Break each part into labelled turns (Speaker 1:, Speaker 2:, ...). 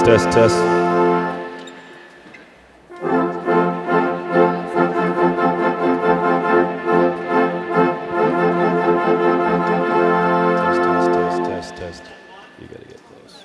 Speaker 1: Test, test. Test. You gotta get close.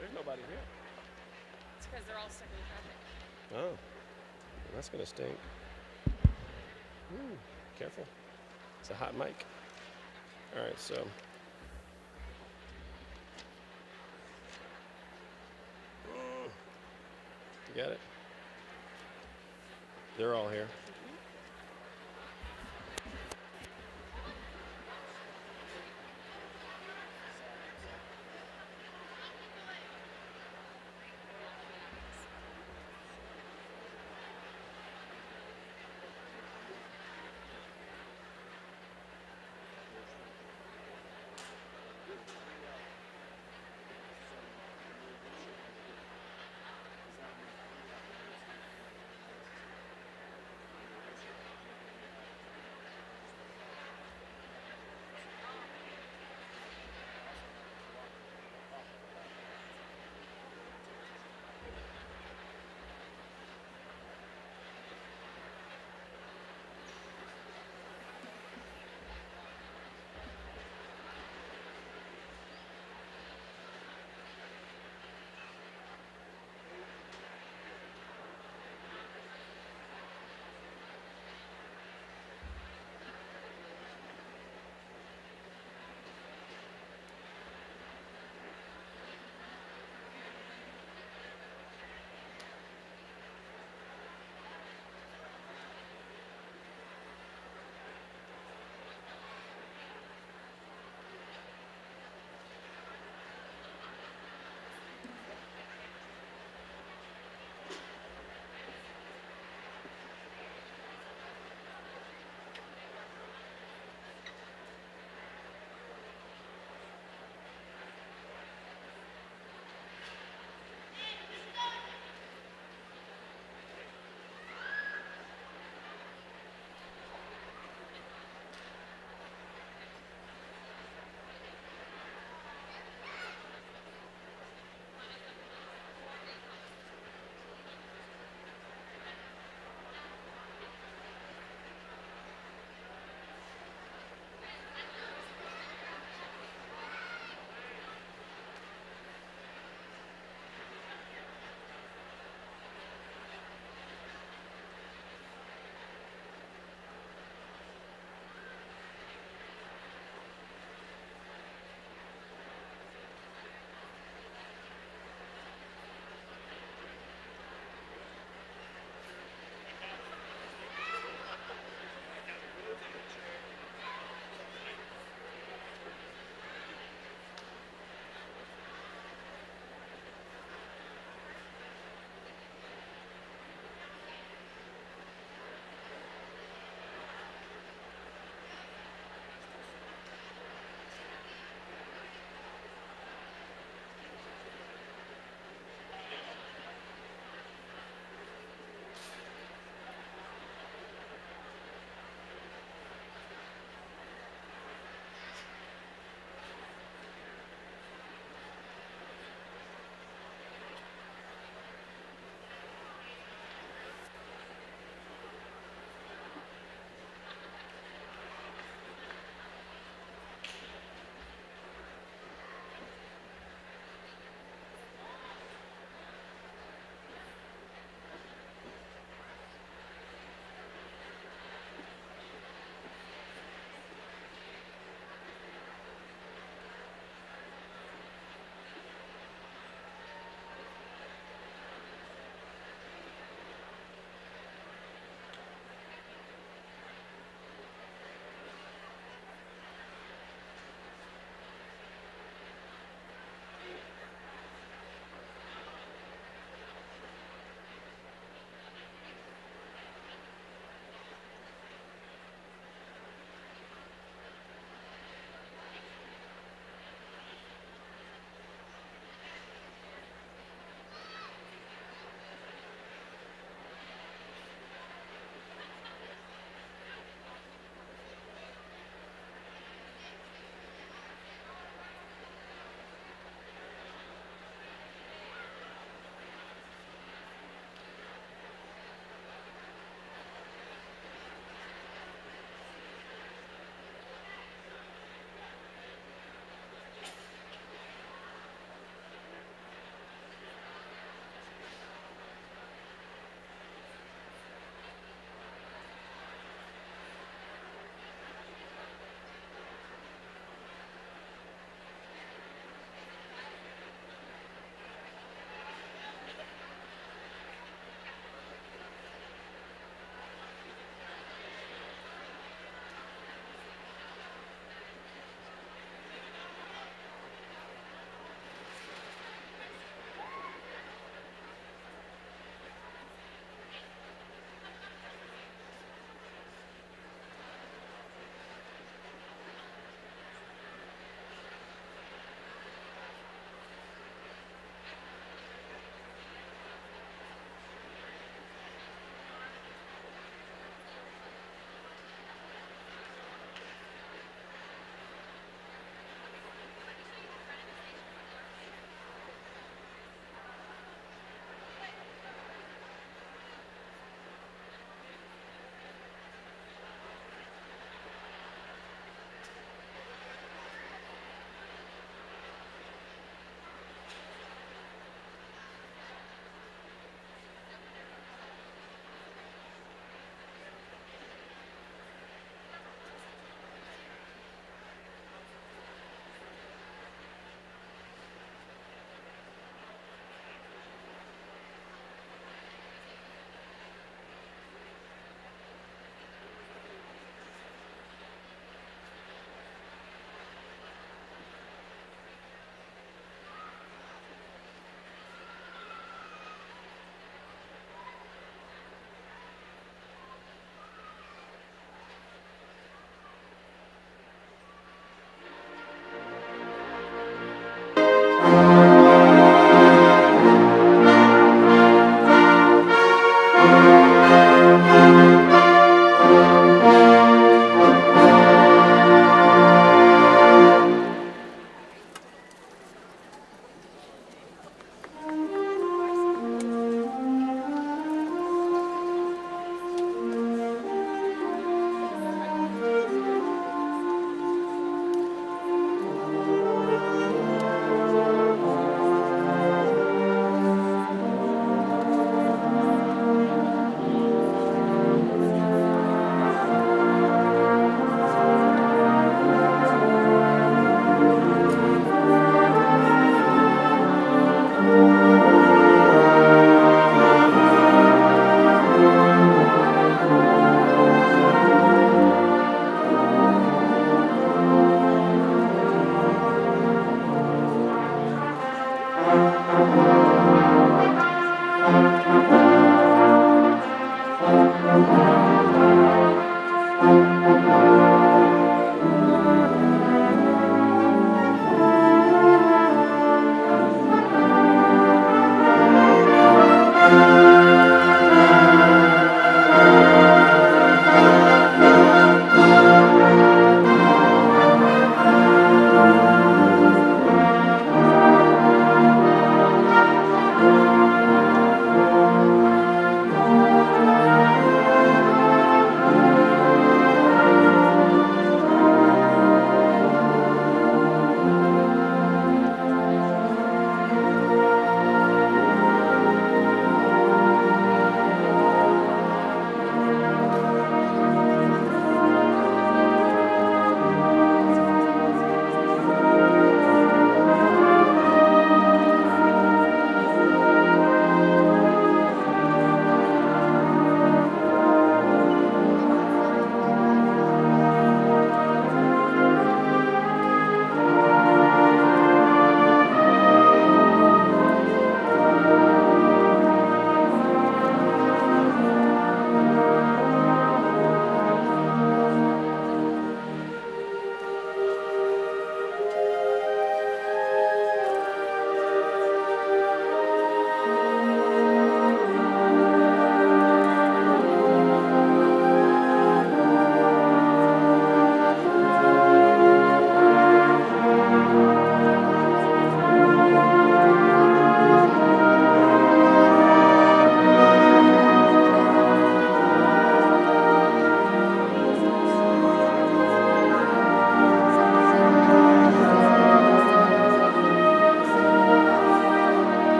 Speaker 1: There's nobody here.
Speaker 2: It's because they're all stuck in traffic.
Speaker 1: Oh, well, that's gonna stink. Careful. It's a hot mic. All right, so. You got it? They're all here.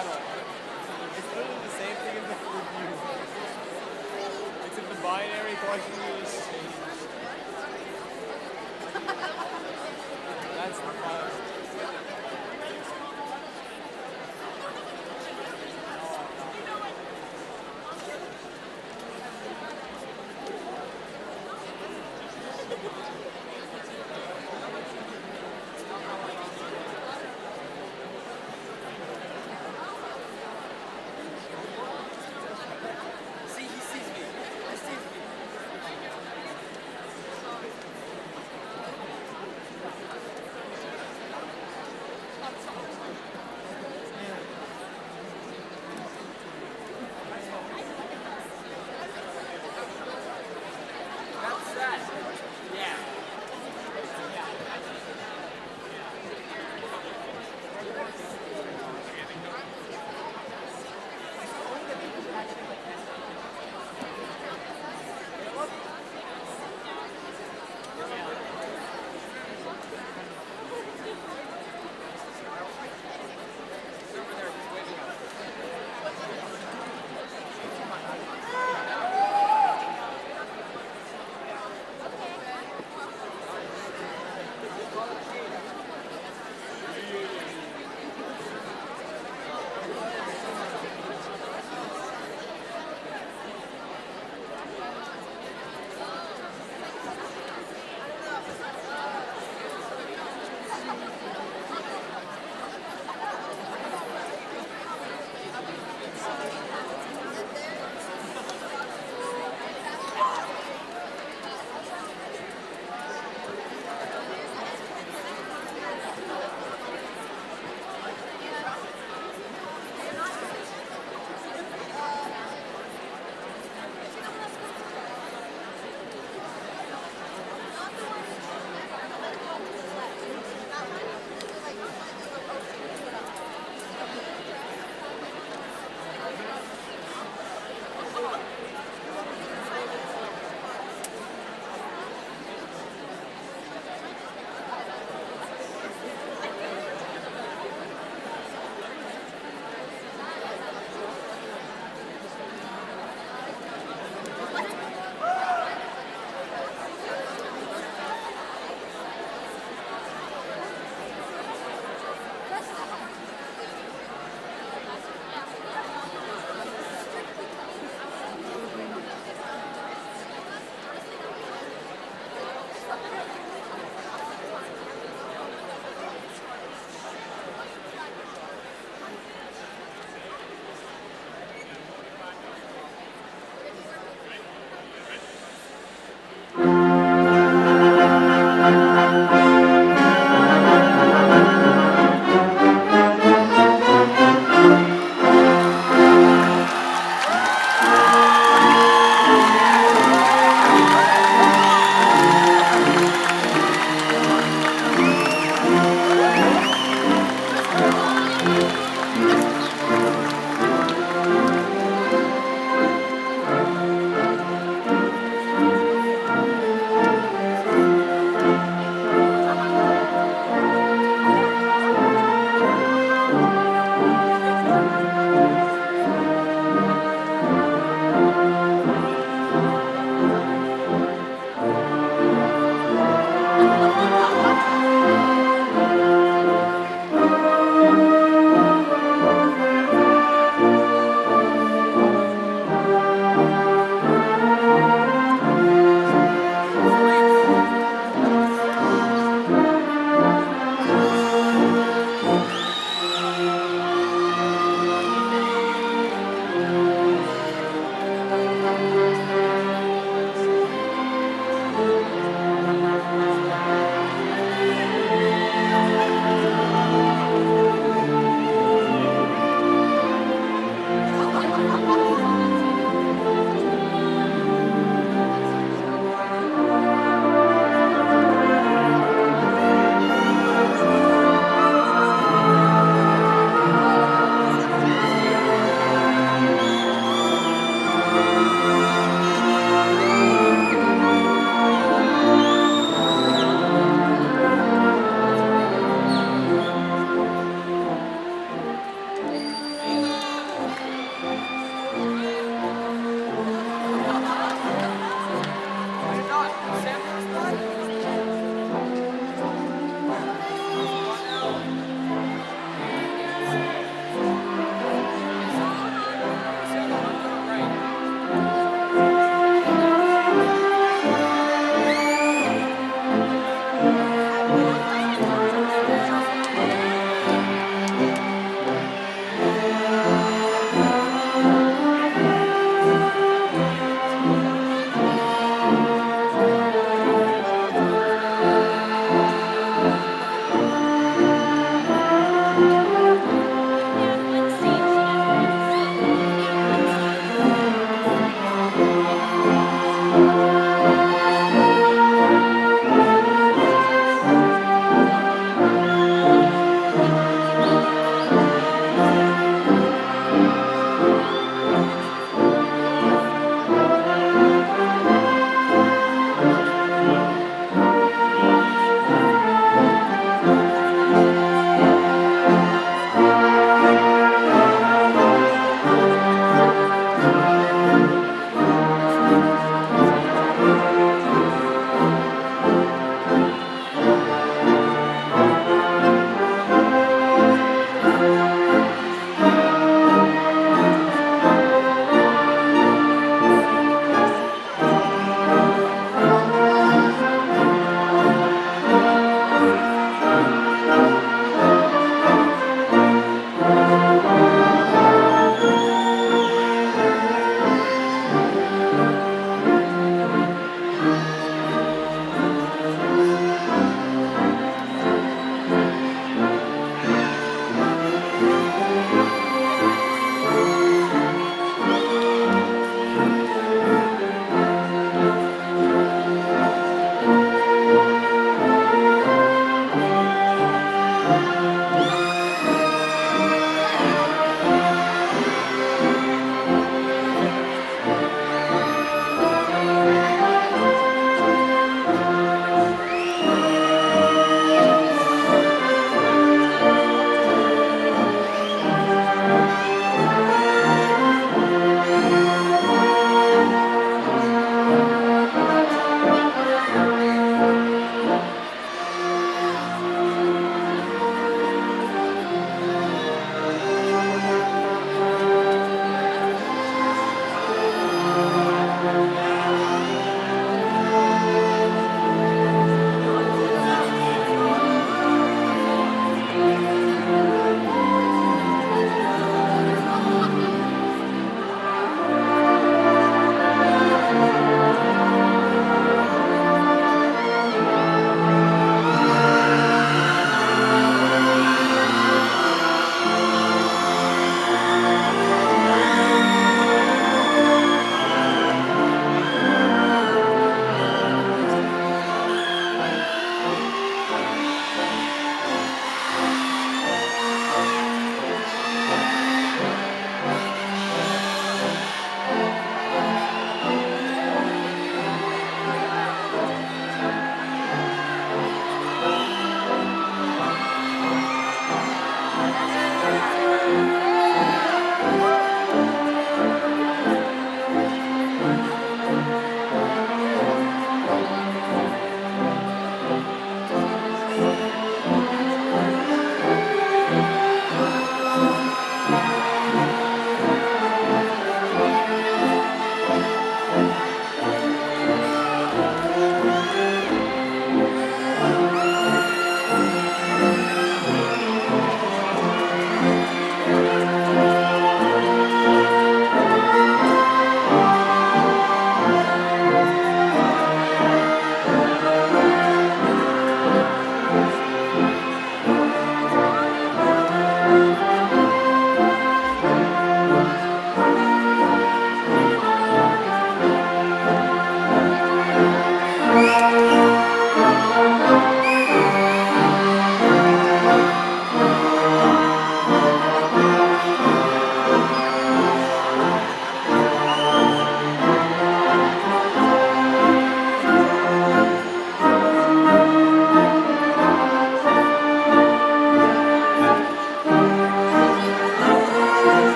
Speaker 3: channel. It's literally the same thing as the review. Except the binary question is changed. That's the fun. See, he sees me. He sees me. That's that. Yeah.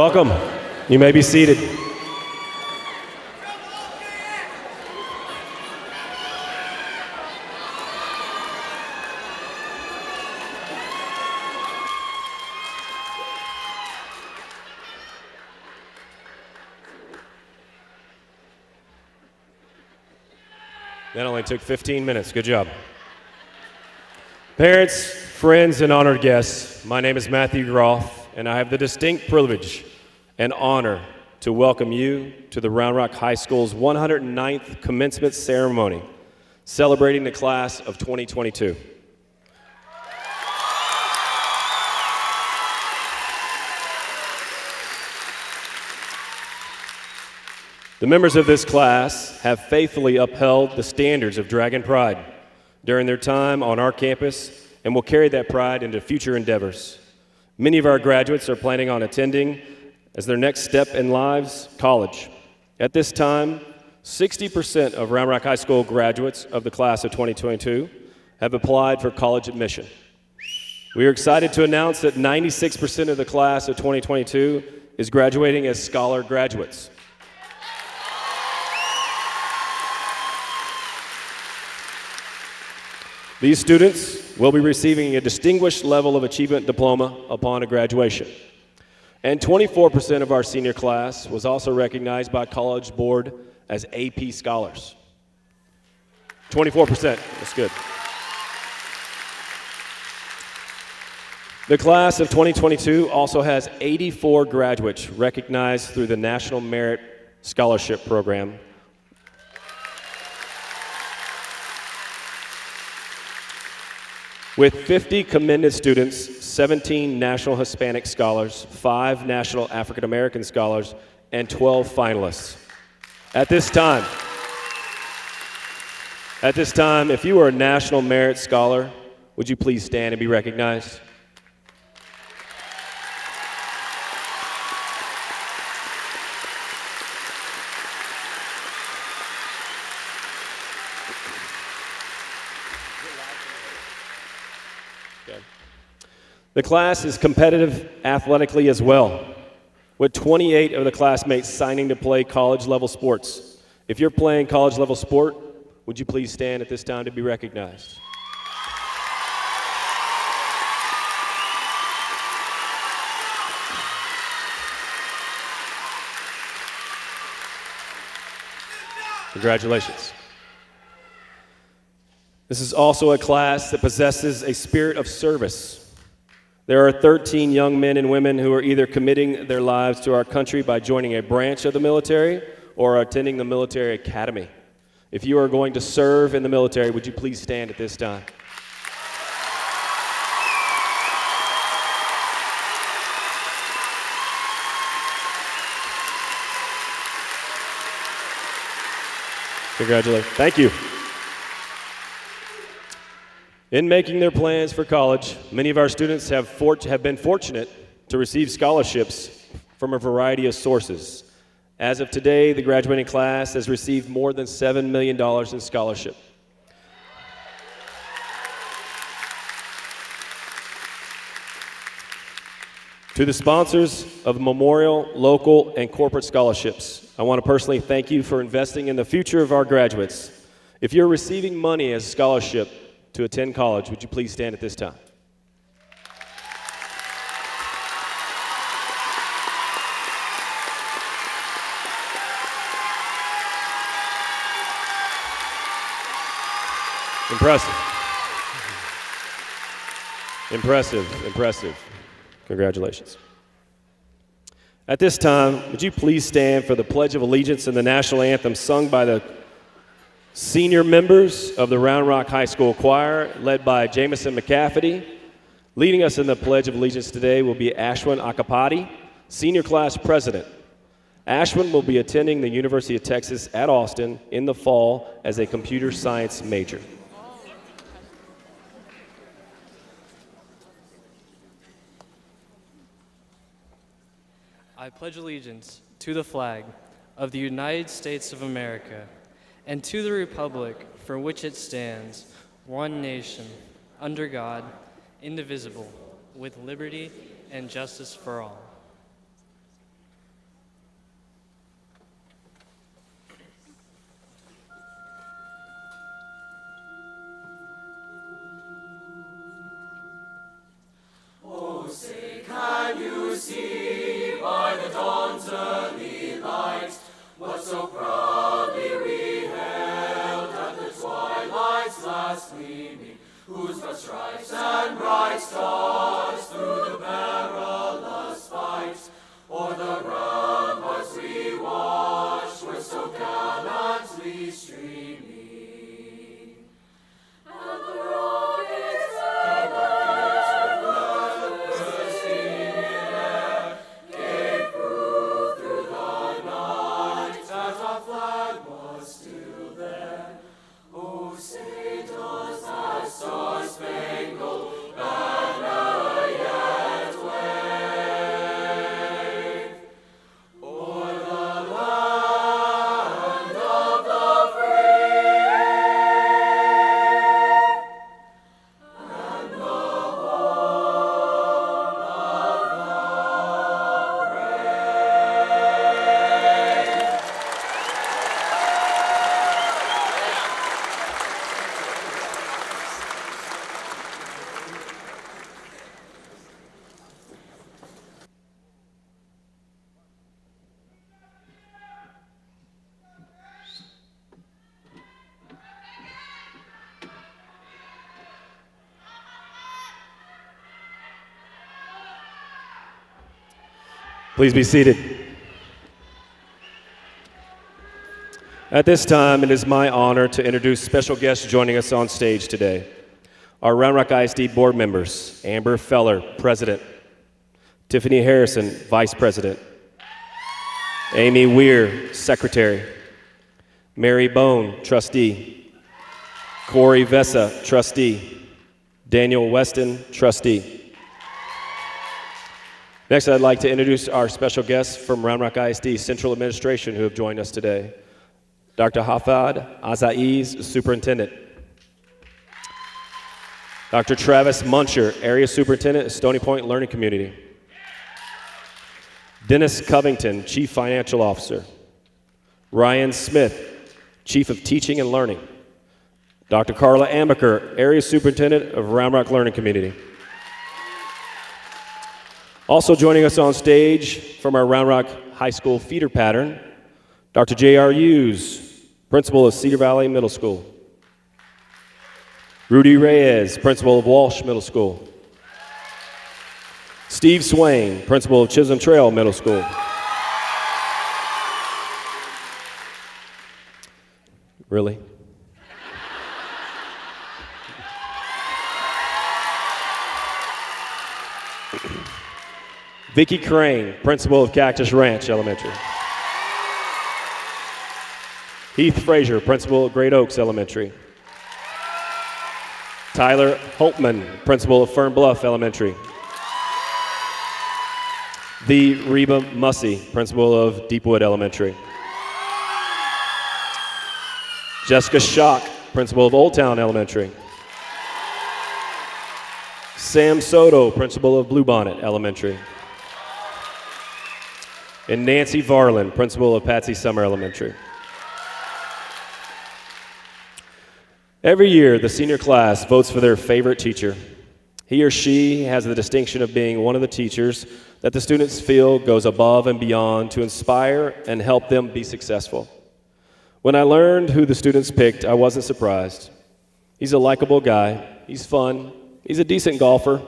Speaker 1: Welcome. You may be seated. That only took 15 minutes. Good job. Parents, friends, and honored guests, my name is Matthew Groff, and I have the distinct privilege and honor to welcome you to the Round Rock High School's 109th commencement ceremony, celebrating the class of 2022. The members of this class have faithfully upheld the standards of Dragon Pride during their time on our campus and will carry that pride into future endeavors. Many of our graduates are planning on attending, as their next step in lives, college. At this time, 60% of Round Rock High School graduates of the class of 2022 have applied for college admission. We are excited to announce that 96% of the class of 2022 is graduating as scholar graduates. These students will be receiving a distinguished level of achievement diploma upon a graduation. And 24% of our senior class was also recognized by College Board as AP scholars. 24%, that's good. The class of 2022 also has 84 graduates recognized through the National Merit Scholarship Program. With 50 commended students, 17 National Hispanic Scholars, 5 National African American Scholars, and 12 finalists. At this time, if you are a National Merit Scholar, would you please stand and be recognized? The class is competitive athletically as well, with 28 of the classmates signing to play college-level sports. If you're playing college-level sport, would you please stand at this time to be recognized? Congratulations. This is also a class that possesses a spirit of service. There are 13 young men and women who are either committing their lives to our country by joining a branch of the military or attending the military academy. If you are going to serve in the military, would you please stand at this time? Congratulations. Thank you. In making their plans for college, many of our students have been fortunate to receive scholarships from a variety of sources. As of today, the graduating class has received more than $7 million in scholarship. To the sponsors of memorial, local, and corporate scholarships, I want to personally thank you for investing in the future of our graduates. If you're receiving money as a scholarship to attend college, would you please stand at this time? Impressive. Impressive, impressive. Congratulations. At this time, would you please stand for the Pledge of Allegiance and the National Anthem sung by the senior members of the Round Rock High School Choir, led by Jamison McCafferty. Leading us in the Pledge of Allegiance today will be Ashwin Akapati, Senior Class President. Ashwin will be attending the University of Texas at Austin in the fall as a computer science major.
Speaker 4: I pledge allegiance to the flag of the United States of America and to the republic for which it stands, one nation, under God, indivisible, with liberty and justice for all.
Speaker 1: Please be seated. At this time, it is my honor to introduce special guests joining us on stage today. Our Round Rock ISD board members, Amber Feller, President, Tiffany Harrison, Vice President, Amy Weir, Secretary, Mary Bone, Trustee, Corey Vessa, Trustee, Daniel Weston, Trustee. Next, I'd like to introduce our special guests from Round Rock ISD Central Administration who have joined us today. Dr. Hafad Azaiz, Superintendent. Dr. Travis Muncher, Area Superintendent at Stony Point Learning Community. Dennis Covington, Chief Financial Officer. Ryan Smith, Chief of Teaching and Learning. Dr. Carla Amaker, Area Superintendent of Round Rock Learning Community. Also joining us on stage from our Round Rock High School feeder pattern, Dr. J.R. Hughes, Principal of Cedar Valley Middle School. Rudy Reyes, Principal of Walsh Middle School. Steve Swain, Principal of Chisholm Trail Middle School. Really? Vicki Crane, Principal of Cactus Ranch Elementary. Heath Frazier, Principal of Great Oaks Elementary. Tyler Holtman, Principal of Fern Bluff Elementary. The Reba Mussey, Principal of Deepwood Elementary. Jessica Schock, Principal of Old Town Elementary. Sam Soto, Principal of Bluebonnet Elementary. And Nancy Varlin, Principal of Patsy Summer Elementary. Every year, the senior class votes for their favorite teacher. He or she has the distinction of being one of the teachers that the students feel goes above and beyond to inspire and help them be successful. When I learned who the students picked, I wasn't surprised. He's a likable guy. He's fun. He's a decent golfer.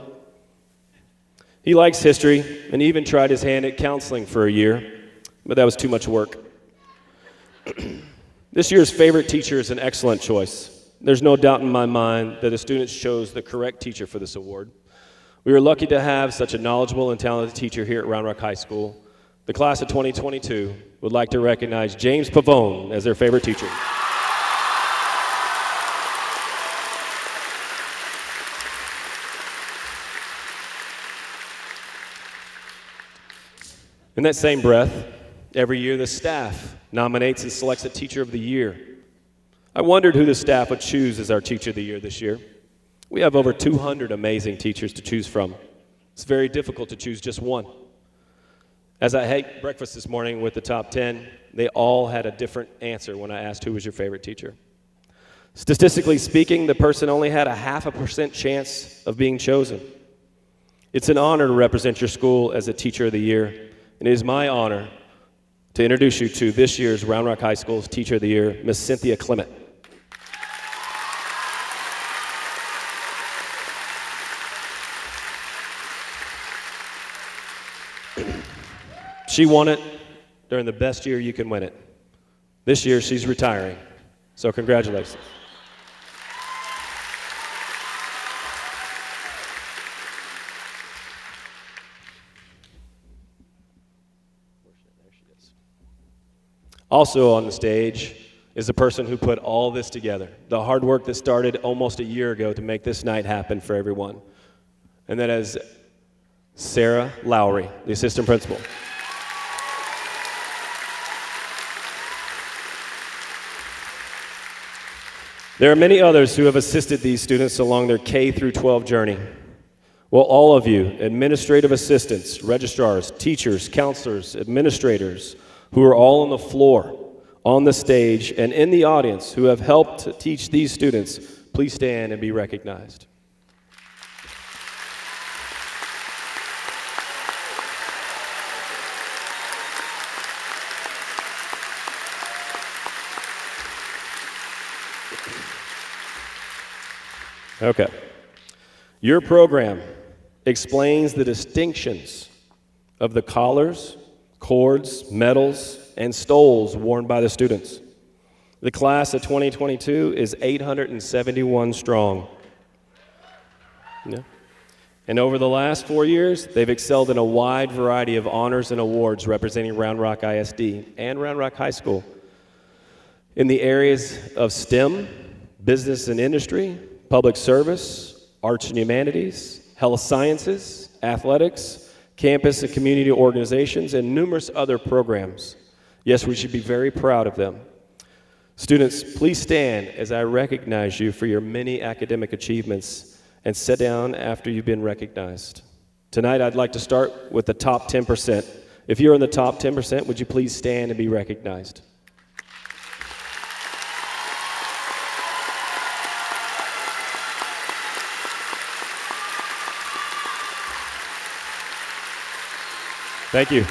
Speaker 1: He likes history and even tried his hand at counseling for a year, but that was too much work. This year's favorite teacher is an excellent choice. There's no doubt in my mind that the students chose the correct teacher for this award. We are lucky to have such a knowledgeable and talented teacher here at Round Rock High School. The class of 2022 would like to recognize James Pavone as their favorite teacher. In that same breath, every year the staff nominates and selects a Teacher of the Year. I wondered who the staff would choose as our Teacher of the Year this year. We have over 200 amazing teachers to choose from. It's very difficult to choose just one. As I ate breakfast this morning with the top 10, they all had a different answer when I asked who was your favorite teacher. Statistically speaking, the person only had a 0.5% chance of being chosen. It's an honor to represent your school as a Teacher of the Year, and it is my honor to introduce you to this year's Round Rock High School's Teacher of the Year, Miss Cynthia Clement. She won it during the best year you can win it. This year, she's retiring. So congratulations. Also on the stage is the person who put all this together, the hard work that started almost a year ago to make this night happen for everyone. And that is Sarah Lowery, the assistant principal. There are many others who have assisted these students along their K through 12 journey. Well, all of you, administrative assistants, registrars, teachers, counselors, administrators, who are all on the floor, on the stage, and in the audience who have helped to teach these students, please stand and be recognized. Okay. Your program explains the distinctions of the collars cords, medals, and stoles worn by the students. The class of 2022 is 871 strong. Yeah. And over the last 4 years, they've excelled in a wide variety of honors and awards representing Round Rock ISD and Round Rock High School in the areas of STEM, business and industry, public service, arts and humanities, health sciences, athletics, campus and community organizations, and numerous other programs. Yes, we should be very proud of them. Students, please stand as I recognize you for your many academic achievements and sit down after you've been recognized. Tonight, I'd like to start with the top 10%. If you're in the top 10%, would you please stand and be recognized? Thank you.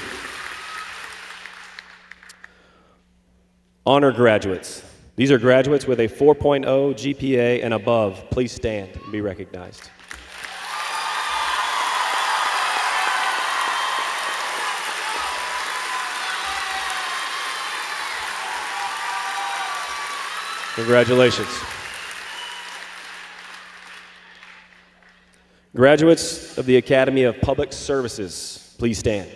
Speaker 1: Honor graduates. These are graduates with a 4.0 GPA and above. Please stand and be recognized. Congratulations. Graduates of the Academy of Public Services, please stand.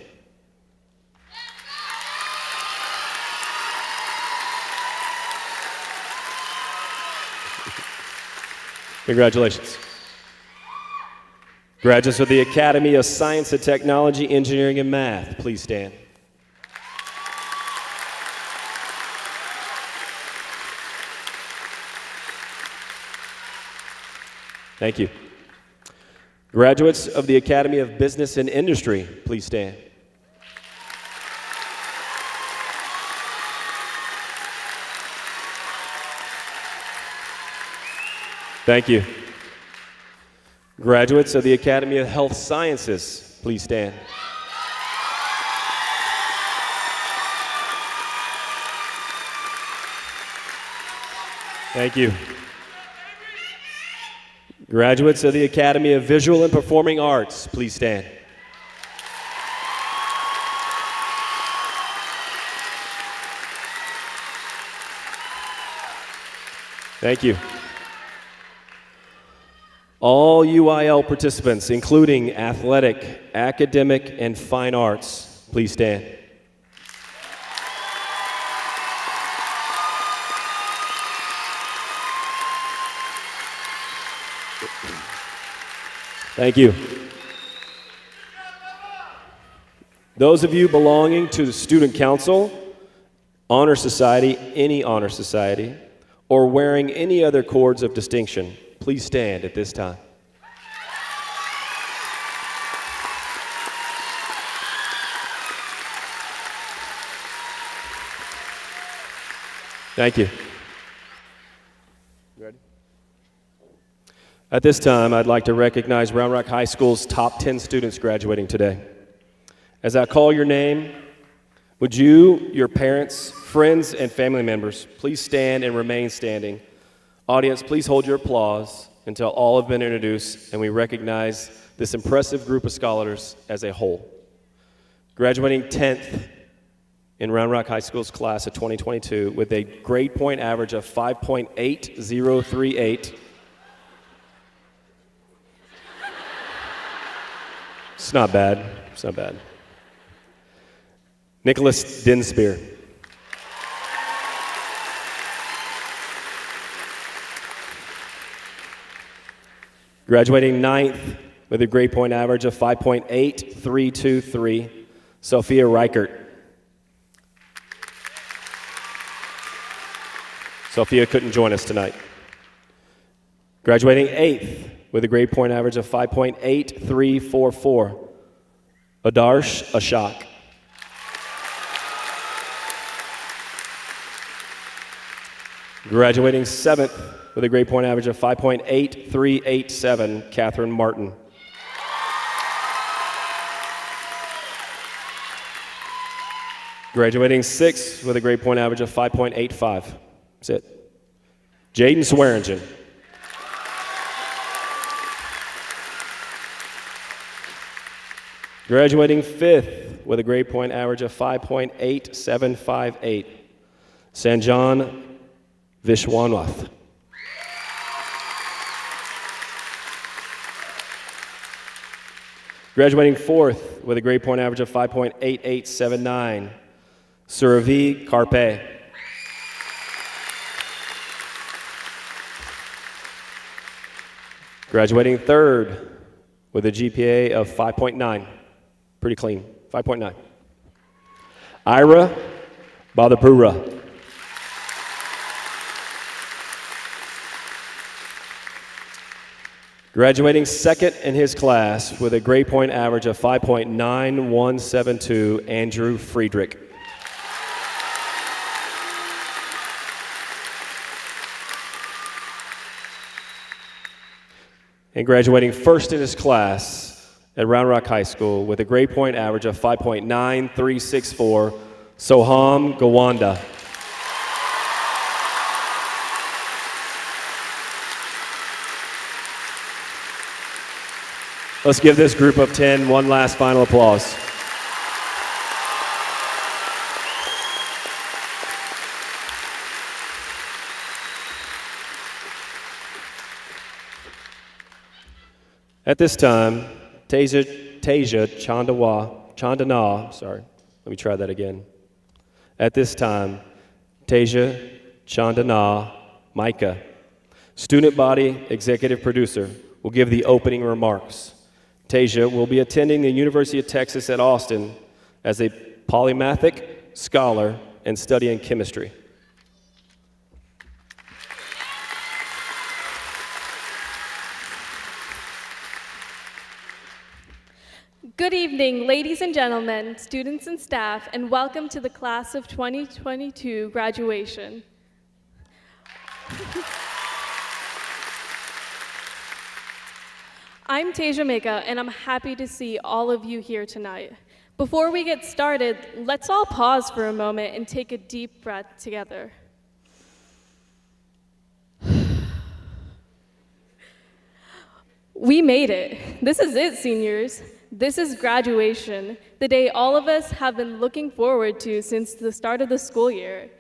Speaker 1: Congratulations. Graduates of the Academy of Science and Technology, Engineering, and Math, please stand. Thank you. Graduates of the Academy of Business and Industry, please stand. Thank you. Graduates of the Academy of Health Sciences, please stand. Thank you. Graduates of the Academy of Visual and Performing Arts, please stand. Thank you. All UIL participants, including athletic, academic, and fine arts, please stand. Thank you. Those of you belonging to the Student Council, Honor Society, any honor society, or wearing any other cords of distinction, please stand at this time. Thank you. Ready? At this time, I'd like to recognize Round Rock High School's top 10 students graduating today. As I call your name, would you, your parents, friends, and family members, please stand and remain standing. Audience, please hold your applause until all have been introduced and we recognize this impressive group of scholars as a whole. Graduating 10th in Round Rock High School's class of 2022 with a grade point average of 5.8038. It's not bad. It's not bad. Nicholas Dinspear. Graduating 9th with a grade point average of 5.8323, Sophia Reichert. Sophia couldn't join us tonight. Graduating 8th with a grade point average of 5.8344, Adarsh Ashok. Graduating 7th with a grade point average of 5.8387, Catherine Martin. Graduating 6th with a grade point average of 5.85. That's it. Jaden Swearingen. Graduating 5th with a grade point average of 5.8758, Sanjan Vishwanath. Graduating fourth with a grade point average of 5.8879, Suravi Karpe. Graduating third with a GPA of 5.9, pretty clean, 5.9. Ira Badapura. Graduating second in his class with a grade point average of 5.9172, Andrew Friedrich. And graduating first in his class at Round Rock High School with a grade point average of 5.9364, Soham Gawanda. Let's give this group of 10 one last final applause. At this time, Teja Chandana, sorry, let me try that again. At this time, Teja Chandana Micah, student body executive producer, will give the opening remarks. Tasia will be attending the University of Texas at Austin as a polymathic scholar and studying chemistry.
Speaker 2: Good evening, ladies and gentlemen, students and staff, and welcome to the class of 2022 graduation. I'm Tasia Meka, and I'm happy to see all of you here tonight. Before we get started, let's all pause for a moment and take a deep breath together. We made it. This is it, seniors. This is graduation, the day all of us have been looking forward to since the start of the school year.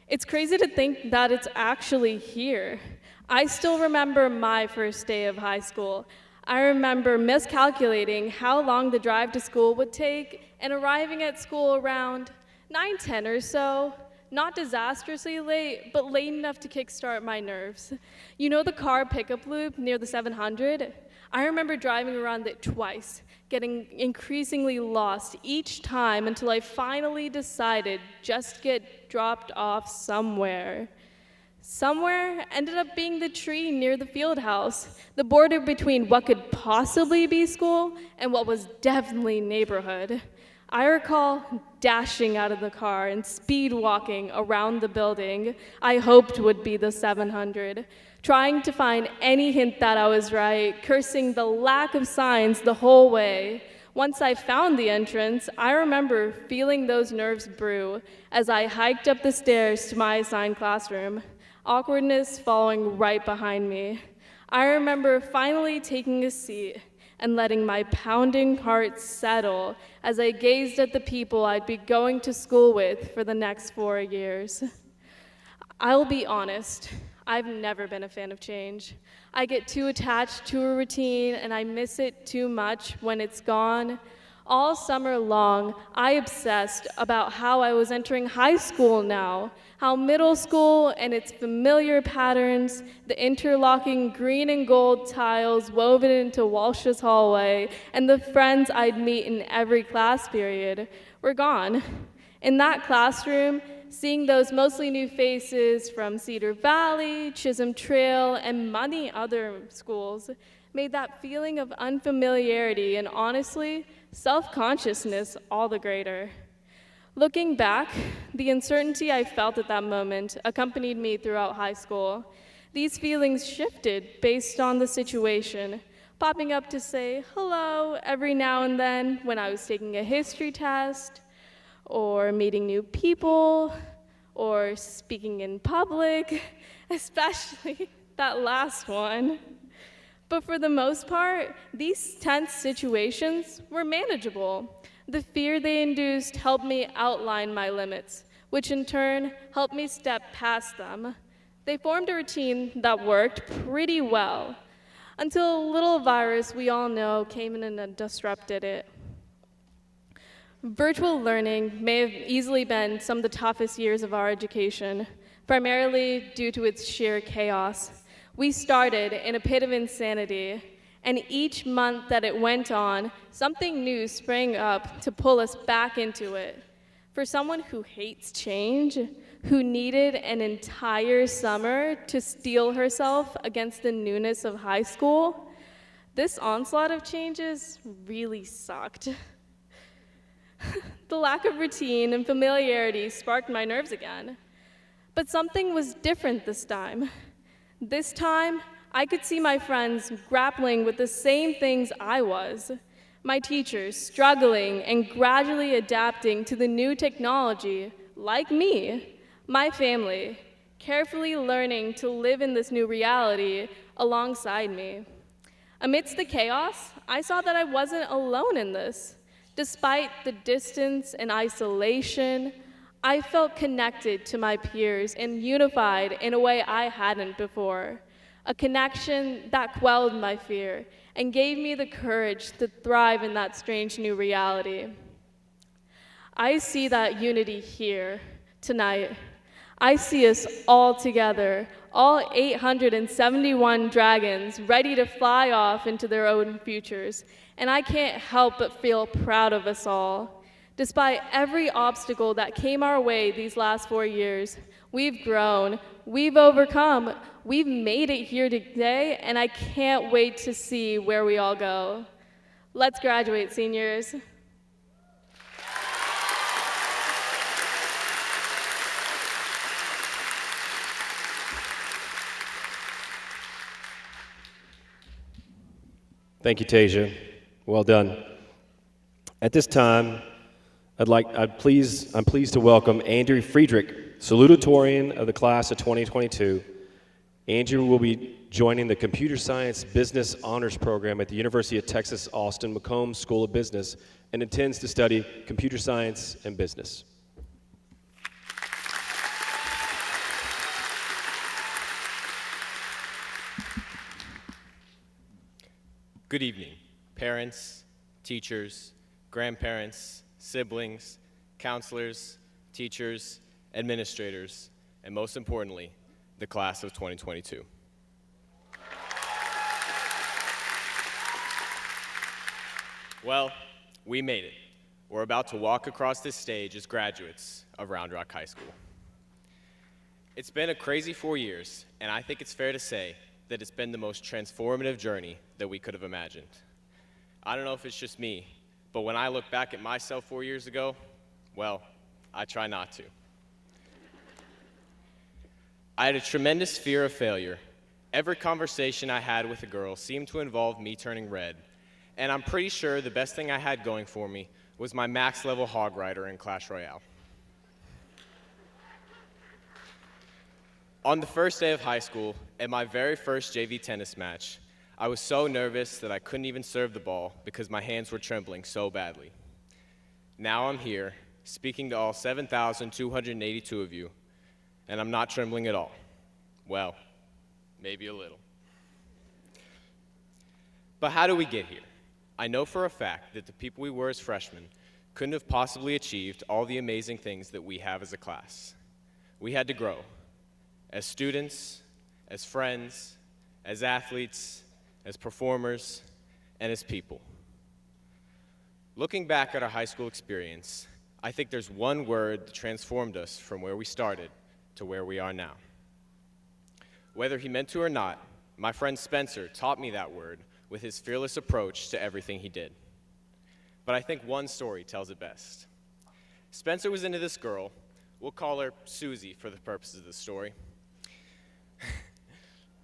Speaker 2: It's crazy to think that it's actually here. I still remember my first day of high school. I remember miscalculating how long the drive to school would take and arriving at school around 9:10 or so. Not disastrously late, but late enough to kickstart my nerves. You know the car pickup loop near the 700? I remember driving around it twice, getting increasingly lost each time until I finally decided just get dropped off somewhere. Somewhere ended up being the tree near the field house, the border between what could possibly be school and what was definitely neighborhood. I recall dashing out of the car and speed walking around the building I hoped would be the 700, trying to find any hint that I was right, cursing the lack of signs the whole way. Once I found the entrance, I remember feeling those nerves brew as I hiked up the stairs to my assigned classroom, awkwardness following right behind me. I remember finally taking a seat and letting my pounding heart settle as I gazed at the people I'd be going to school with for the next 4 years. I'll be honest, I've never been a fan of change. I get too attached to a routine and I miss it too much when it's gone. All summer long, I obsessed about how I was entering high school now, how middle school and its familiar patterns, the interlocking green and gold tiles woven into Walsh's hallway, and the friends I'd meet in every class period were gone. In that classroom, seeing those mostly new faces from Cedar Valley, Chisholm Trail, and many other schools made that feeling of unfamiliarity and honestly, self-consciousness all the greater. Looking back, the uncertainty I felt at that moment accompanied me throughout high school. These feelings shifted based on the situation, popping up to say hello every now and then when I was taking a history test, or meeting new people, or speaking in public, especially that last one. But for the most part, these tense situations were manageable. The fear they induced helped me outline my limits, which in turn helped me step past them. They formed a routine that worked pretty well, until a little virus we all know came in and disrupted it. Virtual learning may have easily been some of the toughest years of our education, primarily due to its sheer chaos. We started in a pit of insanity, and each month that it went on, something new sprang up to pull us back into it. For someone who hates change, who needed an entire summer to steel herself against the newness of high school, this onslaught of changes really sucked. The lack of routine and familiarity sparked my nerves again. But something was different this time. This time, I could see my friends grappling with the same things I was. My teachers struggling and gradually adapting to the new technology, like me. My family carefully learning to live in this new reality alongside me. Amidst the chaos, I saw that I wasn't alone in this. Despite the distance and isolation, I felt connected to my peers and unified in a way I hadn't before. A connection that quelled my fear and gave me the courage to thrive in that strange new reality. I see that unity here tonight. I see us all together, all 871 dragons ready to fly off into their own futures, and I can't help but feel proud of us all. Despite every obstacle that came our way these last 4 years, we've grown, we've overcome, we've made it here today, and I can't wait to see where we all go. Let's graduate, seniors.
Speaker 1: Thank you, Tasia. Well done. At this time, I'm pleased to welcome Andrew Friedrich, salutatorian of the class of 2022. Andrew will be joining the Computer Science Business Honors Program at the University of Texas Austin McCombs School of Business and intends to study computer science and business.
Speaker 3: Good evening, parents, teachers, grandparents, siblings, counselors, teachers, administrators, and most importantly, the class of 2022. Well, we made it. We're about to walk across this stage as graduates of Round Rock High School. It's been a crazy 4 years, and I think it's fair to say that it's been the most transformative journey that we could have imagined. I don't know if it's just me, but when I look back at myself 4 years ago, well, I try not to. I had a tremendous fear of failure. Every conversation I had with a girl seemed to involve me turning red, and I'm pretty sure the best thing I had going for me was my max level hog rider in Clash Royale. On the first day of high school, at my very first JV tennis match, I was so nervous that I couldn't even serve the ball because my hands were trembling so badly. Now I'm here, speaking to all 7,282 of you, and I'm not trembling at all. Well, maybe a little. But how do we get here? I know for a fact that the people we were as freshmen couldn't have possibly achieved all the amazing things that we have as a class. We had to grow. As students, as friends, as athletes, as performers, and as people. Looking back at our high school experience, I think there's one word that transformed us from where we started to where we are now. Whether he meant to or not, my friend Spencer taught me that word with his fearless approach to everything he did. But I think one story tells it best. Spencer was into this girl. We'll call her Susie for the purposes of the story.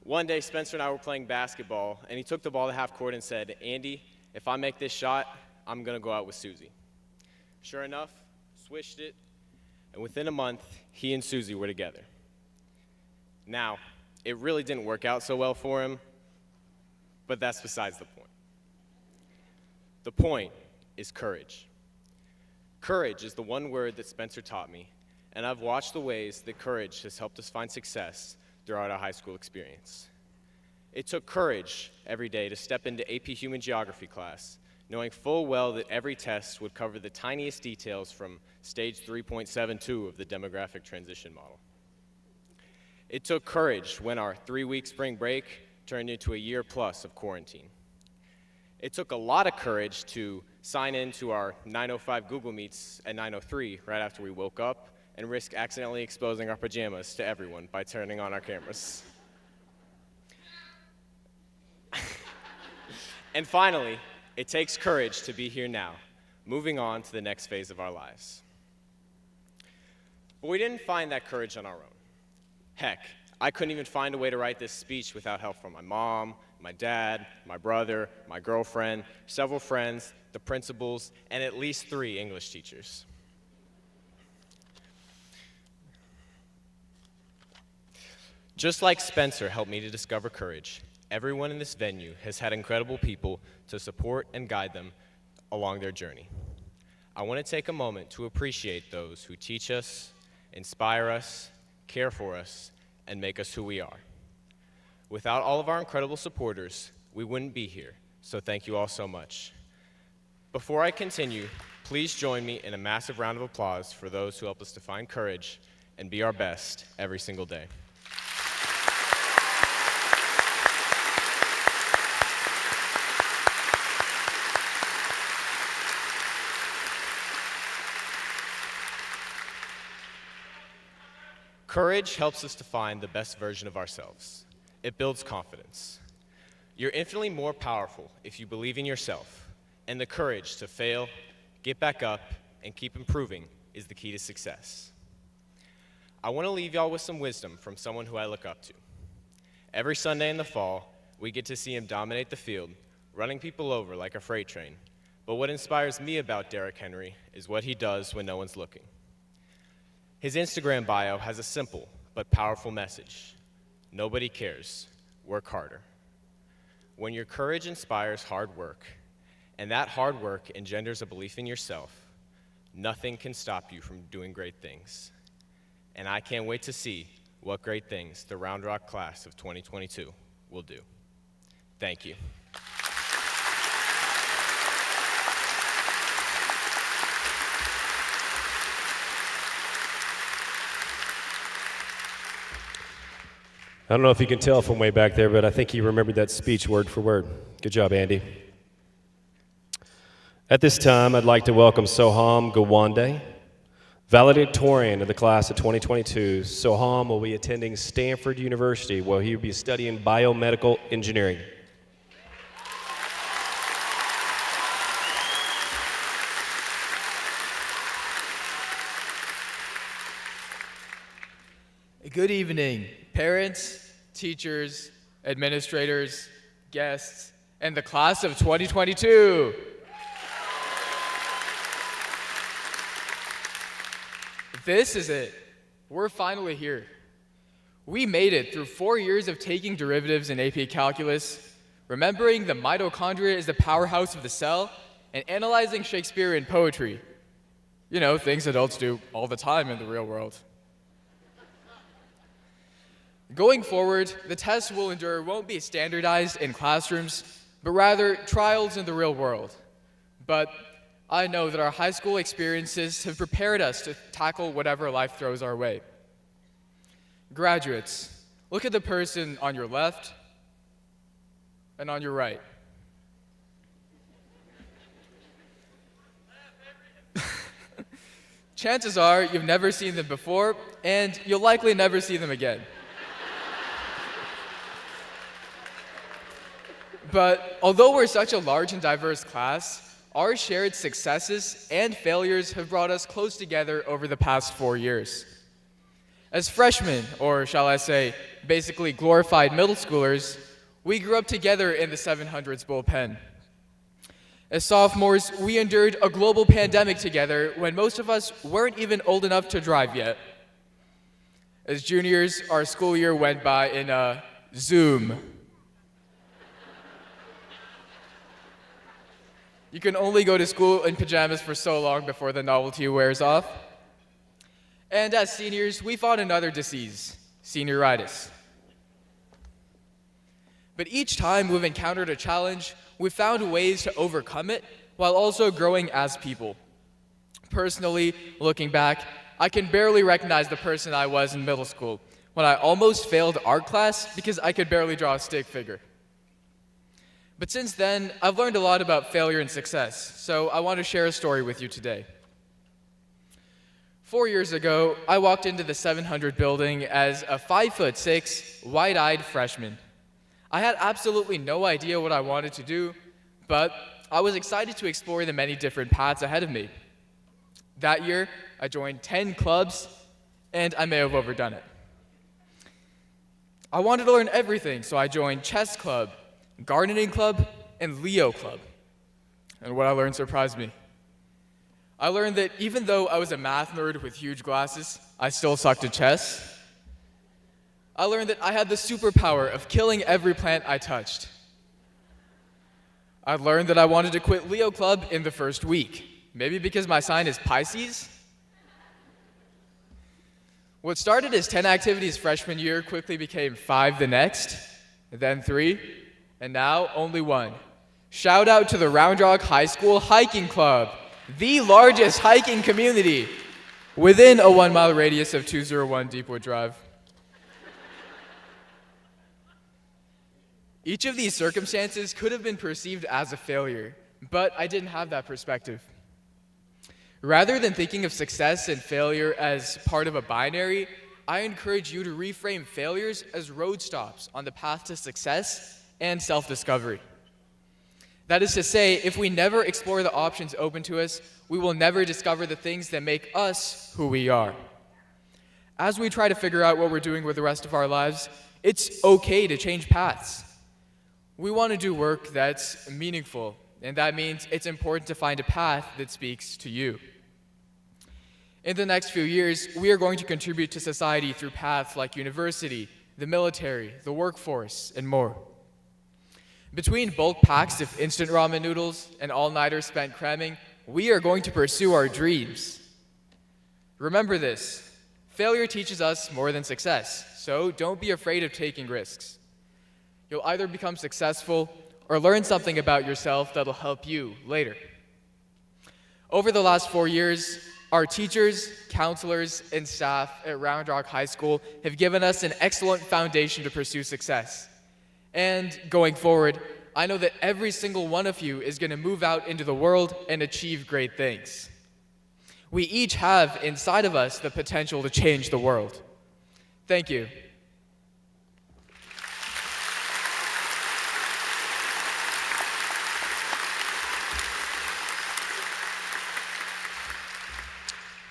Speaker 3: One day, Spencer and I were playing basketball, and he took the ball to half court and said, "Andy, if I make this shot, I'm going to go out with Susie." Sure enough, swished it, and within a month, he and Susie were together. Now, it really didn't work out so well for him, but that's besides the point. The point is courage. Courage is the one word that Spencer taught me, and I've watched the ways that courage has helped us find success throughout our high school experience. It took courage every day to step into AP Human Geography class, knowing full well that every test would cover the tiniest details from stage 3.72 of the demographic transition model. It took courage when our 3-week spring break turned into a year plus of quarantine. It took a lot of courage to sign in to our 9:05 Google Meets at 9:03 right after we woke up and risk accidentally exposing our pajamas to everyone by turning on our cameras. And finally, it takes courage to be here now, moving on to the next phase of our lives. But we didn't find that courage on our own. Heck, I couldn't even find a way to write this speech without help from my mom, my dad, my brother, my girlfriend, several friends, the principals, and at least 3 English teachers. Just like Spencer helped me to discover courage, everyone in this venue has had incredible people to support and guide them along their journey. I want to take a moment to appreciate those who teach us, inspire us, care for us, and make us who we are. Without all of our incredible supporters, we wouldn't be here, so thank you all so much. Before I continue, please join me in a massive round of applause for those who help us to find courage and be our best every single day. Courage helps us to find the best version of ourselves. It builds confidence. You're infinitely more powerful if you believe in yourself, and the courage to fail, get back up, and keep improving is the key to success. I want to leave y'all with some wisdom from someone who I look up to. Every Sunday in the fall, we get to see him dominate the field, running people over like a freight train. But what inspires me about Derrick Henry is what he does when no one's looking. His Instagram bio has a simple but powerful message. Nobody cares. Work harder. When your courage inspires hard work, and that hard work engenders a belief in yourself, nothing can stop you from doing great things. And I can't wait to see what great things the Round Rock class of 2022 will do. Thank you.
Speaker 1: I don't know if you can tell from way back there, but I think he remembered that speech word for word. Good job, Andy. At this time, I'd like to welcome Soham Gawande, valedictorian of the class of 2022. Soham will be attending Stanford University, where he will be studying biomedical engineering.
Speaker 5: Good evening, parents, teachers, administrators, guests, and the class of 2022. This is it. We're finally here. We made it through 4 years of taking derivatives in AP Calculus, remembering the mitochondria is the powerhouse of the cell, and analyzing Shakespearean poetry. You know, things adults do all the time in the real world. Going forward, the tests we'll endure won't be standardized in classrooms, but rather trials in the real world. But I know that our high school experiences have prepared us to tackle whatever life throws our way. Graduates, look at the person on your left and on your right. Chances are you've never seen them before, and you'll likely never see them again. But although we're such a large and diverse class, our shared successes and failures have brought us close together over the past 4 years. As freshmen, or shall I say, basically glorified middle schoolers, we grew up together in the 700s bullpen. As sophomores, we endured a global pandemic together when most of us weren't even old enough to drive yet. As juniors, our school year went by in Zoom. You can only go to school in pajamas for so long before the novelty wears off. And as seniors, we fought another disease, senioritis. But each time we've encountered a challenge, we've found ways to overcome it while also growing as people. Personally, looking back, I can barely recognize the person I was in middle school when I almost failed art class because I could barely draw a stick figure. But since then, I've learned a lot about failure and success, so I want to share a story with you today. 4 years ago, I walked into the 700 building as a 5'6", wide-eyed freshman. I had absolutely no idea what I wanted to do, but I was excited to explore the many different paths ahead of me. That year, I joined 10 clubs, and I may have overdone it. I wanted to learn everything, so I joined chess club, gardening club, and Leo club. And what I learned surprised me. I learned that even though I was a math nerd with huge glasses, I still sucked at chess. I learned that I had the superpower of killing every plant I touched. I learned that I wanted to quit Leo club in the first week, maybe because my sign is Pisces. What started as 10 activities freshman year quickly became 5 the next, then 3, and now only 1. Shout out to the Round Rock High School Hiking Club, the largest hiking community within a 1-mile radius of 201 Deepwood Drive. Each of these circumstances could have been perceived as a failure, but I didn't have that perspective. Rather than thinking of success and failure as part of a binary, I encourage you to reframe failures as road stops on the path to success and self-discovery. That is to say, if we never explore the options open to us, we will never discover the things that make us who we are. As we try to figure out what we're doing with the rest of our lives, it's okay to change paths. We want to do work that's meaningful, and that means it's important to find a path that speaks to you. In the next few years, we are going to contribute to society through paths like university, the military, the workforce, and more. Between bulk packs of instant ramen noodles and all-nighters spent cramming, we are going to pursue our dreams. Remember this, failure teaches us more than success, so don't be afraid of taking risks. You'll either become successful or learn something about yourself that'll help you later. Over the last 4 years, our teachers, counselors, and staff at Round Rock High School have given us an excellent foundation to pursue success. And going forward, I know that every single one of you is going to move out into the world and achieve great things. We each have inside of us the potential to change the world. Thank you.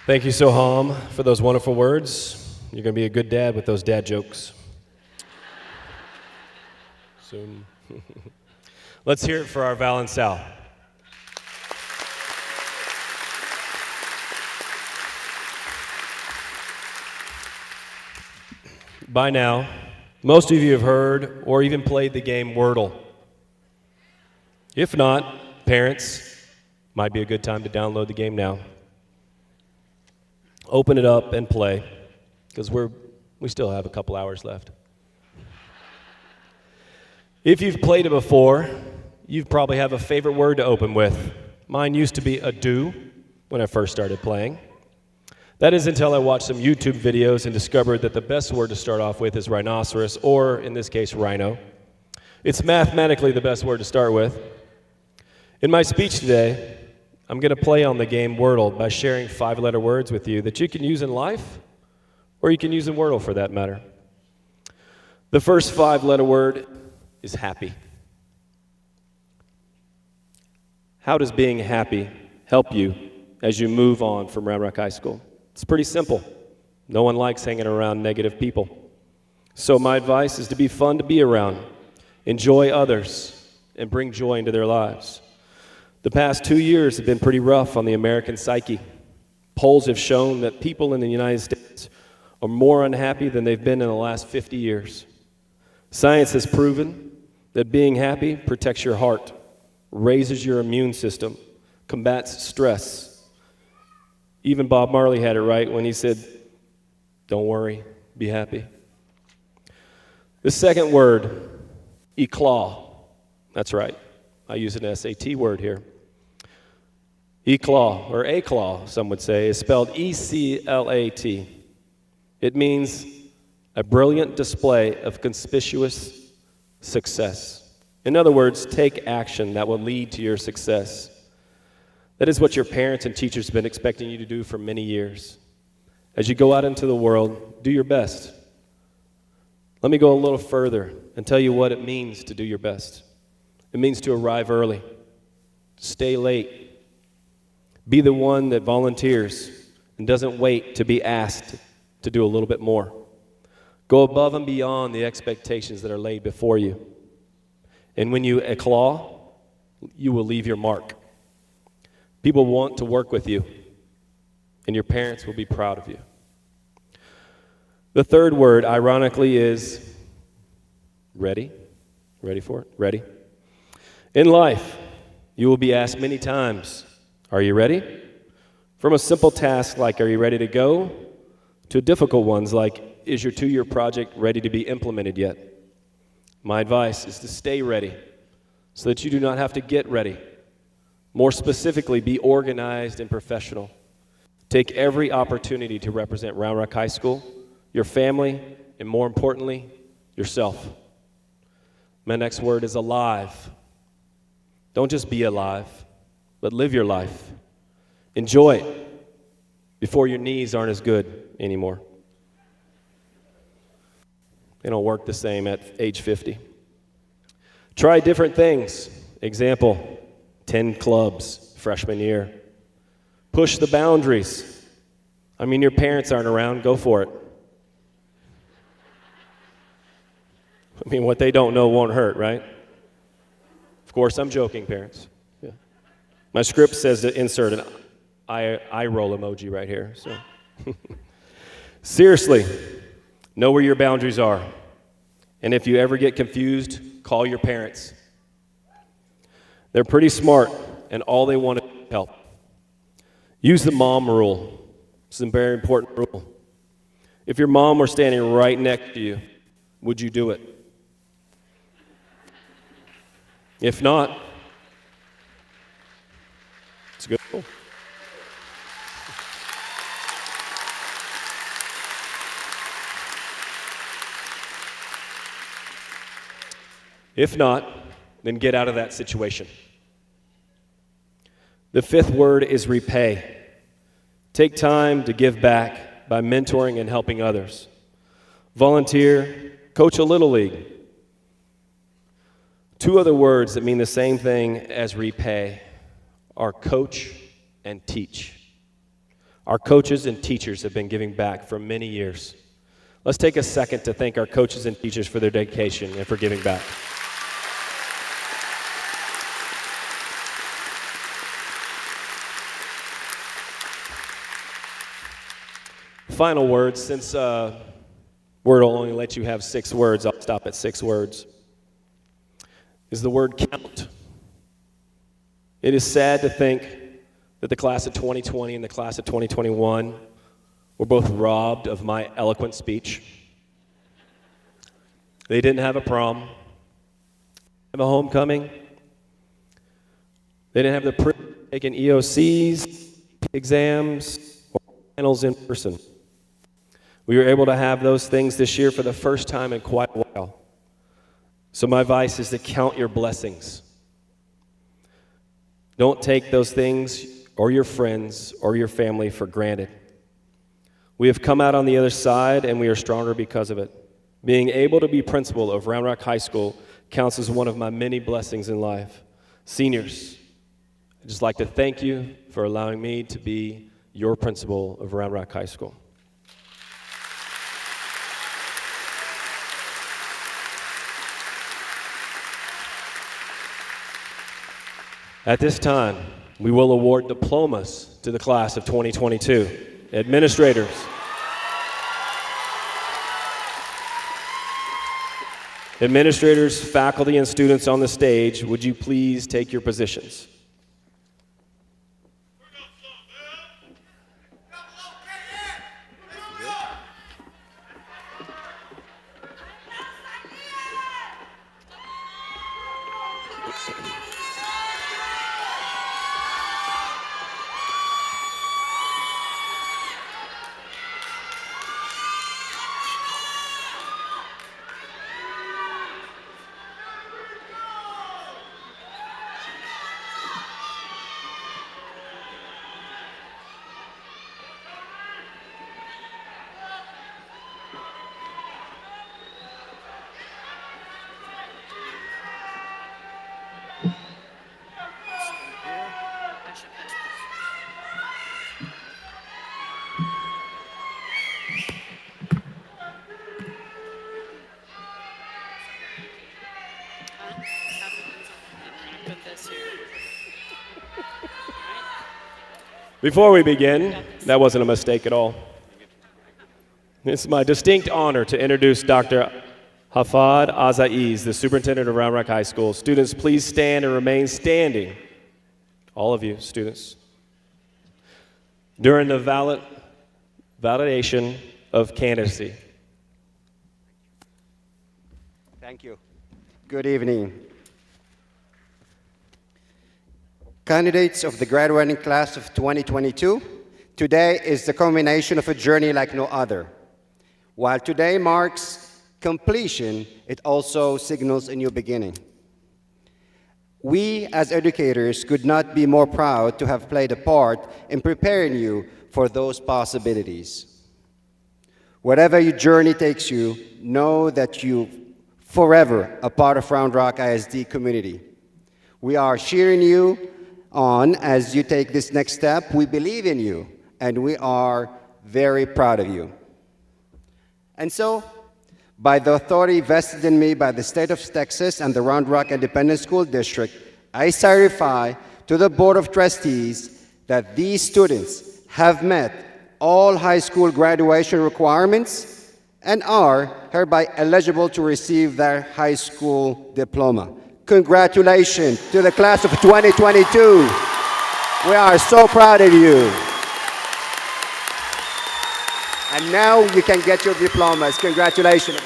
Speaker 1: Thank you, Soham, for those wonderful words. You're going to be a good dad with those dad jokes. Soon. Let's hear it for our Val and Sal. By now, most of you have heard or even played the game Wordle. If not, parents, might be a good time to download the game now. Open it up and play, because we still have a couple hours left. If you've played it before, you probably have a favorite word to open with. Mine used to be ado when I first started playing. That is until I watched some YouTube videos and discovered that the best word to start off with is rhinoceros, or in this case, rhino. It's mathematically the best word to start with. In my speech today, I'm going to play on the game Wordle by sharing 5-letter words with you that you can use in life, or you can use in Wordle for that matter. The first 5-letter word is happy. How does being happy help you as you move on from Round Rock High School? It's pretty simple. No one likes hanging around negative people. So my advice is to be fun to be around, enjoy others, and bring joy into their lives. The past 2 years have been pretty rough on the American psyche. Polls have shown that people in the United States are more unhappy than they've been in the last 50 years. Science has proven that being happy protects your heart, raises your immune system, combats stress. Even Bob Marley had it right when he said, "Don't worry, be happy." The second word, eclaw. That's right. I use an SAT word here. Eclaw, or éclat, some would say, is spelled E-C-L-A-T. It means a brilliant display of conspicuous success. In other words, take action that will lead to your success. That is what your parents and teachers have been expecting you to do for many years. As you go out into the world, do your best. Let me go a little further and tell you what it means to do your best. It means to arrive early, stay late, be the one that volunteers and doesn't wait to be asked to do a little bit more. Go above and beyond the expectations that are laid before you. And when you eclaw, you will leave your mark. People want to work with you, and your parents will be proud of you. The third word, ironically, is ready. Ready for it? Ready. In life, you will be asked many times, are you ready? From a simple task like, are you ready to go? To difficult ones like, is your 2-year project ready to be implemented yet? My advice is to stay ready so that you do not have to get ready. More specifically, be organized and professional. Take every opportunity to represent Round Rock High School, your family, and more importantly, yourself. My next word is alive. Don't just be alive, but live your life. Enjoy it before your knees aren't as good anymore. They don't work the same at age 50. Try different things. Example, 10 clubs freshman year. Push the boundaries. I mean, your parents aren't around, go for it. I mean, what they don't know won't hurt, right? Of course, I'm joking, parents. Yeah. My script says to insert an eye roll emoji right here. So, seriously, know where your boundaries are. And if you ever get confused, call your parents. They're pretty smart, and all they want is help. Use the mom rule. It's a very important rule. If your mom were standing right next to you, would you do it? If not, it's a good rule. If not, then get out of that situation. The fifth word is repay. Take time to give back by mentoring and helping others. Volunteer, coach a little league. 2 other words that mean the same thing as repay are coach and teach. Our coaches and teachers have been giving back for many years. Let's take a second to thank our coaches and teachers for their dedication and for giving back. Final words, since Word will only let you have 6 words, I'll stop at 6 words, is the word count. It is sad to think that the class of 2020 and the class of 2021 were both robbed of my eloquent speech. They didn't have a prom, have a homecoming. They didn't have the privilege of taking EOCs, exams, or finals in person. We were able to have those things this year for the first time in quite a while. So my advice is to count your blessings. Don't take those things or your friends or your family for granted. We have come out on the other side, and we are stronger because of it. Being able to be principal of Round Rock High School counts as one of my many blessings in life. Seniors, I'd just like to thank you for allowing me to be your principal of Round Rock High School. At this time, we will award diplomas to the class of 2022. Administrators, Administrators, faculty, and students on the stage, would you please take your positions? Before we begin, that wasn't a mistake at all. It's my distinct honor to introduce Dr. Hafad Azaiz, the superintendent of Round Rock High School. Students, please stand and remain standing. All of you, students. During the validation of candidacy.
Speaker 6: Thank you. Good evening. Candidates of the graduating class of 2022, today is the culmination of a journey like no other. While today marks completion, it also signals a new beginning. We, as educators, could not be more proud to have played a part in preparing you for those possibilities. Whatever your journey takes you, know that you're forever a part of Round Rock ISD community. We are cheering you on as you take this next step. We believe in you, and we are very proud of you. And so, by the authority vested in me by the state of Texas and the Round Rock Independent School District, I certify to the Board of Trustees that these students have met all high school graduation requirements and are hereby eligible to receive their high school diploma. Congratulations to the class of 2022. We are so proud of you. And now you can get your diplomas. Congratulations.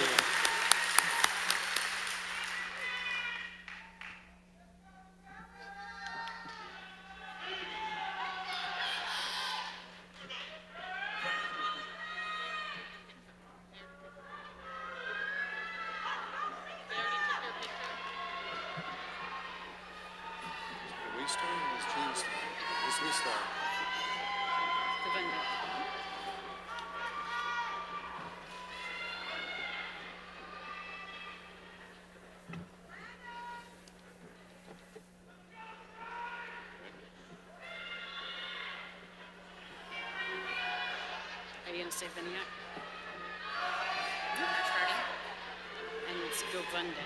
Speaker 7: Are you going to say Vinayak? You're starting. And it's Govunde,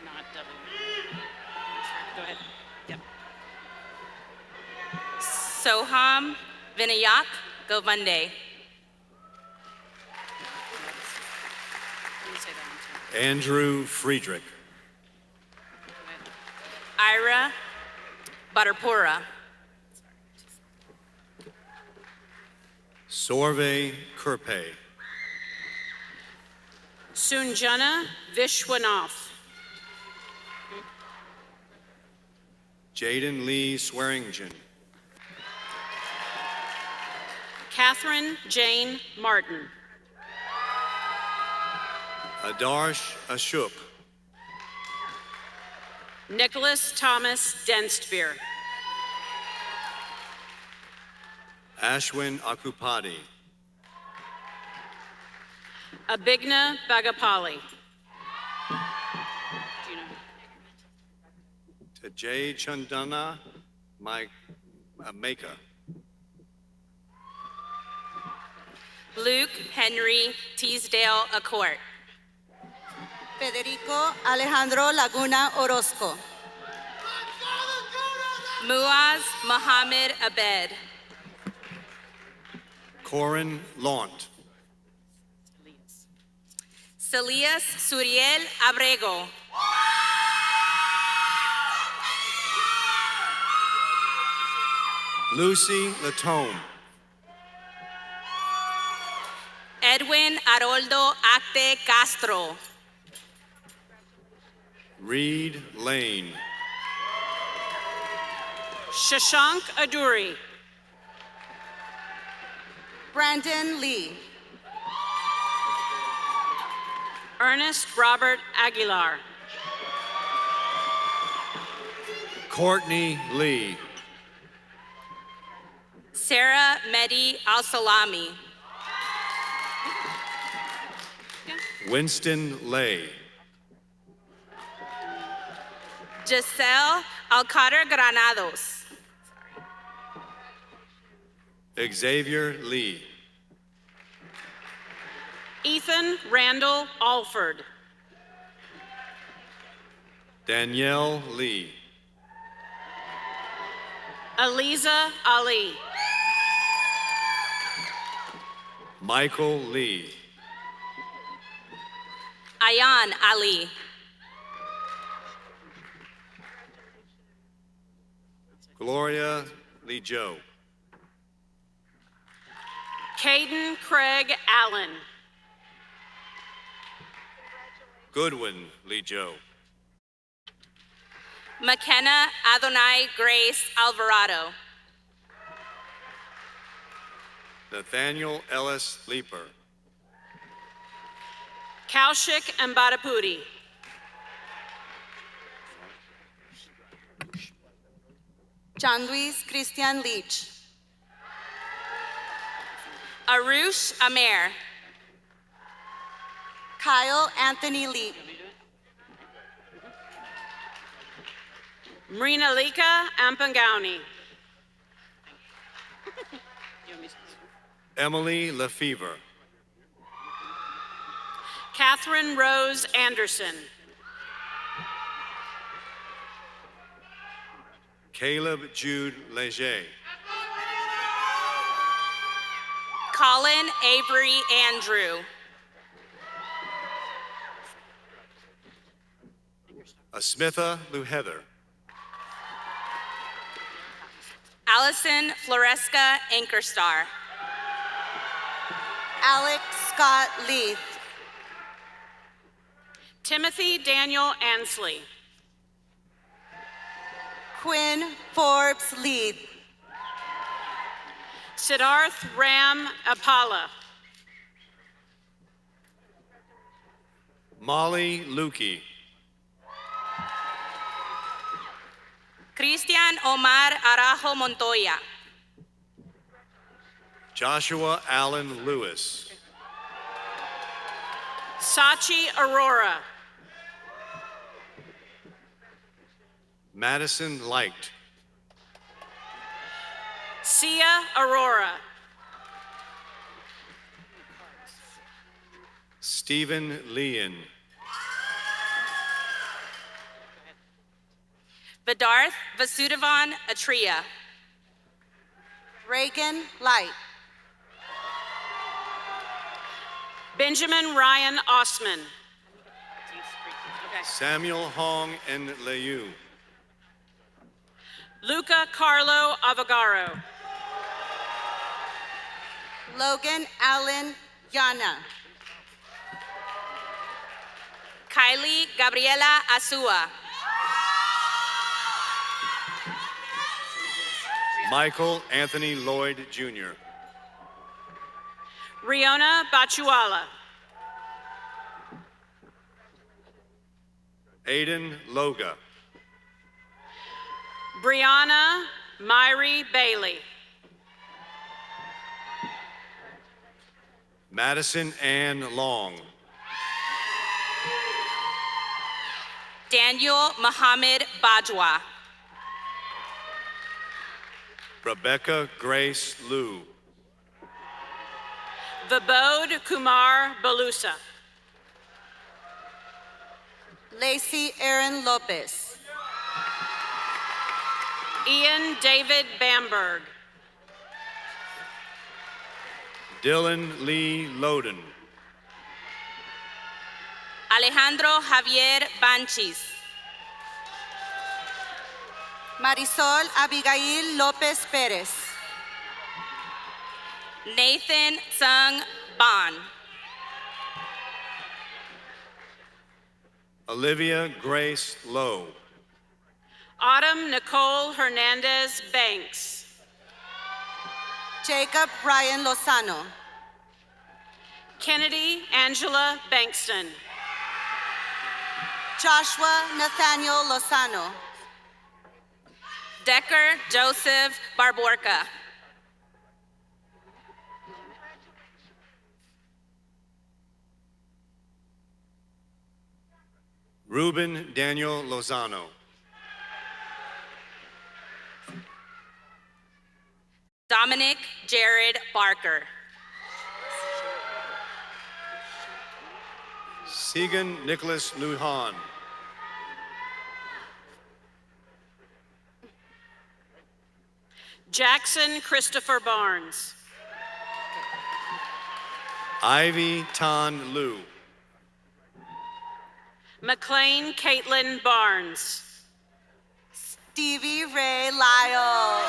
Speaker 7: not W. Go ahead. Yep. Soham Vinayak Govunde. Say that one too.
Speaker 8: Andrew Friedrich.
Speaker 7: Ira Butterpura.
Speaker 8: Sorve Repay.
Speaker 7: Sunjana Vishwanath.
Speaker 8: Jaden Lee Swearingen.
Speaker 7: Catherine Jane Martin.
Speaker 8: Adarsh Ashok.
Speaker 7: Nicholas Thomas Denstbeer.
Speaker 8: Ashwin Akupati.
Speaker 7: Abhigna Bagapali. Do you know?
Speaker 8: Tajay Chandana Meka.
Speaker 7: Luke Henry Teasdale Accord.
Speaker 9: Federico Alejandro Laguna Orozco.
Speaker 7: Muaz Mohammed Abed.
Speaker 8: Corin Launt.
Speaker 7: Celias Suriel Abrego.
Speaker 8: Lucy Latome.
Speaker 7: Edwin Haroldo Acte Castro.
Speaker 8: Reed Lane.
Speaker 7: Shashank Aduri.
Speaker 9: Brandon Lee.
Speaker 7: Ernest Robert Aguilar.
Speaker 8: Courtney Lee.
Speaker 7: Sarah Mehdi Al-Salami.
Speaker 8: Winston Lay.
Speaker 7: Giselle Alcater Granados.
Speaker 8: Xavier Lee.
Speaker 7: Ethan Randall Alford.
Speaker 8: Danielle Lee.
Speaker 7: Aliza Ali.
Speaker 8: Michael Lee.
Speaker 7: Ayan Ali.
Speaker 8: Gloria Lee Joe.
Speaker 7: Caden Craig Allen.
Speaker 8: Goodwin Lee Joe.
Speaker 7: McKenna Adonai Grace Alvarado.
Speaker 8: Nathaniel Ellis Leeper.
Speaker 7: Kaushik Mbadapudi.
Speaker 9: John Luis Christian Leach.
Speaker 7: Arush Amer.
Speaker 9: Kyle Anthony Lee.
Speaker 7: Marina Lika Ampangowni.
Speaker 8: Emily Lefevre.
Speaker 7: Catherine Rose Anderson.
Speaker 8: Caleb Jude Leger.
Speaker 7: Colin Avery Andrew.
Speaker 8: Asmitha Lou Heather.
Speaker 7: Allison Floresca Anchorstar.
Speaker 9: Alex Scott Leith.
Speaker 7: Timothy Daniel Ansley.
Speaker 9: Quinn Forbes Leith.
Speaker 7: Siddharth Ram Apala.
Speaker 8: Molly Lukey.
Speaker 7: Christian Omar Arajo Montoya.
Speaker 8: Joshua Allen Lewis.
Speaker 7: Sachi Aurora.
Speaker 8: Madison Light.
Speaker 7: Sia Aurora.
Speaker 8: Stephen Leon.
Speaker 7: Vidarth Vasudevan Atria.
Speaker 9: Reagan Light.
Speaker 7: Benjamin Ryan Osman.
Speaker 8: Samuel Hong and Liu.
Speaker 7: Luca Carlo Avogaro.
Speaker 9: Logan Allen Yana.
Speaker 7: Kylie Gabriela Asua.
Speaker 8: Michael Anthony Lloyd Jr.
Speaker 7: Riona Bachuala.
Speaker 8: Aiden Loga.
Speaker 7: Brianna Myrie Bailey.
Speaker 8: Madison Ann Long.
Speaker 7: Daniel Mohammed Bajwa.
Speaker 8: Rebecca Grace Liu.
Speaker 7: Vibod Kumar Balusa.
Speaker 9: Lacey Aaron Lopez.
Speaker 7: Ian David Bamberg.
Speaker 8: Dylan Lee Loden.
Speaker 7: Alejandro Javier Banchis.
Speaker 9: Marisol Abigail Lopez Perez.
Speaker 7: Nathan Tsung Ban.
Speaker 8: Olivia Grace Lowe.
Speaker 7: Autumn Nicole Hernandez Banks.
Speaker 9: Jacob Ryan Lozano.
Speaker 7: Kennedy Angela Bankston.
Speaker 9: Joshua Nathaniel Lozano.
Speaker 7: Decker Joseph Barborca.
Speaker 8: Ruben Daniel Lozano.
Speaker 7: Dominic Jared Barker.
Speaker 8: Segan Nicholas Lujan.
Speaker 7: Jackson Christopher Barnes.
Speaker 8: Ivy Tan Liu.
Speaker 7: McLean Caitlin Barnes.
Speaker 9: Stevie Ray Lyle.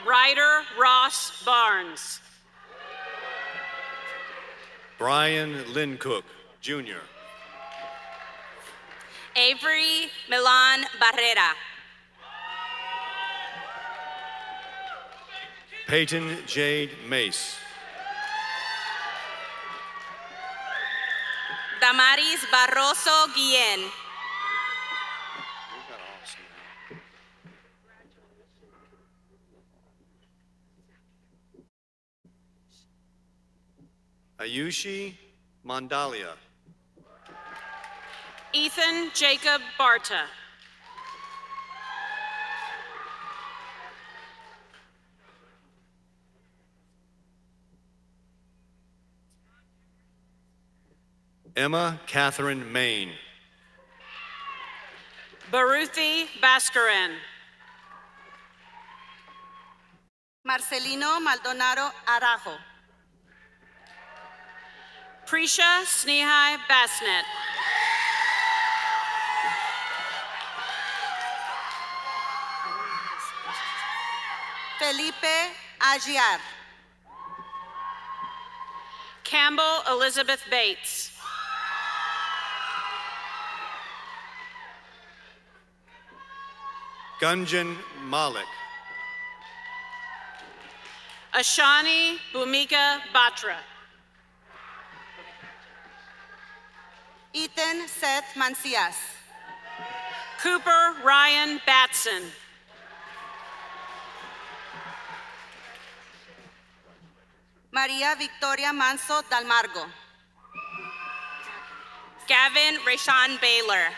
Speaker 7: Ryder Ross Barnes.
Speaker 8: Brian Lincook, Jr.
Speaker 7: Avery Milan Barrera.
Speaker 8: Peyton Jade Mace.
Speaker 7: Damaris Barroso Guillen.
Speaker 8: Ayushi Mandalia.
Speaker 7: Ethan Jacob Barta.
Speaker 8: Emma Catherine Main.
Speaker 7: Baruthi Baskaran.
Speaker 9: Marcelino Maldonado Arajo.
Speaker 7: Prisha Snehai Basnet.
Speaker 9: Felipe Aguiar.
Speaker 7: Campbell Elizabeth Bates.
Speaker 8: Gunjan Malik.
Speaker 7: Ashani Bhumika Batra.
Speaker 9: Ethan Seth Mancias.
Speaker 7: Cooper Ryan Batson.
Speaker 9: María Victoria Manso Dalmargo.
Speaker 7: Gavin Rashawn Baylor.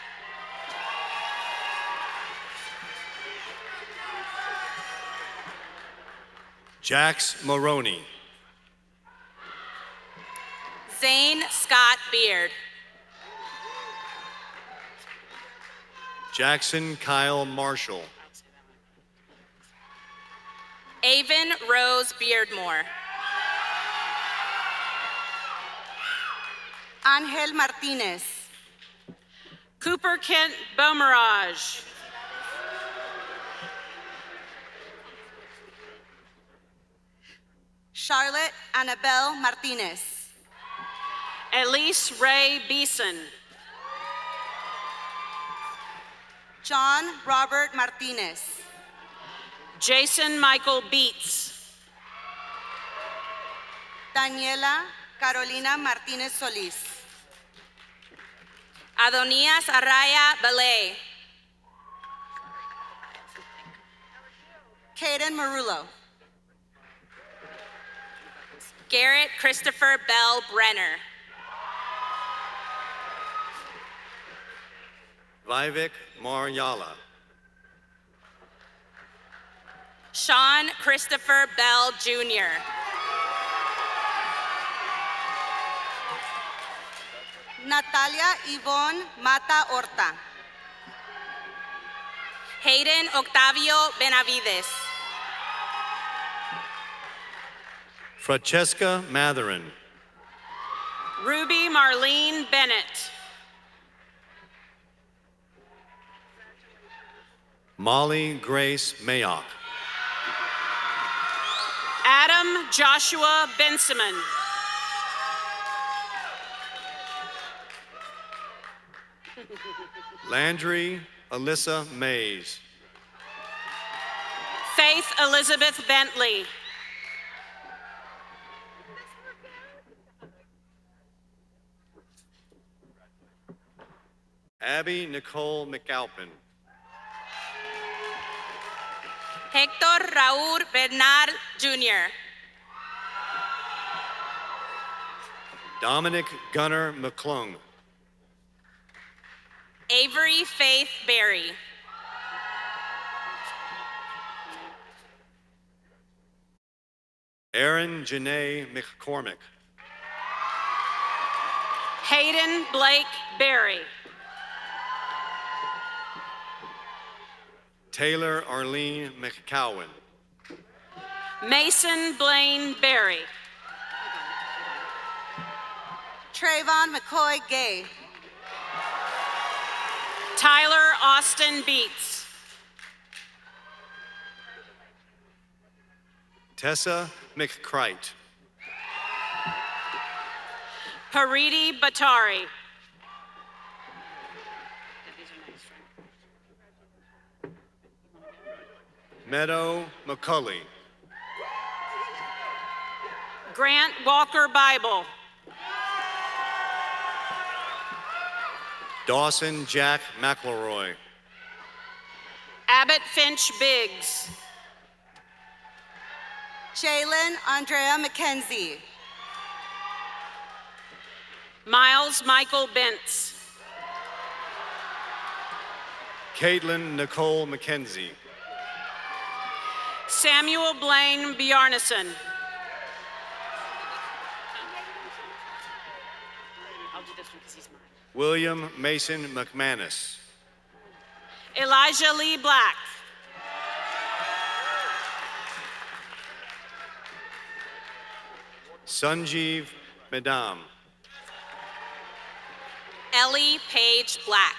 Speaker 8: Jax Maroney.
Speaker 7: Zane Scott Beard.
Speaker 8: Jackson Kyle Marshall.
Speaker 7: Avon Rose Beardmore.
Speaker 9: Ángel Martínez.
Speaker 7: Cooper Kent Beaumirage.
Speaker 9: Charlotte Annabelle Martínez.
Speaker 7: Elise Ray Beeson.
Speaker 9: John Robert Martínez.
Speaker 7: Jason Michael Beats.
Speaker 9: Daniela Carolina Martínez Solís.
Speaker 7: Adonías Araya Ballet.
Speaker 9: Caden Marullo.
Speaker 7: Garrett Christopher Bell Brenner.
Speaker 8: Vivek Maryala.
Speaker 7: Sean Christopher Bell Jr.
Speaker 9: Natalia Yvonne Mata Horta.
Speaker 7: Hayden Octavio Benavides.
Speaker 8: Francesca Matherin.
Speaker 7: Ruby Marlene Bennett.
Speaker 8: Molly Grace Mayock.
Speaker 7: Adam Joshua Bensimon.
Speaker 8: Landry Alyssa Mays.
Speaker 7: Faith Elizabeth Bentley.
Speaker 8: Abby Nicole McAlpin.
Speaker 7: Hector Raúl Bernard Jr.
Speaker 8: Dominic Gunnar McClung.
Speaker 7: Avery Faith Berry.
Speaker 8: Aaron Janae McCormick.
Speaker 7: Hayden Blake Berry.
Speaker 8: Taylor Arlene McCowan.
Speaker 7: Mason Blaine Berry.
Speaker 9: Trayvon McCoy Gay.
Speaker 7: Tyler Austin Beats.
Speaker 8: Tessa McCrite.
Speaker 7: Paridi Batari.
Speaker 8: Meadow McCulley.
Speaker 7: Grant Walker Bible.
Speaker 8: Dawson Jack McElroy.
Speaker 7: Abbott Finch Biggs.
Speaker 9: Jalen Andrea McKenzie.
Speaker 7: Miles Michael Bentz.
Speaker 8: Caitlin Nicole McKenzie.
Speaker 7: Samuel Blaine Bjarnason.
Speaker 8: William Mason McManus.
Speaker 7: Elijah Lee Black.
Speaker 8: Sanjeev Madam.
Speaker 7: Ellie Page Black.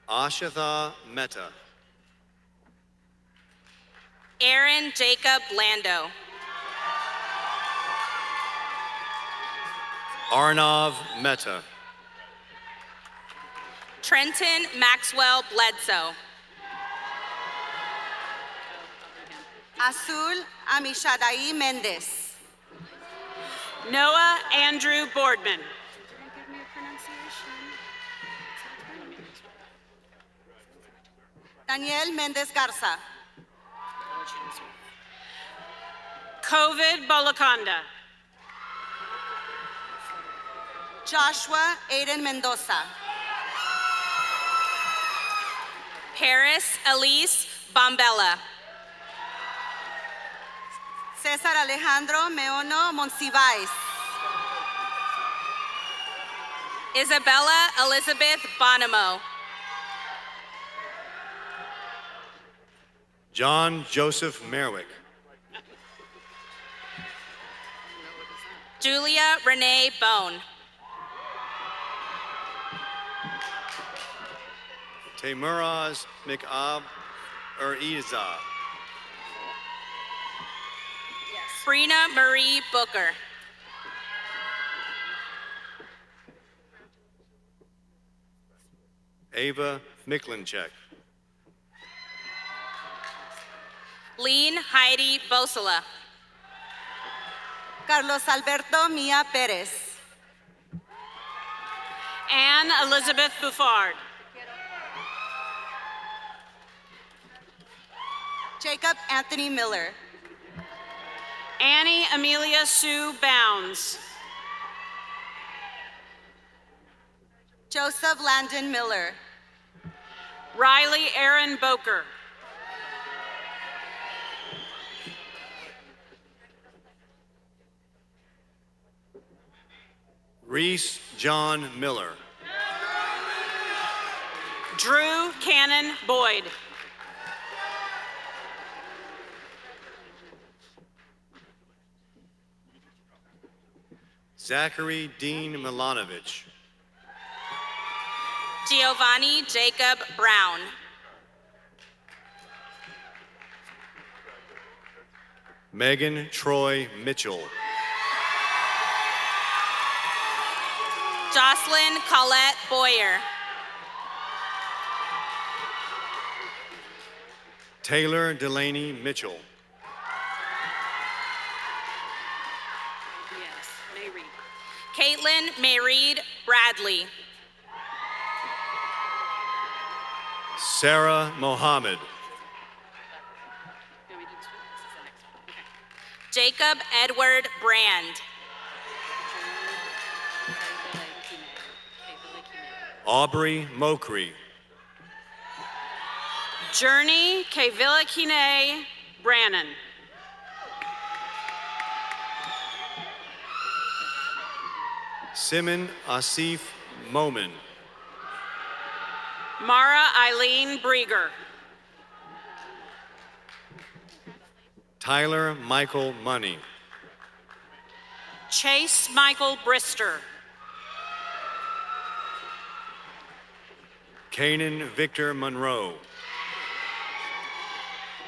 Speaker 8: Ashatha Mehta.
Speaker 7: Aaron Jacob Lando.
Speaker 8: Arnav Mehta.
Speaker 7: Trenton Maxwell Bledsoe.
Speaker 9: Azul Amishadai Mendez.
Speaker 7: Noah Andrew Boardman.
Speaker 9: Daniel Mendez Garza.
Speaker 7: COVID Bolaconda.
Speaker 9: Joshua Aiden Mendoza.
Speaker 7: Paris Elise Bombella.
Speaker 9: Cesar Alejandro Meono Monsiváis.
Speaker 7: Isabella Elizabeth Bonamo.
Speaker 8: John Joseph Merwick.
Speaker 7: Julia Renee Bone.
Speaker 8: Temuraz McAb Uriza.
Speaker 7: Brina Marie Booker.
Speaker 8: Ava Miklinchek.
Speaker 7: Lean Heidi Bosela.
Speaker 9: Carlos Alberto Mia Perez.
Speaker 7: Anne Elizabeth Buffard.
Speaker 9: Jacob Anthony Miller.
Speaker 7: Annie Amelia Sue Bounds.
Speaker 9: Joseph Landon Miller.
Speaker 7: Riley Aaron Boker.
Speaker 8: Reese John Miller.
Speaker 7: Drew Cannon Boyd.
Speaker 8: Zachary Dean Milanovich.
Speaker 7: Giovanni Jacob Brown.
Speaker 8: Megan Troy Mitchell.
Speaker 7: Jocelyn Colette Boyer.
Speaker 8: Taylor Delaney Mitchell.
Speaker 7: Yes, Mayreed. Caitlin Mayreed Bradley.
Speaker 8: Sarah Mohammed.
Speaker 7: Jacob Edward Brand.
Speaker 8: Aubrey Mokri.
Speaker 7: Journey Kevilikine Brannon.
Speaker 8: Simon Asif Momin.
Speaker 7: Mara Eileen Brieger.
Speaker 8: Tyler Michael Money.
Speaker 7: Chase Michael Brister.
Speaker 8: Kanan Victor Monroe.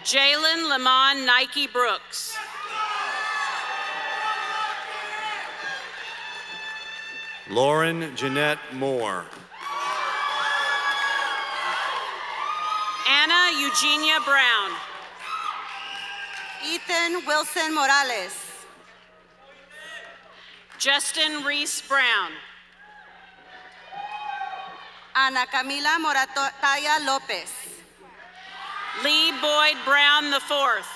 Speaker 7: Jalen Lamont Nike Brooks.
Speaker 8: Lauren Jeanette Moore.
Speaker 7: Anna Eugenia Brown.
Speaker 9: Ethan Wilson Morales.
Speaker 7: Justin Reese Brown.
Speaker 9: Ana Camila Morataya Lopez.
Speaker 7: Lee Boyd Brown IV.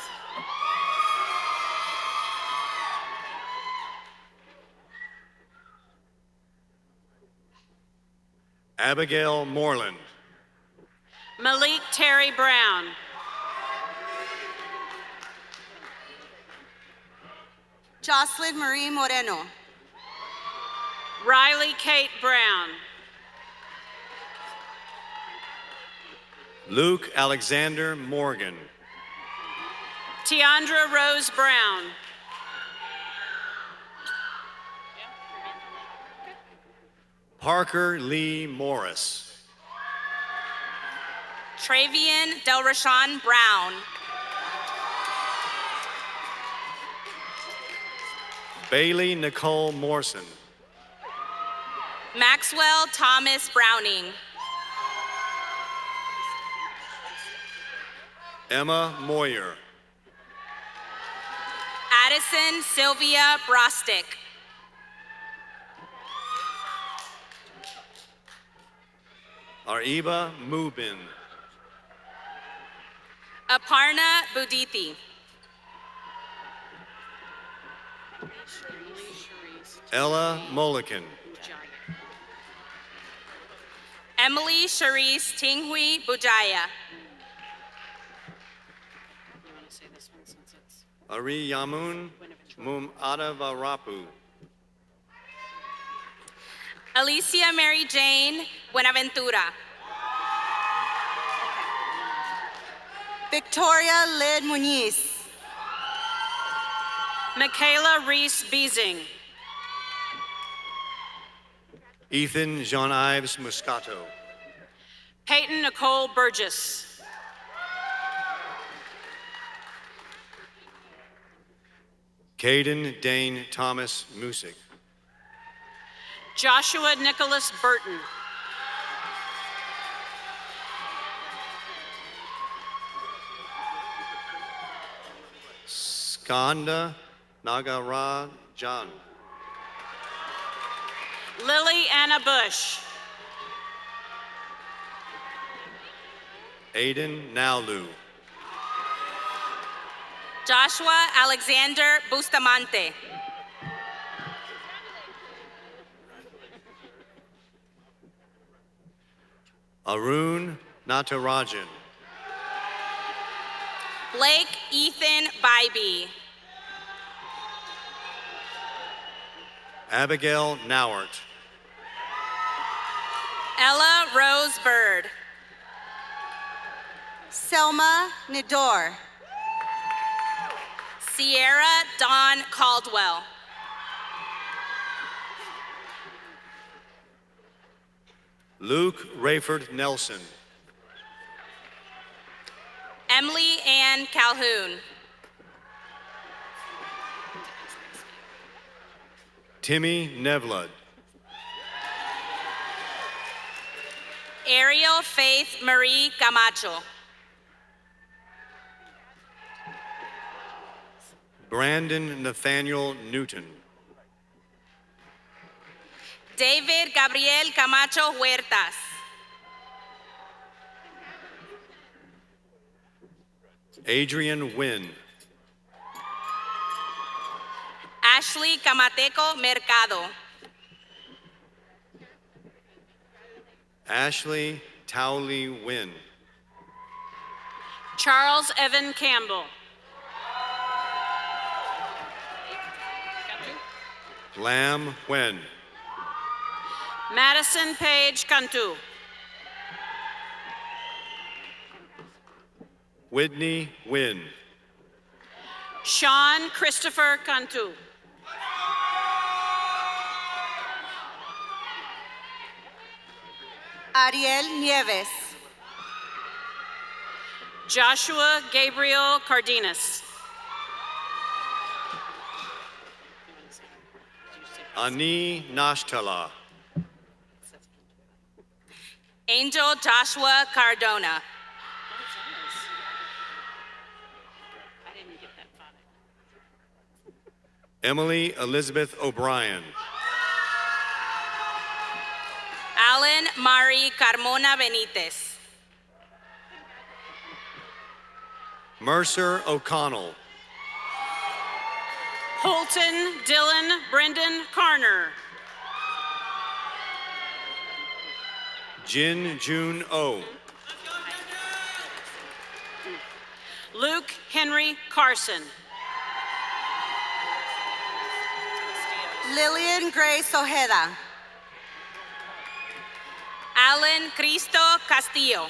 Speaker 8: Abigail Moreland.
Speaker 7: Malik Terry Brown.
Speaker 9: Jocelyn Marie Moreno.
Speaker 7: Riley Kate Brown.
Speaker 8: Luke Alexander Morgan.
Speaker 7: Tiandra Rose Brown.
Speaker 8: Parker Lee Morris.
Speaker 7: Travian Delrashawn Brown.
Speaker 8: Bailey Nicole Morrison.
Speaker 7: Maxwell Thomas Browning.
Speaker 8: Emma Moyer.
Speaker 7: Addison Sylvia Brostick.
Speaker 8: Ariba Mubin.
Speaker 7: Aparna Budithi.
Speaker 8: Ella Mulliken.
Speaker 7: Emily Charisse Tinghui Bujaya.
Speaker 8: Ari Yamun Mum Adavarapu.
Speaker 7: Alicia Mary Jane Buenaventura.
Speaker 9: Victoria Lyd Muniz.
Speaker 7: Michaela Reese Beasing.
Speaker 8: Ethan Jean-Ives Muscato.
Speaker 7: Peyton Nicole Burgess.
Speaker 8: Caden Dane Thomas Musick.
Speaker 7: Joshua Nicholas Burton.
Speaker 8: Skanda Nagarajan.
Speaker 7: Lily Anna Bush.
Speaker 8: Aiden Naulu.
Speaker 7: Joshua Alexander Bustamante.
Speaker 8: Arun Natarajan.
Speaker 7: Blake Ethan Bybee.
Speaker 8: Abigail Nauert.
Speaker 7: Ella Rose Bird.
Speaker 9: Selma Nidor.
Speaker 7: Sierra Dawn Caldwell.
Speaker 8: Luke Rayford Nelson.
Speaker 7: Emily Ann Calhoun.
Speaker 8: Timmy Nevlud.
Speaker 7: Ariel Faith Marie Camacho.
Speaker 8: Brandon Nathaniel Newton.
Speaker 7: David Gabriel Camacho Huertas.
Speaker 8: Adrian Wynn.
Speaker 7: Ashley Camateco Mercado.
Speaker 8: Ashley Towley Wynn.
Speaker 7: Charles Evan Campbell.
Speaker 8: Lam Wen.
Speaker 7: Madison Page Cantu.
Speaker 8: Whitney Wynn.
Speaker 7: Sean Christopher Cantu.
Speaker 9: Ariel Nieves.
Speaker 7: Joshua Gabriel Cardenas.
Speaker 8: Ani Nashtala.
Speaker 7: Angel Joshua Cardona.
Speaker 8: Emily Elizabeth O'Brien.
Speaker 7: Alan Mari Carmona Benitez.
Speaker 8: Mercer O'Connell.
Speaker 7: Holton Dylan Brendan Carner.
Speaker 8: Jin June O.
Speaker 7: Luke Henry Carson.
Speaker 9: Lillian Grace Ojeda.
Speaker 7: Alan Cristo Castillo.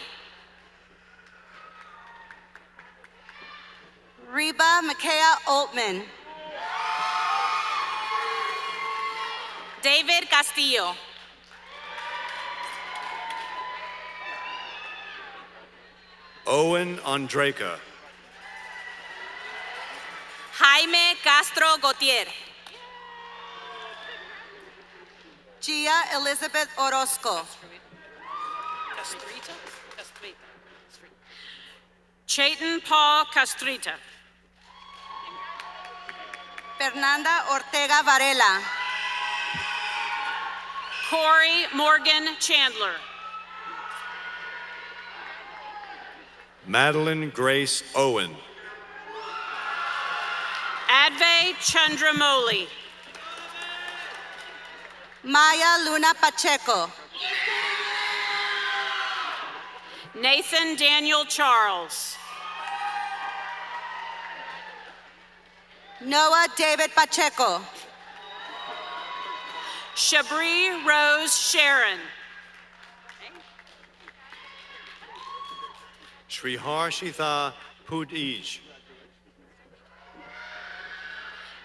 Speaker 9: Reba Makaya Altman.
Speaker 7: David Castillo.
Speaker 8: Owen Andreka.
Speaker 7: Jaime Castro Gautier.
Speaker 9: Gia Elizabeth Orozco.
Speaker 7: Chayton Paul Castrita.
Speaker 9: Fernanda Ortega Varela.
Speaker 7: Corey Morgan Chandler.
Speaker 8: Madeline Grace Owen.
Speaker 7: Advay Chandramoli.
Speaker 9: Maya Luna Pacheco.
Speaker 7: Nathan Daniel Charles.
Speaker 9: Noah David Pacheco.
Speaker 7: Shabri Rose Sharon.
Speaker 8: Sriharshitha Pudij.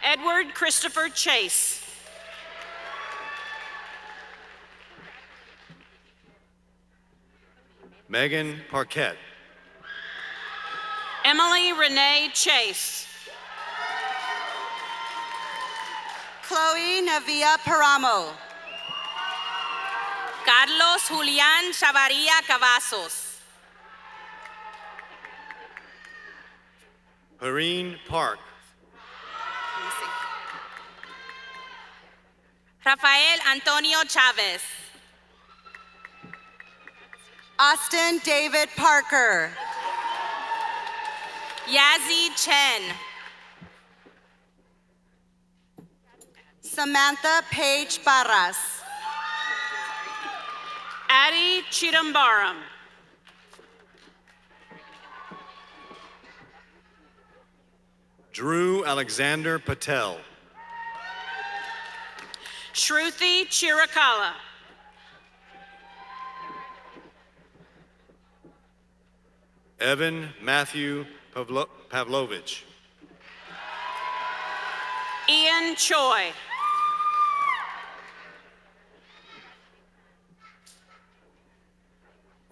Speaker 7: Edward Christopher Chase.
Speaker 8: Megan Parquette.
Speaker 7: Emily Renee Chase.
Speaker 9: Chloe Navia Paramo.
Speaker 7: Carlos Julián Chavarria Cavazos.
Speaker 8: Hareen Park.
Speaker 7: Rafael Antonio Chavez.
Speaker 9: Austin David Parker.
Speaker 7: Yazzie Chen.
Speaker 9: Samantha Paige Barras.
Speaker 7: Addie Chidambaram.
Speaker 8: Drew Alexander Patel.
Speaker 7: Shruti Chirakala.
Speaker 8: Evan Matthew Pavlovich.
Speaker 7: Ian Choi.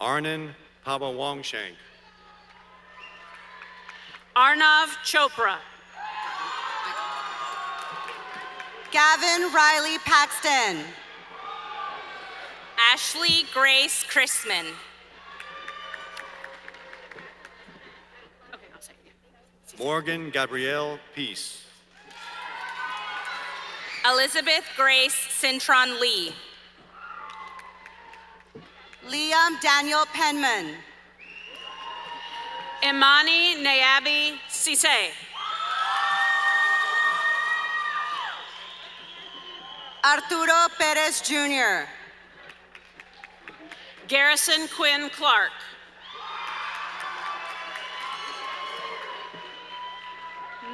Speaker 8: Arnan Pabawangshank.
Speaker 7: Arnav Chopra.
Speaker 9: Gavin Riley Paxton.
Speaker 7: Ashley Grace Chrisman.
Speaker 8: Morgan Gabrielle Peace.
Speaker 7: Elizabeth Grace Cintron Lee.
Speaker 9: Liam Daniel Penman.
Speaker 7: Imani Nayabi Sise.
Speaker 9: Arturo Perez Jr.
Speaker 7: Garrison Quinn Clark.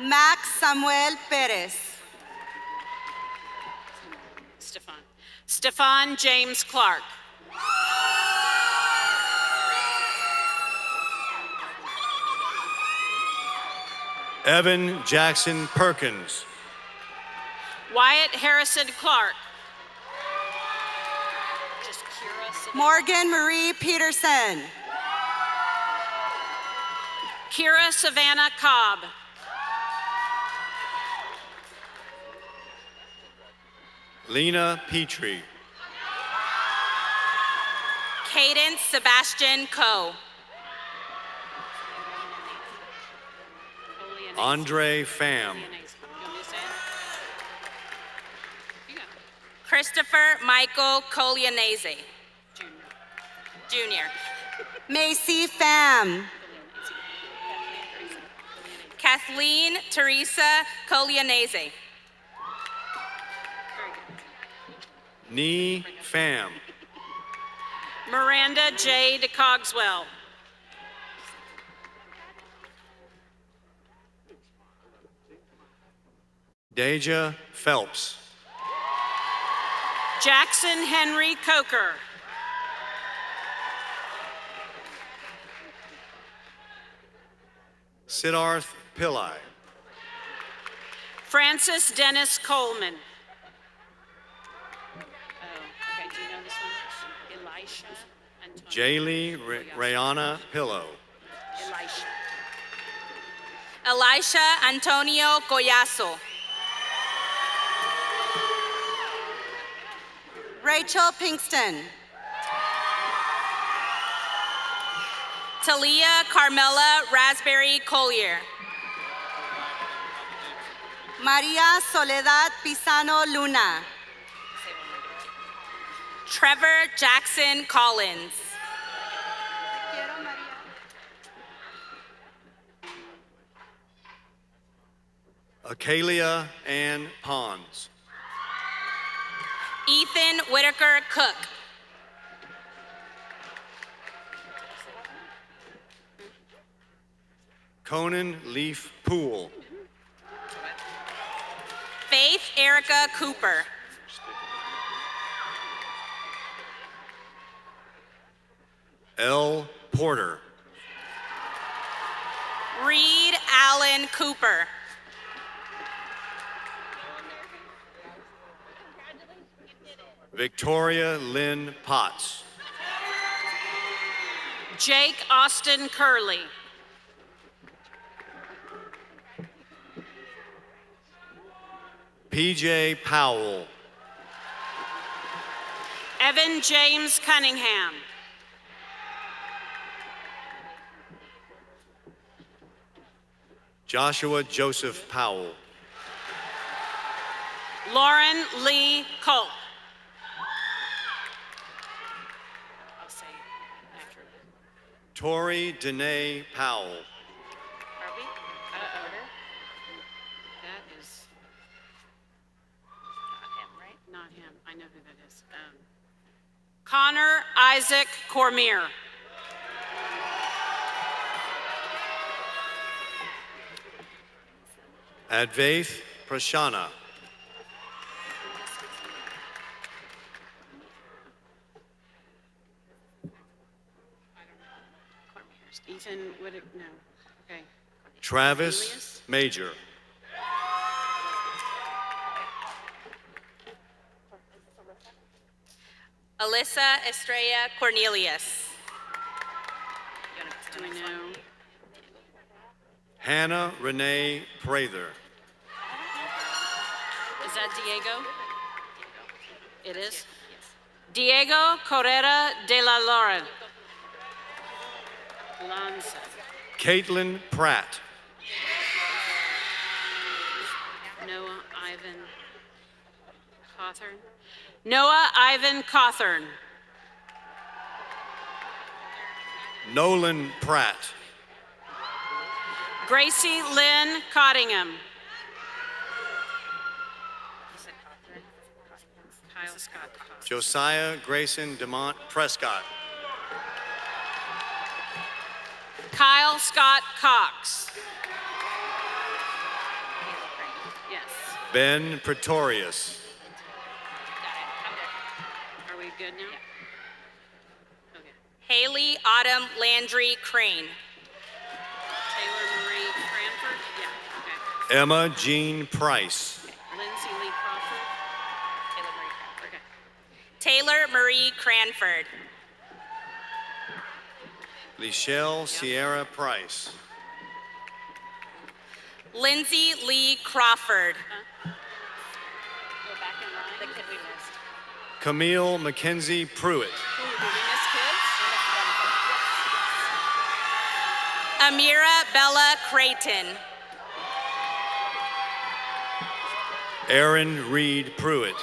Speaker 9: Max Samuel Perez.
Speaker 7: Stefan James Clark.
Speaker 8: Evan Jackson Perkins.
Speaker 7: Wyatt Harrison Clark.
Speaker 9: Morgan Marie Peterson.
Speaker 7: Kira Savannah Cobb.
Speaker 8: Lena Petrie.
Speaker 7: Cadence Sebastian Coe.
Speaker 8: Andre Pham.
Speaker 7: Christopher Michael Colianese. Jr.
Speaker 9: Macy Pham.
Speaker 7: Kathleen Teresa Colianese.
Speaker 8: Nee Pham.
Speaker 7: Miranda J. DeCogswell.
Speaker 8: Deja Phelps.
Speaker 7: Jackson Henry Coker.
Speaker 8: Siddharth Pillai.
Speaker 7: Francis Dennis Coleman.
Speaker 8: Jaylee Rayana Pillow.
Speaker 7: Elisha Antonio Collazo.
Speaker 9: Rachel Pinkston.
Speaker 7: Talia Carmela Raspberry Collier.
Speaker 9: Maria Soledad Pisano Luna.
Speaker 7: Trevor Jackson Collins.
Speaker 8: Akalia Ann Pons.
Speaker 7: Ethan Whitaker Cook.
Speaker 8: Conan Leaf Poole.
Speaker 7: Faith Erica Cooper.
Speaker 8: L. Porter.
Speaker 7: Reed Allen Cooper.
Speaker 8: Victoria Lynn Potts.
Speaker 7: Jake Austin Curley.
Speaker 8: PJ Powell.
Speaker 7: Evan James Cunningham.
Speaker 8: Joshua Joseph Powell.
Speaker 7: Lauren Lee Culp.
Speaker 8: Tori Danae Powell.
Speaker 7: Are we out of order? That is not him, right? Not him. I know who that is. Connor Isaac Cormier.
Speaker 8: Advaith Prashana.
Speaker 7: Ethan Whittaker, no. Okay.
Speaker 8: Travis
Speaker 7: Julius?
Speaker 8: Major.
Speaker 7: Alyssa Estrella Cornelius. Do we know?
Speaker 8: Hannah Renee Prather.
Speaker 7: Is that Diego? It is? Diego Correra de la Laura. Lanza.
Speaker 8: Caitlin Pratt.
Speaker 7: Noah Ivan Cawthorn. Noah Ivan Cawthorn.
Speaker 8: Nolan Pratt.
Speaker 7: Gracie Lynn Cottingham. Kyle Scott.
Speaker 8: Josiah Grayson DeMont Prescott.
Speaker 7: Kyle Scott Cox. Yes.
Speaker 8: Ben Pretorius.
Speaker 7: Are we good now? Okay.
Speaker 9: Haley Autumn Landry Crane.
Speaker 7: Taylor Marie Cranford? Yeah, okay.
Speaker 8: Emma Jean Price.
Speaker 7: Lindsay Lee Crawford?
Speaker 9: Taylor Marie Cranford.
Speaker 8: Lichelle Sierra Price.
Speaker 9: Lindsay Lee Crawford.
Speaker 7: Go back in line. The kid we missed.
Speaker 8: Camille Mackenzie Pruitt.
Speaker 7: Ooh, did we miss kids?
Speaker 9: Amira Bella Creighton.
Speaker 8: Aaron Reed Pruitt.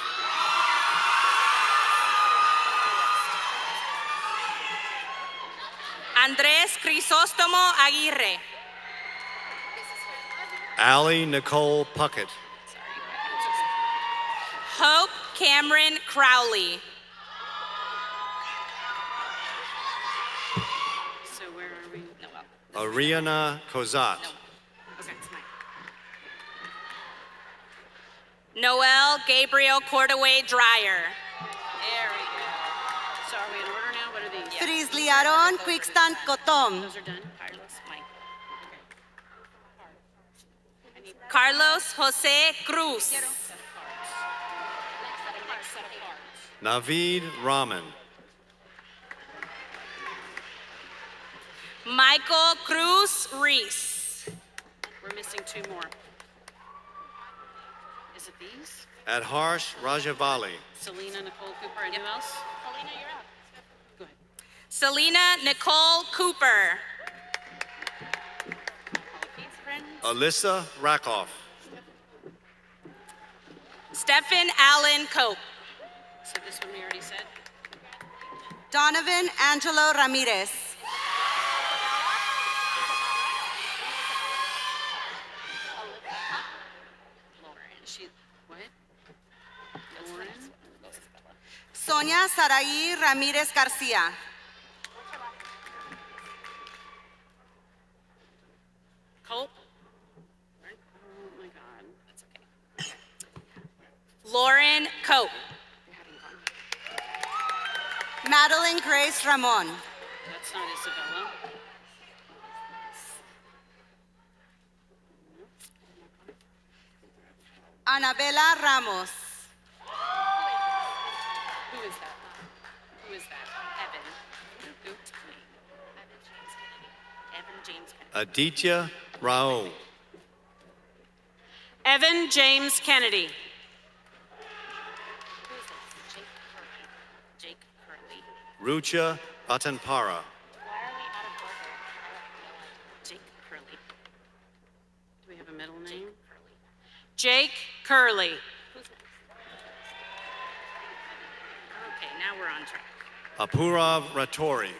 Speaker 9: Andrés Crisóstomo Aguirre.
Speaker 8: Allie Nicole Puckett.
Speaker 9: Hope Cameron Crowley.
Speaker 7: So where are we? No, well.
Speaker 8: Ariana Kozat.
Speaker 7: Okay, it's mine.
Speaker 9: Noel Gabriel Cordaway Dreyer.
Speaker 7: There we go. So are we in order now? What are these?
Speaker 9: Frisley Aaron Quickstan Cotom.
Speaker 7: Those are done? Carlos, Mike.
Speaker 9: Carlos Jose Cruz.
Speaker 8: Naveed Rahman.
Speaker 9: Michael Cruz Reese.
Speaker 7: We're missing two more. Is it these?
Speaker 8: Adharsh Rajavali.
Speaker 7: Selena Nicole Cooper and who else? Selena, you're up. Go ahead.
Speaker 9: Selena Nicole Cooper.
Speaker 8: Alyssa Rakoff.
Speaker 9: Stephen Allen Cope.
Speaker 7: So this one we already said?
Speaker 9: Donovan Angelo Ramirez.
Speaker 7: Lauren. She, what? Lauren?
Speaker 9: Sonia Saraí Ramirez Garcia.
Speaker 7: Colt? Oh my God. That's okay.
Speaker 9: Lauren Cope.
Speaker 7: They haven't gone.
Speaker 9: Madeline Grace Ramon.
Speaker 7: That's not Isabella.
Speaker 9: Anabela Ramos.
Speaker 7: Who is that? Who is that? Evan. Who? Evan James Kennedy.
Speaker 8: Aditya Rao.
Speaker 7: Evan James Kennedy. Jake Curley.
Speaker 8: Rucha Batanpara.
Speaker 7: Jake Curley. Do we have a middle name? Jake Curley. Okay, now we're on track.
Speaker 8: Apurav Ratori.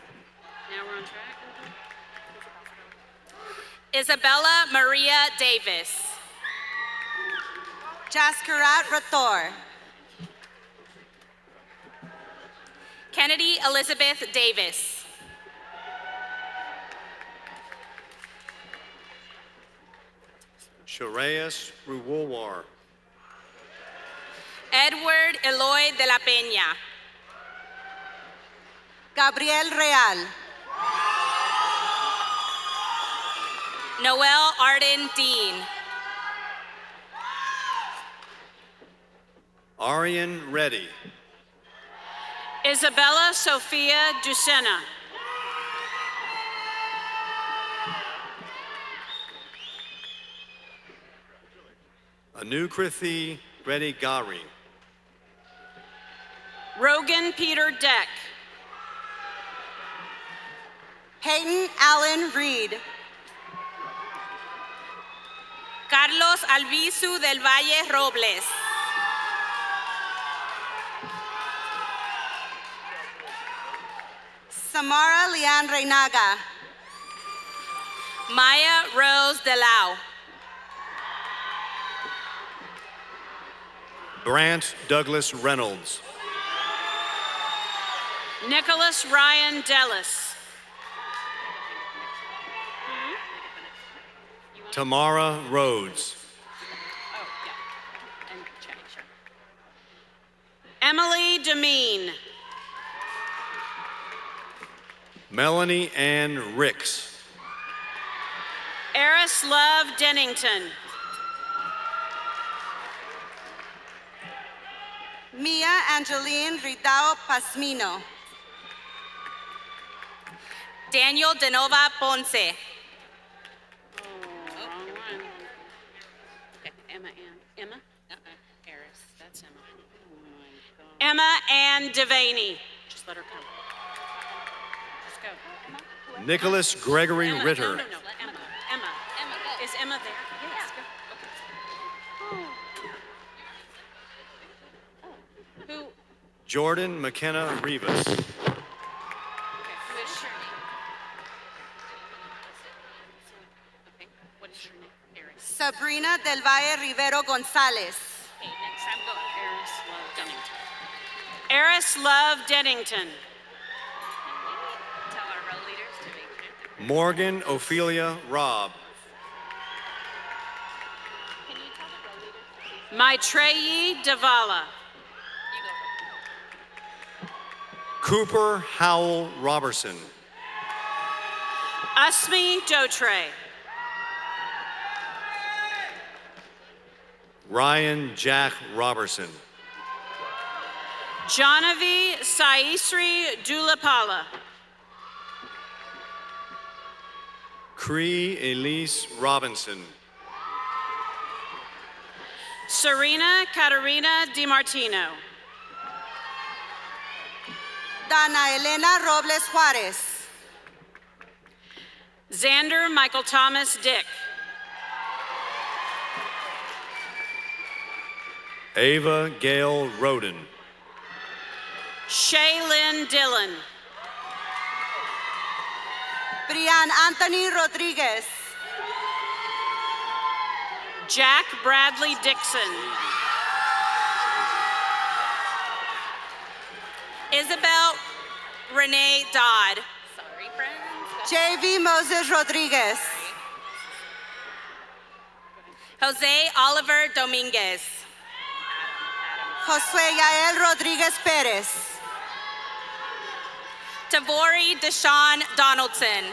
Speaker 7: Now we're on track.
Speaker 9: Isabella Maria Davis. Jaskarat Rathor. Kennedy Elizabeth Davis.
Speaker 8: Sharayas Ruwawar.
Speaker 9: Edward Eloy de la Peña. Gabriel Real. Noel Arden Dean.
Speaker 8: Aryan Reddy.
Speaker 7: Isabella Sophia Ducena.
Speaker 8: Anukrithi Reddy Gari.
Speaker 9: Rogan Peter Deck. Peyton Allen Reed. Carlos Albizu del Valle Robles. Samara Leanne Reinaga. Maya Rose Delau.
Speaker 8: Brant Douglas Reynolds.
Speaker 9: Nicholas Ryan Dellis.
Speaker 8: Tamara Rhodes.
Speaker 9: Emily Demeen.
Speaker 8: Melanie Ann Ricks.
Speaker 9: Eris Love Dennington. Mia Angeline Ridao Pasmino. Daniel Denova Ponce.
Speaker 7: Emma? Harris. That's Emma.
Speaker 9: Emma Ann Devaney.
Speaker 7: Just let her come. Just go.
Speaker 8: Nicholas Gregory Ritter.
Speaker 7: No. Emma. Is Emma there? Yes. Go. Who?
Speaker 8: Jordan McKenna Rivas.
Speaker 7: Who is Shirley? Okay. What is your name? Eris.
Speaker 9: Sabrina del Valle Rivero Gonzalez.
Speaker 7: Okay, next time go.
Speaker 9: Eris Love Dennington.
Speaker 7: Tell our row leaders to be.
Speaker 8: Morgan Ophelia Robb.
Speaker 7: Can you tell the row leaders?
Speaker 9: Maitreyi Davala.
Speaker 7: You go.
Speaker 8: Cooper Howell Robertson.
Speaker 9: Asmi Dotre.
Speaker 8: Ryan Jack Robertson.
Speaker 9: Janavi Saisri Dulapala.
Speaker 8: Cree Elise Robinson.
Speaker 9: Serena Catarina DiMartino. Dana Elena Robles Juarez. Xander Michael Thomas Dick.
Speaker 8: Ava Gail Roden.
Speaker 9: Shaylin Dillon. Brian Anthony Rodriguez. Jack Bradley Dixon. Isabel Renee Dodd.
Speaker 7: Sorry, friends.
Speaker 9: JV Moses Rodriguez. Jose Oliver Dominguez. Josue Yael Rodriguez Perez. Tavori Deshaun Donaldson.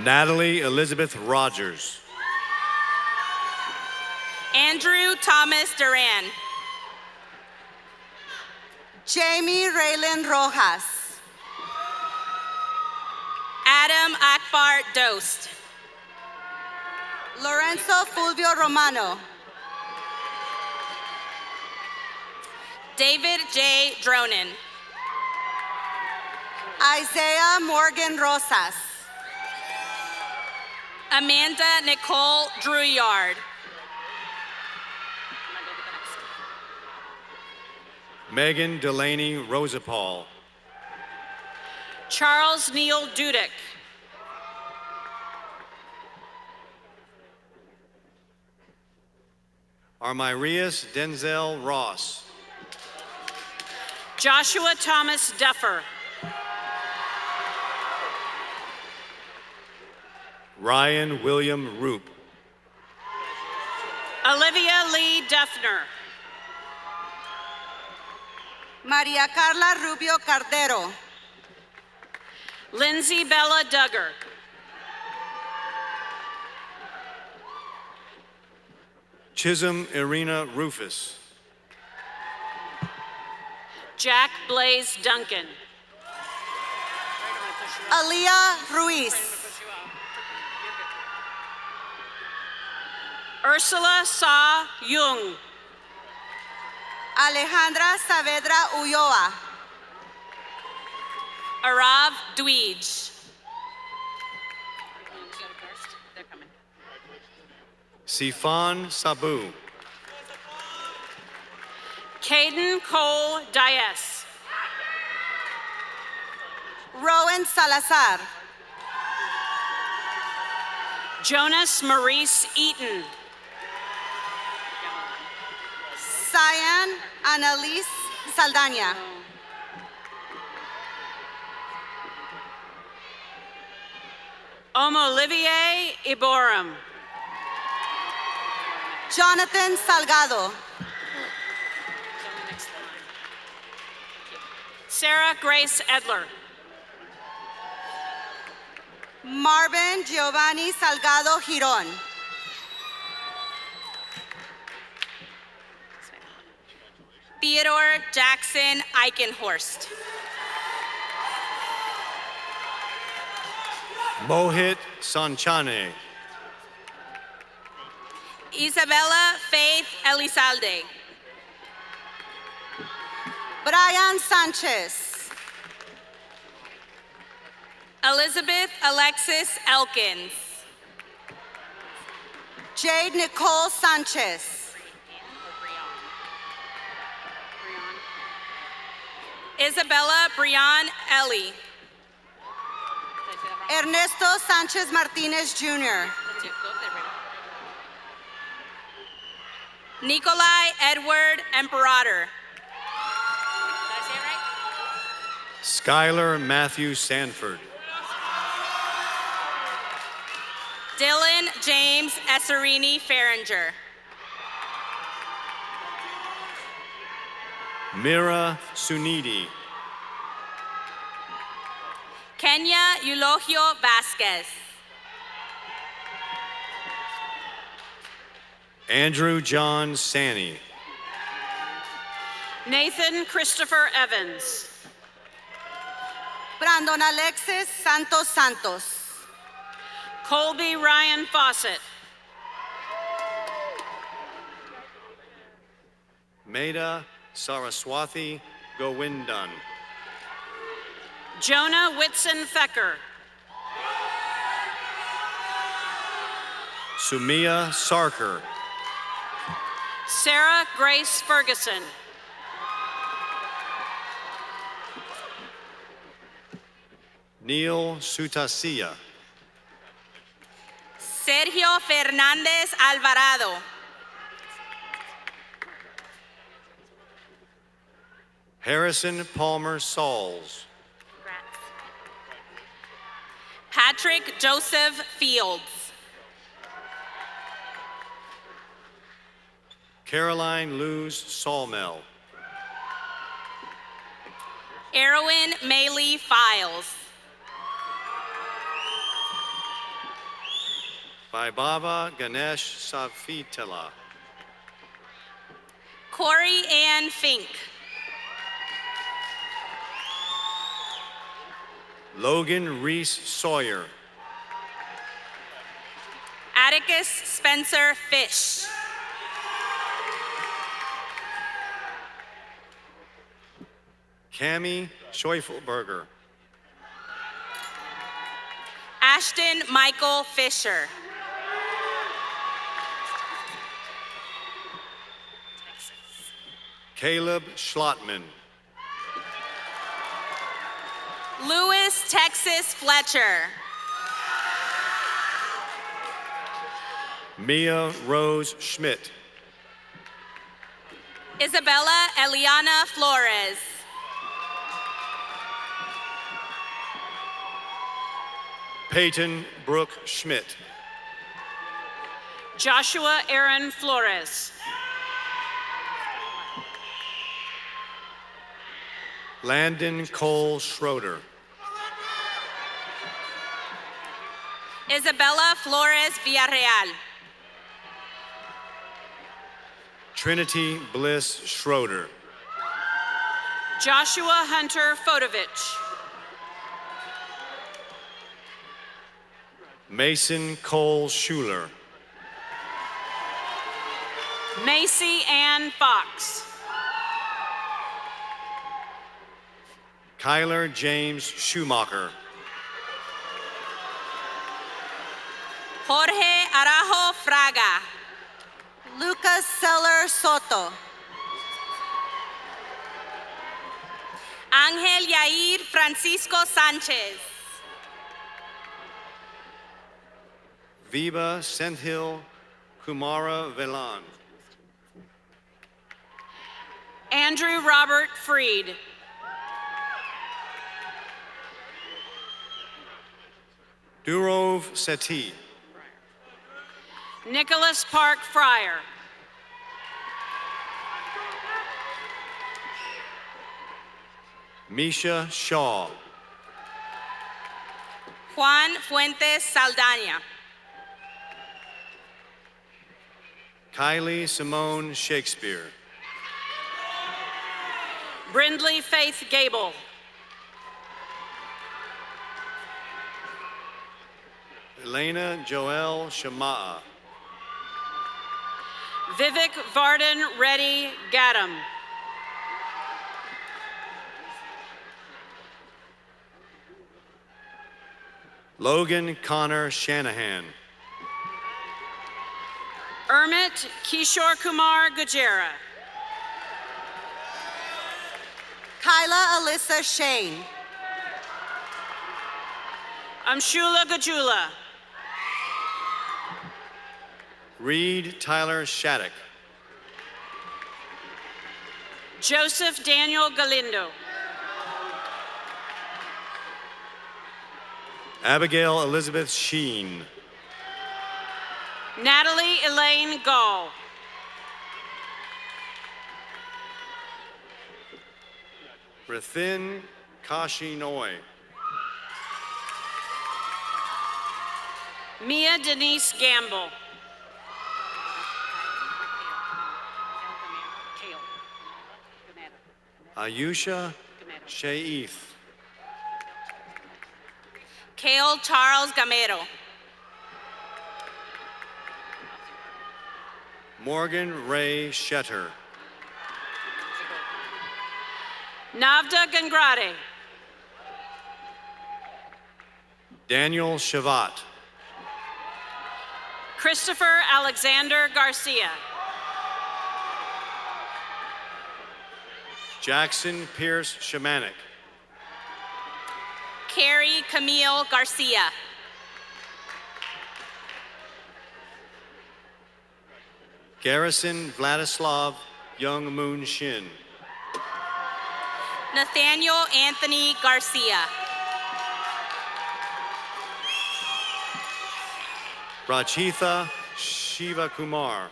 Speaker 8: Natalie Elizabeth Rogers.
Speaker 9: Andrew Thomas Duran. Jamie Raylan Rojas. Adam Akbar Dost. Lorenzo Fulvio Romano. David J. Dronin. Isaiah Morgan Rosas. Amanda Nicole Drouillard.
Speaker 8: Megan Delaney Rosapal.
Speaker 9: Charles Neal Dudek.
Speaker 8: Armyrius Denzel Ross.
Speaker 9: Joshua Thomas Duffer.
Speaker 8: Ryan William Roop.
Speaker 9: Olivia Lee Duffner. Maria Carla Rubio Cardero. Lindsay Bella Duggar.
Speaker 8: Chisholm Irina Rufus.
Speaker 9: Jack Blaze Duncan. Aaliyah Ruiz. Ursula Sa Jung.
Speaker 10: Alejandra Saavedra Ulloa.
Speaker 9: Arav Dweej.
Speaker 8: Sifan Sabu.
Speaker 9: Caden Cole Dias.
Speaker 10: Rowan Salazar.
Speaker 9: Jonas Maurice Eaton.
Speaker 10: Cyan Annalise Saldaña.
Speaker 9: Omolivier Iborum.
Speaker 10: Jonathan Salgado.
Speaker 9: Sarah Grace Edler.
Speaker 10: Marvin Giovanni Salgado Girón.
Speaker 9: Theodore Jackson Eichenhorst.
Speaker 8: Mohit Sanchane.
Speaker 9: Isabella Faith Elizalde.
Speaker 10: Brian Sanchez.
Speaker 9: Elizabeth Alexis Elkins.
Speaker 10: Jade Nicole Sanchez.
Speaker 9: Isabella Brian Ellie.
Speaker 10: Ernesto Sanchez Martinez Jr.
Speaker 9: Nikolai Edward Imperator.
Speaker 8: Skylar Matthew Sanford.
Speaker 9: Dylan James Esserini Farringer.
Speaker 8: Mira Sunidi.
Speaker 9: Kenya Eulogio Vasquez.
Speaker 8: Andrew John Sani.
Speaker 9: Nathan Christopher Evans.
Speaker 10: Brandon Alexis Santos Santos.
Speaker 9: Colby Ryan Fawcett.
Speaker 8: Meda Saraswathi Gowindan.
Speaker 9: Jonah Whitson Thacker.
Speaker 8: Sumia Sarker.
Speaker 9: Sarah Grace Ferguson.
Speaker 8: Neil Sutasia.
Speaker 9: Sergio Fernandez Alvarado.
Speaker 8: Harrison Palmer Sauls.
Speaker 9: Patrick Joseph Fields.
Speaker 8: Caroline Luz Sawmell.
Speaker 9: Erwin Maylee Files.
Speaker 8: Vaibhava Ganesh Savitala.
Speaker 9: Corey Ann Fink.
Speaker 8: Logan Reese Sawyer.
Speaker 9: Atticus Spencer Fish.
Speaker 8: Cami Scheufelberger.
Speaker 9: Ashton Michael Fisher.
Speaker 8: Caleb Schlotman.
Speaker 9: Lewis Texas Fletcher.
Speaker 8: Mia Rose Schmidt.
Speaker 9: Isabella Eliana Flores.
Speaker 8: Peyton Brooke Schmidt.
Speaker 9: Joshua Aaron Flores.
Speaker 8: Landon Cole Schroeder.
Speaker 9: Isabella Flores Villarreal.
Speaker 8: Trinity Bliss Schroeder.
Speaker 9: Joshua Hunter Fodovich.
Speaker 8: Mason Cole Schuler.
Speaker 9: Macy Ann Fox.
Speaker 8: Kyler James Schumacher.
Speaker 9: Jorge Arajo Fraga.
Speaker 10: Lucas Seller Soto.
Speaker 9: Ángel Yair Francisco Sánchez.
Speaker 8: Viva Senthil Kumara Velan.
Speaker 9: Andrew Robert Freed.
Speaker 8: Durov Seti.
Speaker 9: Nicholas Park Fryer.
Speaker 8: Misha Shaw.
Speaker 9: Juan Fuentes Saldaña.
Speaker 8: Kylie Simone Shakespeare.
Speaker 9: Brindley Faith Gable.
Speaker 8: Elena Joel Shama'a.
Speaker 9: Vivek Varden Reddy Gaddam.
Speaker 8: Logan Connor Shanahan.
Speaker 9: Ermit Kishore Kumar Gujera.
Speaker 10: Kyla Alyssa Shane.
Speaker 9: Amshula Gajula.
Speaker 8: Reed Tyler Shattuck.
Speaker 9: Joseph Daniel Galindo.
Speaker 8: Abigail Elizabeth Sheen.
Speaker 9: Natalie Elaine Gall.
Speaker 8: Rathin Kashi Noy.
Speaker 9: Mia Denise Gamble.
Speaker 8: Ayusha Sheith.
Speaker 9: Kale Charles Gamero.
Speaker 8: Morgan Ray Shetter.
Speaker 9: Navda Gangrade.
Speaker 8: Daniel Shavat.
Speaker 9: Christopher Alexander Garcia.
Speaker 8: Jackson Pierce Shamanik.
Speaker 9: Carrie Camille Garcia.
Speaker 8: Garrison Vladislav Young Moon Shin.
Speaker 9: Nathaniel Anthony Garcia.
Speaker 8: Rachitha Shiva Kumar.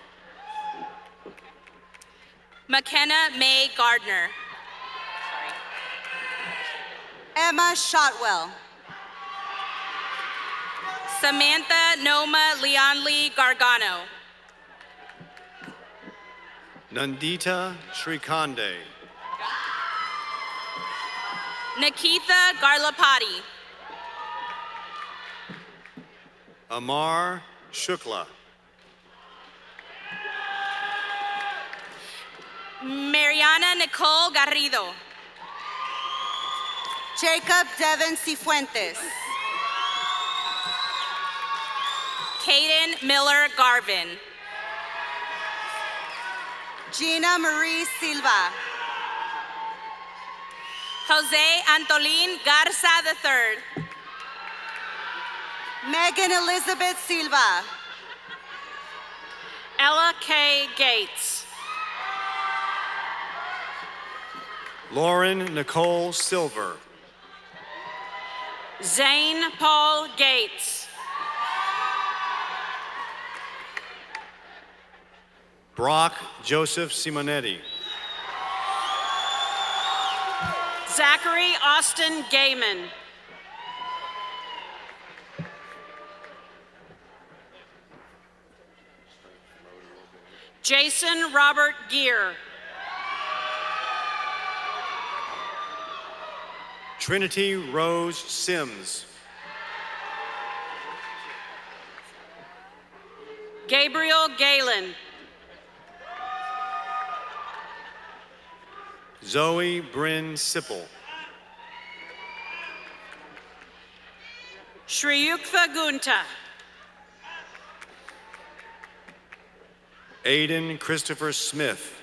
Speaker 9: McKenna May Gardner.
Speaker 10: Emma Shotwell.
Speaker 9: Samantha Noma Leonlee Gargano.
Speaker 8: Nandita Shrikande.
Speaker 9: Nikitha Garlapati.
Speaker 8: Amar Shukla.
Speaker 9: Mariana Nicole Garrido.
Speaker 10: Jacob Devin Cifuentes.
Speaker 9: Kaden Miller Garvin.
Speaker 10: Gina Marie Silva.
Speaker 9: Jose Antolin Garza III.
Speaker 10: Megan Elizabeth Silva.
Speaker 9: Ella K. Gates.
Speaker 8: Lauren Nicole Silver.
Speaker 9: Zane Paul Gates.
Speaker 8: Brock Joseph Simonetti.
Speaker 9: Zachary Austin Gaiman. Jason Robert Gear.
Speaker 8: Trinity Rose Sims.
Speaker 9: Gabriel Galen.
Speaker 8: Zoe Bryn Sipple.
Speaker 9: Shriyuktha Gunta.
Speaker 8: Aiden Christopher Smith.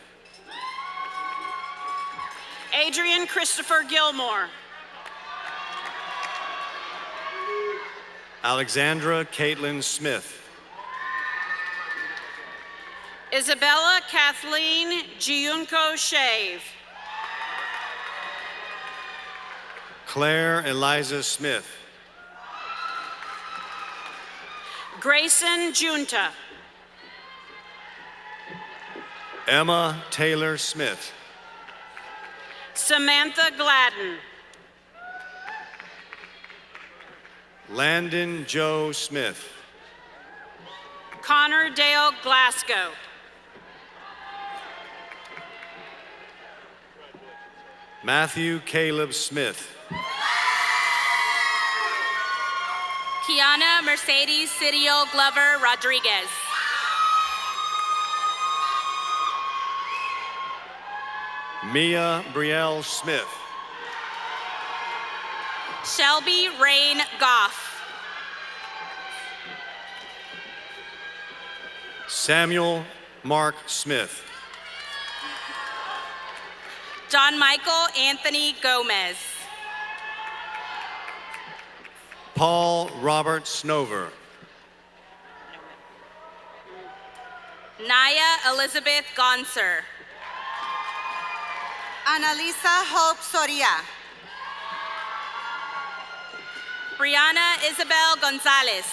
Speaker 9: Adrian Christopher Gilmore.
Speaker 8: Alexandra Caitlin Smith.
Speaker 9: Isabella Kathleen Giunco Shave.
Speaker 8: Claire Eliza Smith.
Speaker 9: Grayson Junta.
Speaker 8: Emma Taylor Smith.
Speaker 9: Samantha Gladden.
Speaker 8: Landon Joe Smith.
Speaker 9: Connor Dale Glasgow.
Speaker 8: Matthew Caleb Smith.
Speaker 11: Kiana Mercedes Sidio Glover Rodriguez.
Speaker 8: Mia Brielle Smith.
Speaker 11: Shelby Rain Goff.
Speaker 8: Samuel Mark Smith.
Speaker 11: John Michael Anthony Gomez.
Speaker 8: Paul Robert Snover.
Speaker 11: Naya Elizabeth Gonser.
Speaker 10: Annalisa Hope Soria.
Speaker 11: Brianna Isabel Gonzalez.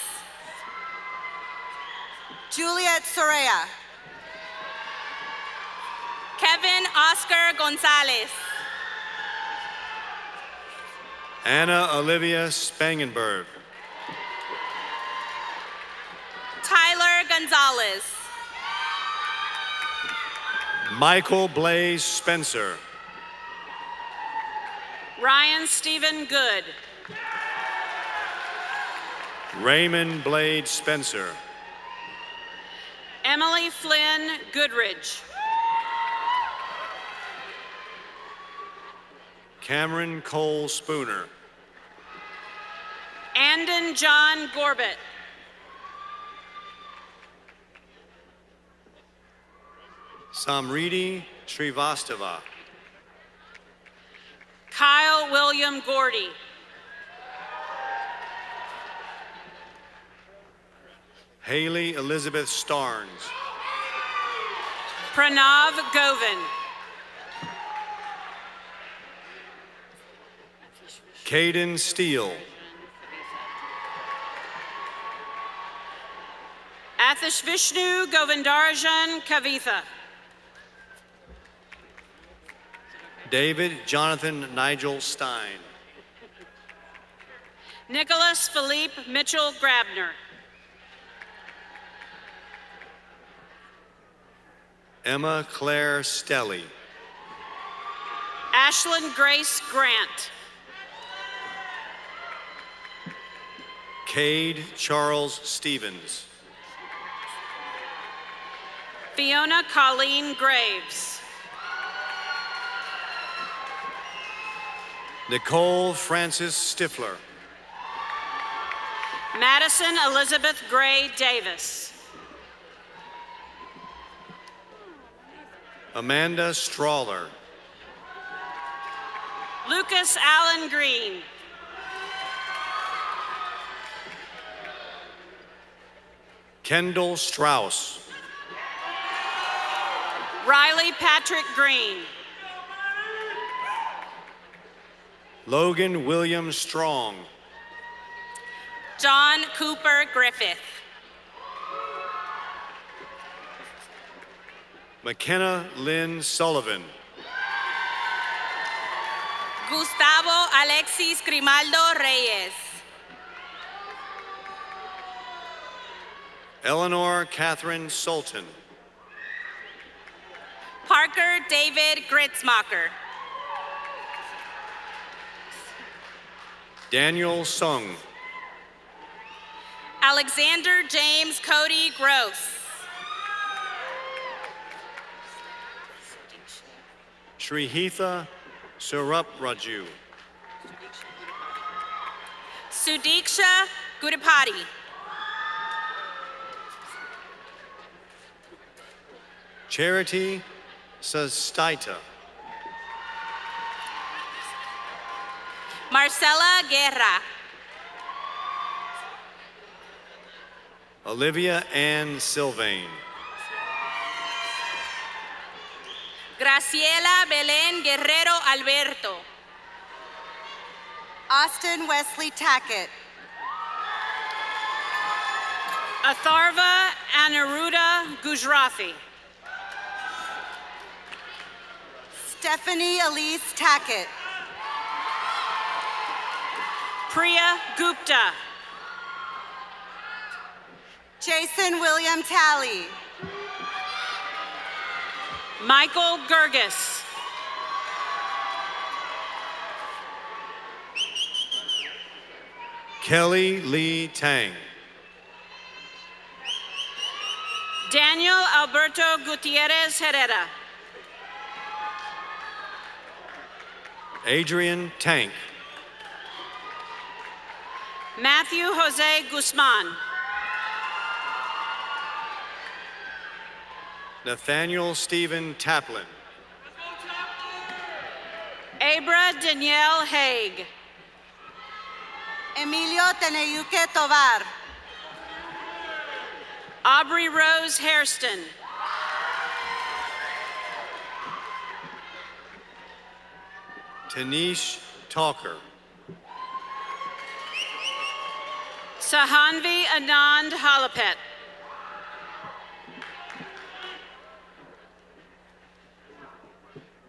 Speaker 10: Juliet Soraya.
Speaker 11: Kevin Oscar Gonzalez.
Speaker 8: Anna Olivia Spangenberg.
Speaker 11: Tyler Gonzalez.
Speaker 8: Michael Blaze Spencer.
Speaker 9: Ryan Stephen Good.
Speaker 8: Raymond Blade Spencer.
Speaker 9: Emily Flynn Goodridge.
Speaker 8: Cameron Cole Spooner.
Speaker 9: Andon John Gorbett.
Speaker 8: Samriti Srivastava.
Speaker 9: Kyle William Gordy.
Speaker 8: Haley Elizabeth Starnes.
Speaker 9: Pranav Govin.
Speaker 8: Caden Steele.
Speaker 9: Athish Vishnu Govindarajan Kavitha.
Speaker 8: David Jonathan Nigel Stein.
Speaker 9: Nicholas Philippe Mitchell Grabner.
Speaker 8: Emma Claire Stelly.
Speaker 9: Ashlyn Grace Grant.
Speaker 8: Cade Charles Stevens.
Speaker 9: Fiona Colleen Graves.
Speaker 8: Nicole Francis Stifler.
Speaker 9: Madison Elizabeth Gray Davis.
Speaker 8: Amanda Strawler.
Speaker 9: Lucas Allen Green.
Speaker 8: Kendall Strauss.
Speaker 9: Riley Patrick Green.
Speaker 8: Logan William Strong.
Speaker 11: John Cooper Griffith.
Speaker 8: McKenna Lynn Sullivan.
Speaker 11: Gustavo Alexis Grimaldo Reyes.
Speaker 8: Eleanor Catherine Sultan.
Speaker 11: Parker David Gritzmacher.
Speaker 8: Daniel Sung.
Speaker 11: Alexander James Cody Gross.
Speaker 8: Shrihitha Surapraju.
Speaker 11: Sudiksha Gudipati.
Speaker 8: Charity Sastaita.
Speaker 11: Marcela Guerra.
Speaker 8: Olivia Ann Sylvain.
Speaker 11: Graciela Belén Guerrero Alberto.
Speaker 10: Austin Wesley Tackett.
Speaker 9: Atharva Aniruddha Gujrathi.
Speaker 10: Stephanie Elise Tackett.
Speaker 9: Priya Gupta.
Speaker 10: Jason William Talley.
Speaker 9: Michael Gerges.
Speaker 8: Kelly Lee Tang.
Speaker 9: Daniel Alberto Gutierrez Herrera.
Speaker 8: Adrian Tank.
Speaker 9: Matthew Jose Guzman.
Speaker 8: Nathaniel Stephen Taplin.
Speaker 9: Abra Danielle Haig.
Speaker 10: Emilio Teneyuque Tovar.
Speaker 9: Aubrey Rose Hairston.
Speaker 8: Tanish Talker.
Speaker 9: Sahanvi Anand Halapet.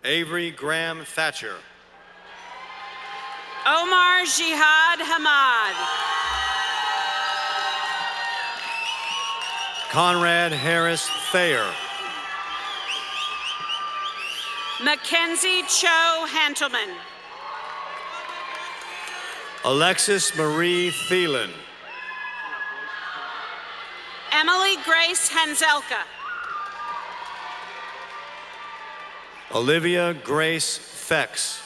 Speaker 8: Avery Graham Thatcher.
Speaker 9: Omar Jihad Hamad.
Speaker 8: Conrad Harris Thayer.
Speaker 9: Mackenzie Cho Hantelman.
Speaker 8: Alexis Marie Thielen.
Speaker 9: Emily Grace Hanzelka.
Speaker 8: Olivia Grace Fex.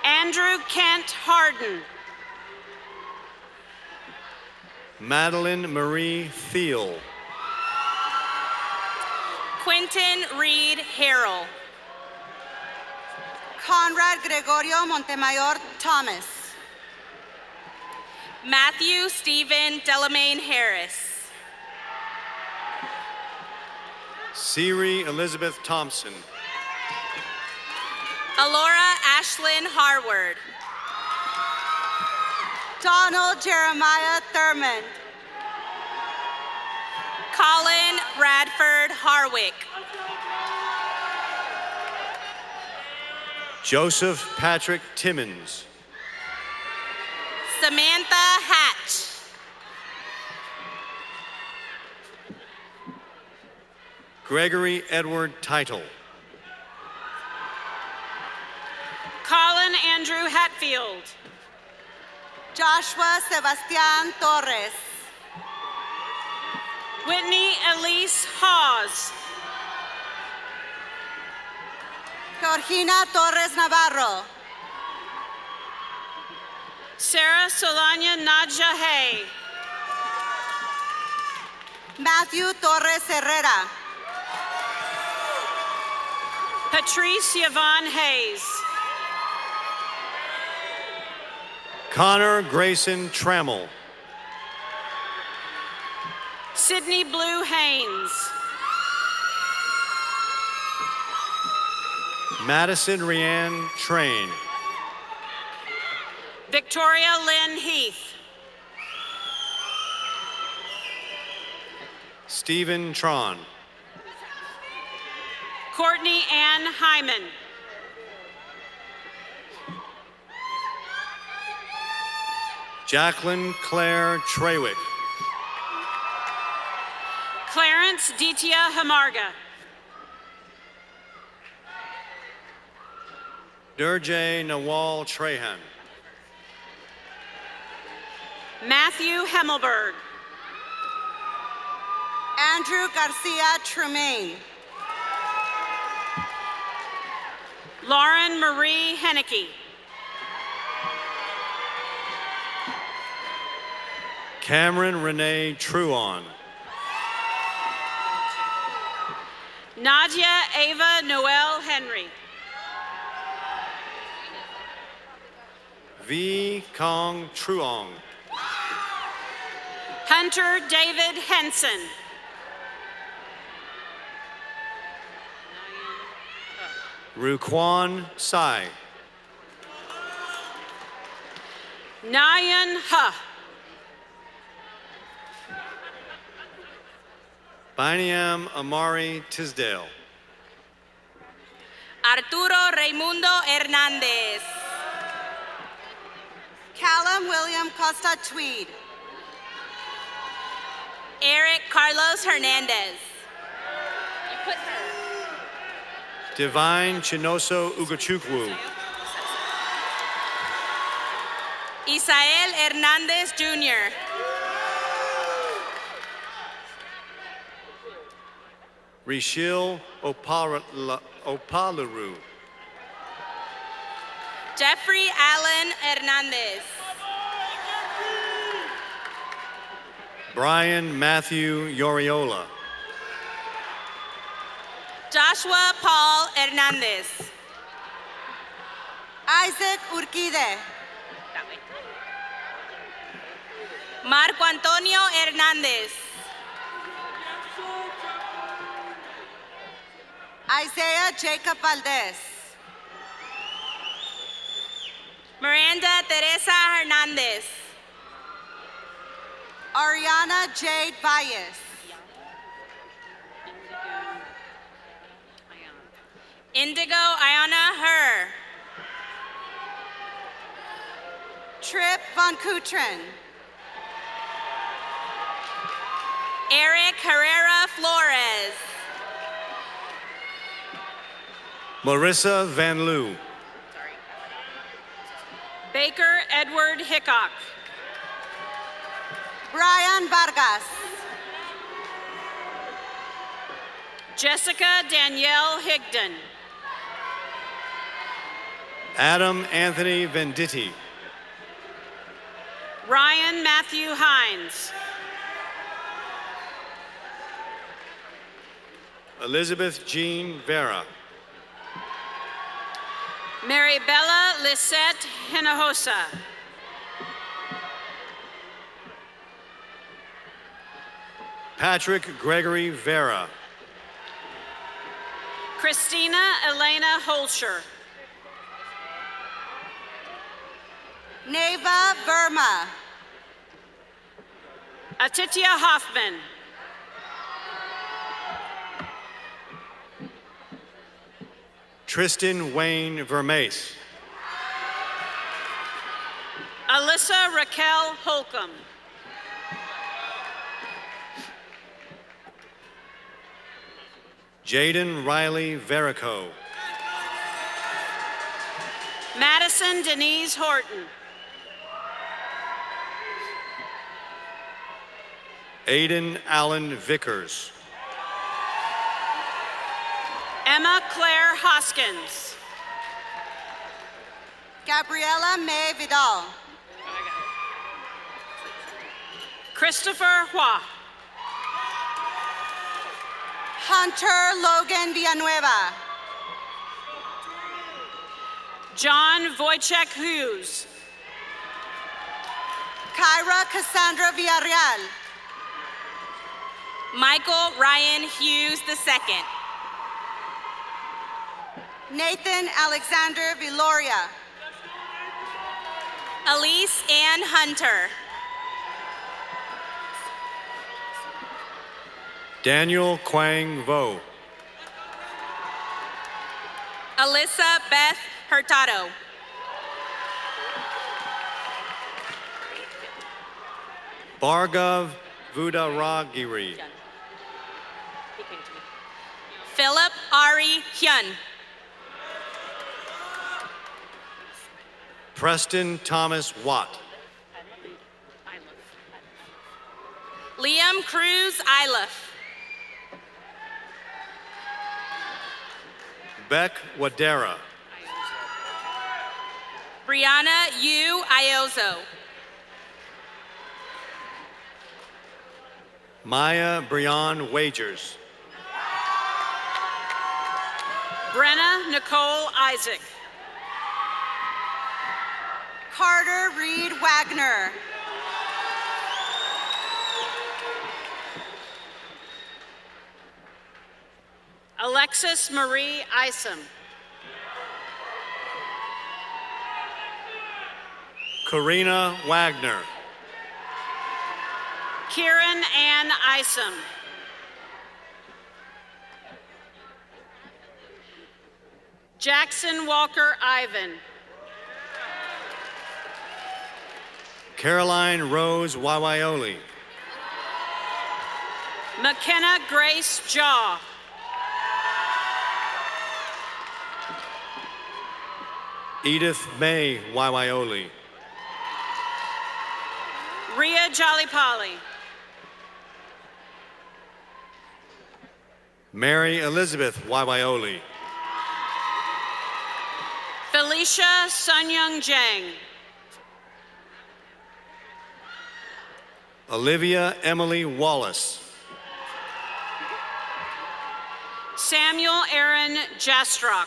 Speaker 9: Andrew Kent Harden.
Speaker 8: Madeline Marie Thiel.
Speaker 11: Quentin Reed Harrell.
Speaker 10: Conrad Gregorio Montemayor Thomas.
Speaker 11: Matthew Stephen Delamain Harris.
Speaker 8: Siri Elizabeth Thompson.
Speaker 11: Alora Ashlyn Harward.
Speaker 10: Donald Jeremiah Thurmond.
Speaker 11: Colin Bradford Harwick.
Speaker 8: Joseph Patrick Timmons.
Speaker 11: Samantha Hatch.
Speaker 8: Gregory Edward Title.
Speaker 9: Colin Andrew Hatfield.
Speaker 10: Joshua Sebastian Torres.
Speaker 9: Whitney Elise Hawes.
Speaker 10: Georgina Torres Navarro.
Speaker 9: Sarah Solania Nadja Hay.
Speaker 10: Matthew Torres Herrera.
Speaker 9: Patrice Yvonne Hayes.
Speaker 8: Connor Grayson Trammell.
Speaker 9: Sydney Blue Haynes.
Speaker 8: Madison Rianne Train.
Speaker 9: Victoria Lynn Heath.
Speaker 8: Stephen Tron.
Speaker 9: Courtney Ann Hyman.
Speaker 8: Jacqueline Claire Trewick.
Speaker 9: Clarence Ditia Hamarga.
Speaker 8: Durjay Nawal Trahan.
Speaker 9: Matthew Hemmelberg.
Speaker 10: Andrew Garcia Tremaine.
Speaker 9: Lauren Marie Henneke.
Speaker 8: Cameron Renee Truon.
Speaker 9: Nadia Ava Noel Henry.
Speaker 8: V. Kong Truong.
Speaker 9: Hunter David Henson.
Speaker 8: Ruquan Sai.
Speaker 9: Nayan Ha.
Speaker 8: Biniam Amari Tisdale.
Speaker 11: Arturo Raimundo Hernandez.
Speaker 10: Callum William Costa Tweed.
Speaker 11: Eric Carlos Hernandez. You put her.
Speaker 8: Divine Chinoso Ugachukwu.
Speaker 11: Isael Hernandez Jr.
Speaker 8: Rishil Opalaru.
Speaker 11: Jeffrey Allen Hernandez.
Speaker 8: Brian Matthew Yoriola.
Speaker 11: Joshua Paul Hernandez.
Speaker 10: Isaac Urquide.
Speaker 11: Marco Antonio Hernandez.
Speaker 10: Isaiah Jacob Valdez.
Speaker 11: Miranda Teresa Hernandez.
Speaker 10: Ariana Jade Valles.
Speaker 11: Indigo Ayana Her.
Speaker 10: Trip Von Kutren.
Speaker 11: Eric Herrera Flores.
Speaker 8: Marissa Van Loo.
Speaker 9: Baker Edward Hickok.
Speaker 10: Brian Vargas.
Speaker 9: Jessica Danielle Higdon.
Speaker 8: Adam Anthony Venditti.
Speaker 9: Ryan Matthew Hines.
Speaker 8: Elizabeth Jean Vera.
Speaker 9: Maribella Lisette Hinojosa.
Speaker 8: Patrick Gregory Vera.
Speaker 9: Christina Elena Holscher.
Speaker 10: Neva Verma.
Speaker 9: Atitya Hoffman.
Speaker 8: Tristan Wayne Vermace.
Speaker 9: Alyssa Raquel Holcomb.
Speaker 8: Jaden Riley Verico.
Speaker 9: Madison Denise Horton.
Speaker 8: Aiden Allen Vickers.
Speaker 9: Emma Claire Hoskins.
Speaker 10: Gabriela May Vidal.
Speaker 9: Christopher Hua.
Speaker 10: Hunter Logan Villanueva.
Speaker 9: John Wojciech Hughes.
Speaker 10: Kyra Cassandra Villarreal.
Speaker 11: Michael Ryan Hughes II.
Speaker 10: Nathan Alexander Viloria.
Speaker 11: Elise Ann Hunter.
Speaker 8: Daniel Quang Vo.
Speaker 11: Alyssa Beth Hurtado.
Speaker 8: Bhargav Vudaragiri.
Speaker 11: Philip Ari Hyun.
Speaker 8: Preston Thomas Watt.
Speaker 11: Liam Cruz Iliff.
Speaker 8: Beck Wadera.
Speaker 11: Brianna Yu Iozo.
Speaker 8: Maya Brian Wagers.
Speaker 9: Brenna Nicole Isaac.
Speaker 10: Carter Reed Wagner.
Speaker 9: Alexis Marie Isom.
Speaker 8: Karina Wagner.
Speaker 9: Kieran Ann Isom. Jackson Walker Ivan.
Speaker 8: Caroline Rose Wawaioli.
Speaker 9: McKenna Grace Jaw.
Speaker 8: Edith May Wawaioli.
Speaker 9: Ria Jolly-Polly.
Speaker 8: Mary Elizabeth Wawaioli.
Speaker 9: Felicia Sunyoung Jang.
Speaker 8: Olivia Emily Wallace.
Speaker 9: Samuel Aaron Jastrock.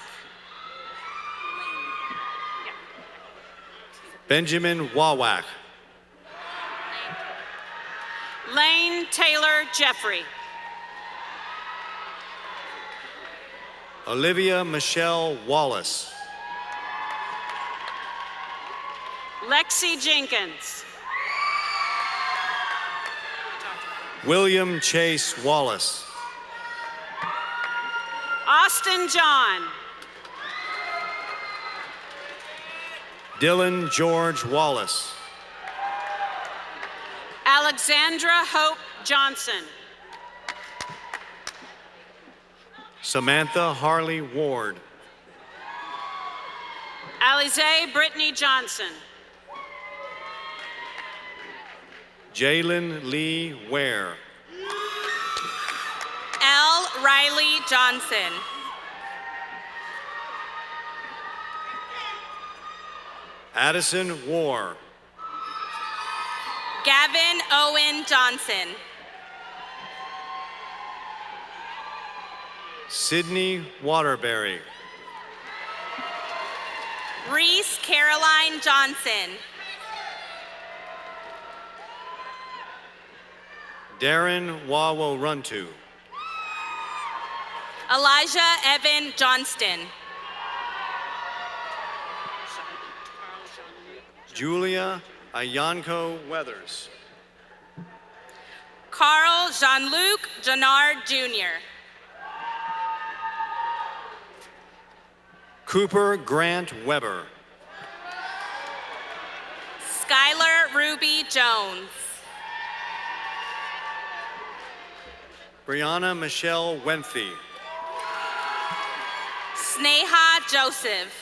Speaker 8: Benjamin Wawak.
Speaker 9: Lane Taylor Jeffrey.
Speaker 8: Olivia Michelle Wallace.
Speaker 9: Lexi Jenkins.
Speaker 8: William Chase Wallace.
Speaker 9: Austin John.
Speaker 8: Dylan George Wallace.
Speaker 9: Alexandra Hope Johnson.
Speaker 8: Samantha Harley Ward.
Speaker 9: Alize Brittany Johnson.
Speaker 8: Jalen Lee Ware.
Speaker 11: L. Riley Johnson.
Speaker 8: Addison War.
Speaker 11: Gavin Owen Johnson.
Speaker 8: Sydney Waterbury.
Speaker 11: Reese Caroline Johnson.
Speaker 8: Darren Wawo Runtu.
Speaker 11: Elijah Evan Johnston.
Speaker 8: Julia Ayanko Weathers.
Speaker 11: Carl Jean-Luc Jannard Jr.
Speaker 8: Cooper Grant Weber.
Speaker 11: Skylar Ruby Jones.
Speaker 8: Brianna Michelle Wenthy.
Speaker 11: Sneha Joseph.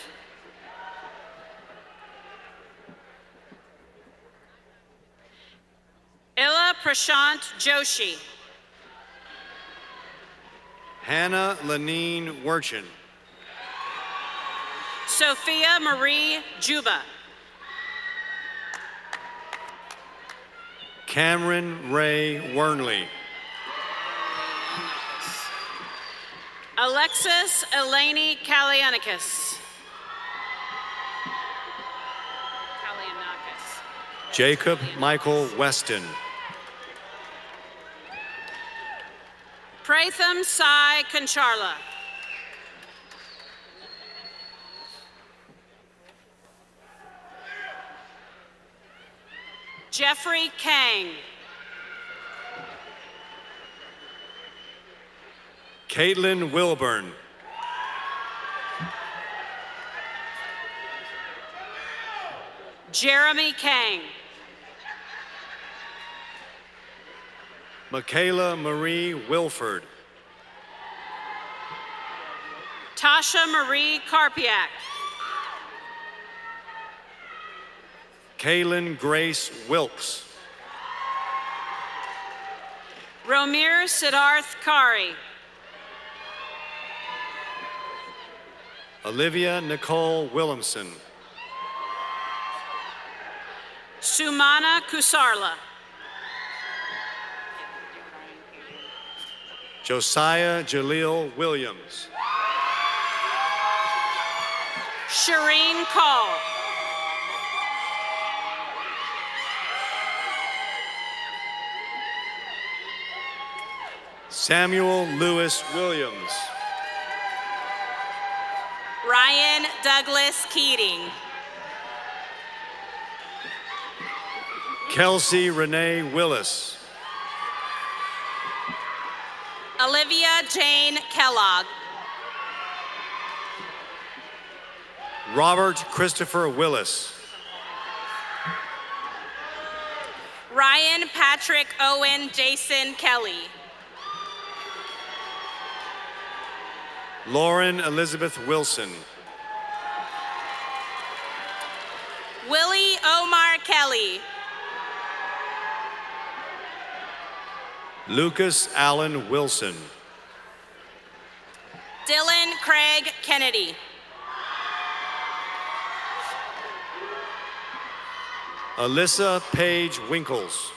Speaker 9: Ella Prashant Joshi.
Speaker 8: Hannah Lanine Werchin.
Speaker 9: Sophia Marie Juba.
Speaker 8: Cameron Ray Wernley.
Speaker 9: Alexis Eleni Kalianikis.
Speaker 8: Jacob Michael Weston.
Speaker 9: Pratham Sai Kancharla. Jeffrey Kang.
Speaker 8: Caitlin Wilburn.
Speaker 9: Jeremy Kang.
Speaker 8: Michaela Marie Wilford.
Speaker 9: Tasha Marie Karpiak.
Speaker 8: Kaylin Grace Wilkes.
Speaker 9: Romir Siddharth Kari.
Speaker 8: Olivia Nicole Williamson.
Speaker 9: Sumana Kusarla.
Speaker 8: Josiah Jaleel Williams.
Speaker 9: Shireen Call.
Speaker 8: Samuel Lewis Williams.
Speaker 11: Ryan Douglas Keating.
Speaker 8: Kelsey Renee Willis.
Speaker 11: Olivia Jane Kellogg.
Speaker 8: Robert Christopher Willis.
Speaker 11: Ryan Patrick Owen Jason Kelly.
Speaker 8: Lauren Elizabeth Wilson.
Speaker 11: Willie Omar Kelly.
Speaker 8: Lucas Allen Wilson.
Speaker 11: Dylan Craig Kennedy.
Speaker 8: Alyssa Paige Winkles.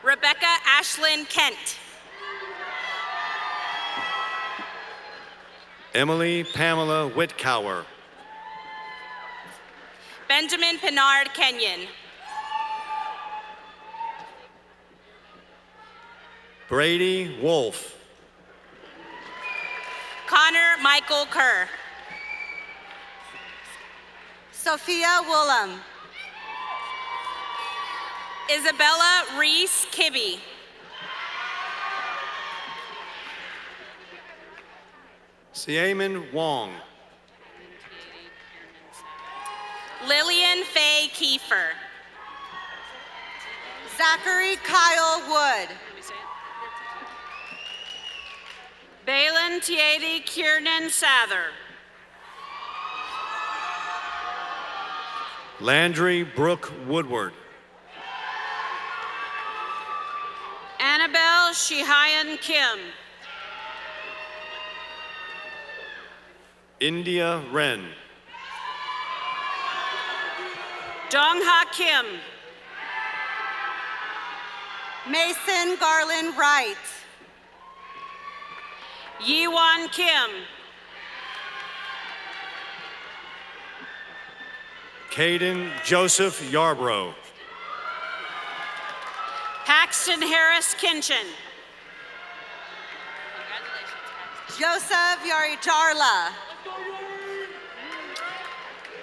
Speaker 11: Rebecca Ashlyn Kent.
Speaker 8: Emily Pamela Whitcower.
Speaker 11: Benjamin Pinard Kenyon.
Speaker 8: Brady Wolf.
Speaker 11: Connor Michael Kerr.
Speaker 10: Sophia Woolham.
Speaker 11: Isabella Reese Kibbe.
Speaker 8: Xiamen Wong.
Speaker 11: Lillian Faye Kiefer.
Speaker 10: Zachary Kyle Wood.
Speaker 9: Balin Tiedi Kiernan Sather.
Speaker 8: Landry Brooke Woodward.
Speaker 9: Annabelle Shihayan Kim.
Speaker 8: India Wren.
Speaker 9: Dongha Kim.
Speaker 10: Mason Garland Wright.
Speaker 9: Yiwan Kim.
Speaker 8: Caden Joseph Yarbrough.
Speaker 9: Paxton Harris Kinchin.
Speaker 10: Joseph Yarijarla.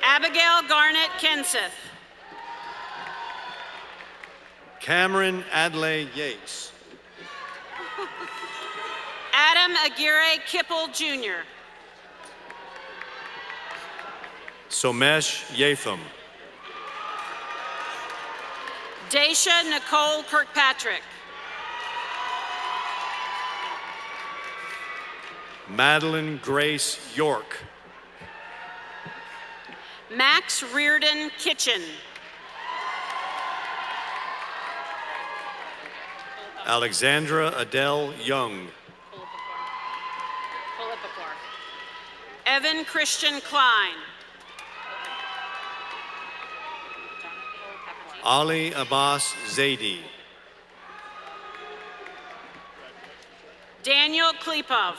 Speaker 9: Abigail Garnett Kenseth.
Speaker 8: Cameron Adlai Yates.
Speaker 9: Adam Aguirre Kipple Jr.
Speaker 8: Somesh Yatham.
Speaker 9: Daisha Nicole Kirkpatrick.
Speaker 8: Madeline Grace York.
Speaker 9: Max Reardon Kitchen.
Speaker 8: Alexandra Adele Young.
Speaker 9: Evan Christian Klein.
Speaker 8: Ali Abbas Zaidi.
Speaker 9: Daniel Klipov.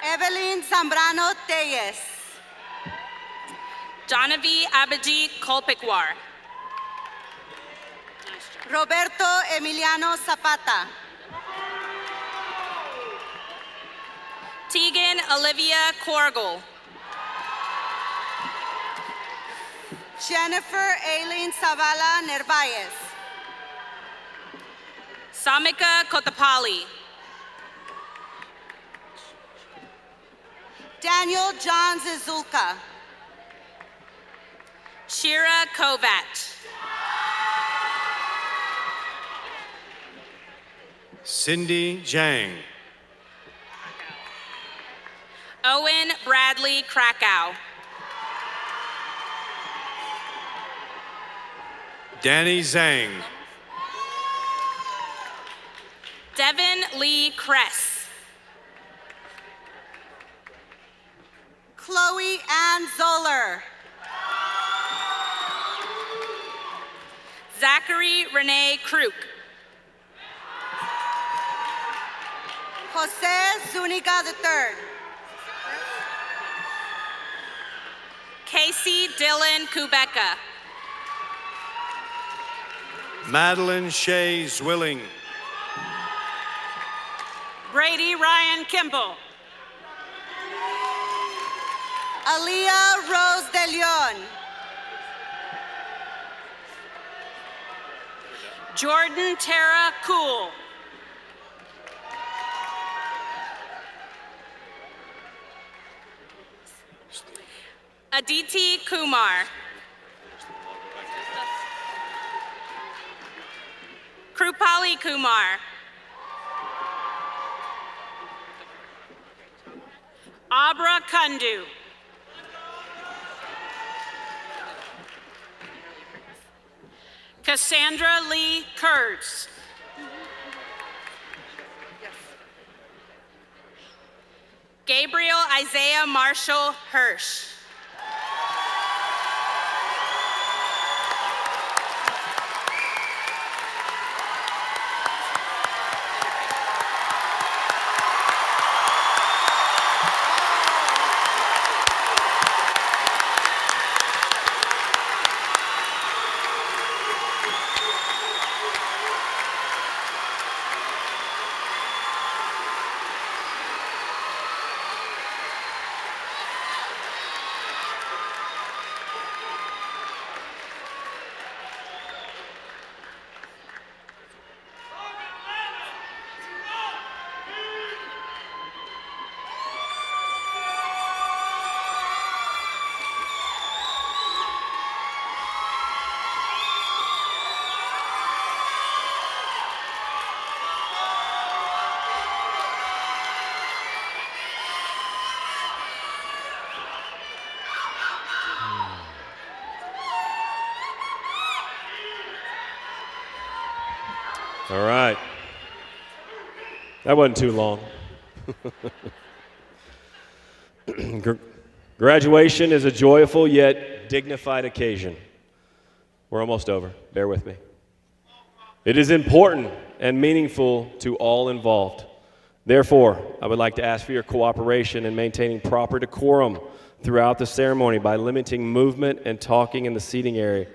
Speaker 10: Evelyn Zambrano Teyes.
Speaker 11: Donavi Abhijit Kolpikwar.
Speaker 10: Roberto Emiliano Zapata.
Speaker 11: Tegan Olivia Corgle.
Speaker 10: Jennifer Aileen Zavala Nervaez.
Speaker 11: Samika Kotapali.
Speaker 10: Daniel John Zizulka.
Speaker 11: Shira Kovac.
Speaker 8: Cindy Jang.
Speaker 11: Owen Bradley Krakow.
Speaker 8: Danny Zhang.
Speaker 11: Devin Lee Kress.
Speaker 10: Chloe Ann Zoller.
Speaker 11: Zachary Renee Kruk.
Speaker 10: Jose Zuniga III.
Speaker 11: Casey Dylan Kubeka.
Speaker 8: Madeline Shea Zwilling.
Speaker 9: Brady Ryan Kimball.
Speaker 10: Aliyah Rose de Leon.
Speaker 9: Jordan Tara Cool.
Speaker 11: Aditi Kumar. Krupali Kumar.
Speaker 9: Abra Kundu. Cassandra Lee Kurtz.
Speaker 11: Gabriel Isaiah Marshall Hirsch.
Speaker 1: All right. That wasn't too long. Graduation is a joyful yet dignified occasion. We're almost over. Bear with me. It is important and meaningful to all involved. Therefore, I would like to ask for your cooperation in maintaining proper decorum throughout the ceremony by limiting movement and talking in the seating area.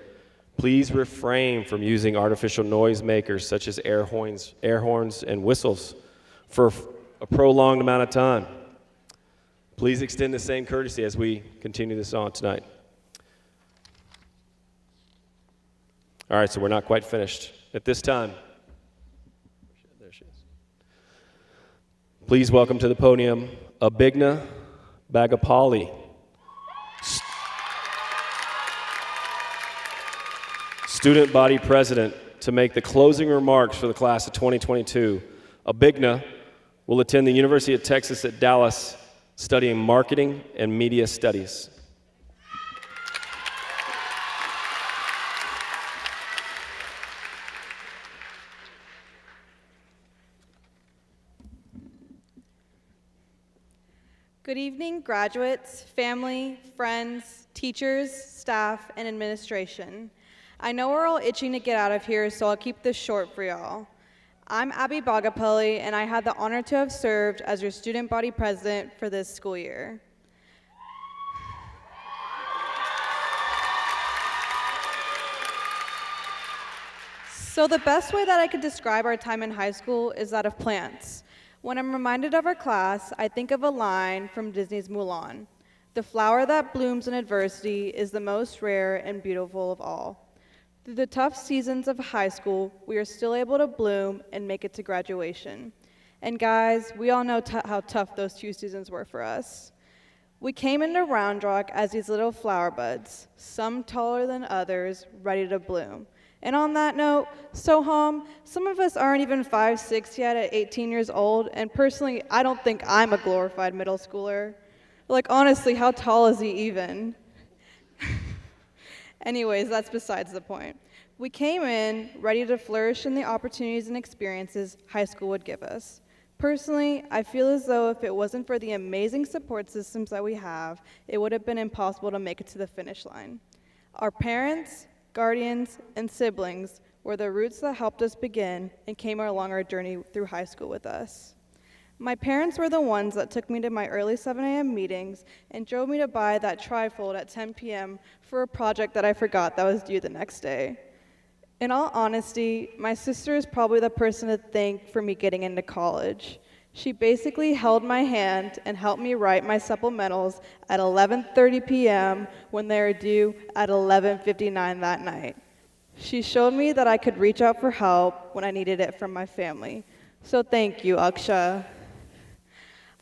Speaker 1: Please refrain from using artificial noise makers such as air horns and whistles for a prolonged amount of time. Please extend the same courtesy as we continue this on tonight. All right, so we're not quite finished. At this time, there she is. Please welcome to the podium Abigna Bagapali, student body president, to make the closing remarks for the class of 2022. Abigna will attend the University of Texas at Dallas, studying marketing and media studies.
Speaker 12: Good evening, graduates, family, friends, teachers, staff, and administration. I know we're all itching to get out of here, so I'll keep this short for y'all. I'm Abby Bagapelli, and I had the honor to have served as your student body president for this school year. So the best way that I could describe our time in high school is that of plants. When I'm reminded of our class, I think of a line from Disney's Mulan. The flower that blooms in adversity is the most rare and beautiful of all. Through the tough seasons of high school, we are still able to bloom and make it to graduation. And guys, we all know how tough those 2 seasons were for us. We came into Round Rock as these little flower buds, some taller than others, ready to bloom. And on that note, Soham, some of us aren't even 5, 6 yet at 18 years old, and personally, I don't think I'm a glorified middle schooler. Like, honestly, how tall is he even? Anyways, that's besides the point. We came in ready to flourish in the opportunities and experiences high school would give us. Personally, I feel as though if it wasn't for the amazing support systems that we have, it would have been impossible to make it to the finish line. Our parents, guardians, and siblings were the roots that helped us begin and came along our journey through high school with us. My parents were the ones that took me to my early 7 a.m. meetings and drove me to buy that trifold at 10 p.m. for a project that I forgot that was due the next day. In all honesty, my sister is probably the person to thank for me getting into college. She basically held my hand and helped me write my supplementals at 11:30 p.m. when they were due at 11:59 that night. She showed me that I could reach out for help when I needed it from my family. So thank you, Aksha.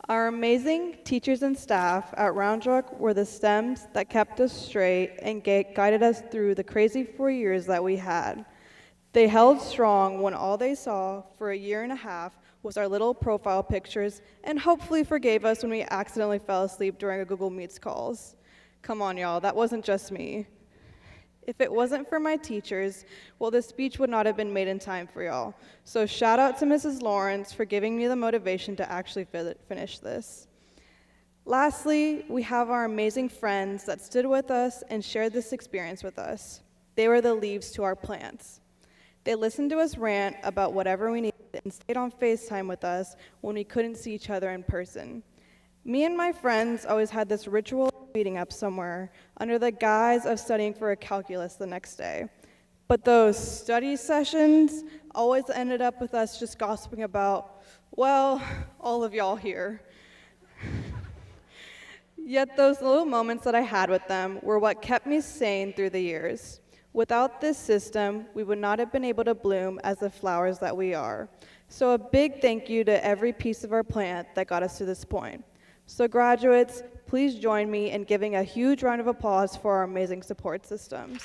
Speaker 12: Our amazing teachers and staff at Round Rock were the stems that kept us straight and guided us through the crazy 4 years that we had. They held strong when all they saw for a year and a half was our little profile pictures and hopefully forgave us when we accidentally fell asleep during a Google Meets calls. Come on, y'all, that wasn't just me. If it wasn't for my teachers, well, this speech would not have been made in time for y'all. So shout out to Mrs. Lawrence for giving me the motivation to actually finish this. Lastly, we have our amazing friends that stood with us and shared this experience with us. They were the leaves to our plants. They listened to us rant about whatever we needed and stayed on FaceTime with us when we couldn't see each other in person. Me and my friends always had this ritual of meeting up somewhere under the guise of studying for a calculus the next day. But those study sessions always ended up with us just gossiping about, well, all of y'all here. Yet those little moments that I had with them were what kept me sane through the years. Without this system, we would not have been able to bloom as the flowers that we are. So a big thank you to every piece of our plant that got us to this point. So graduates, please join me in giving a huge round of applause for our amazing support systems.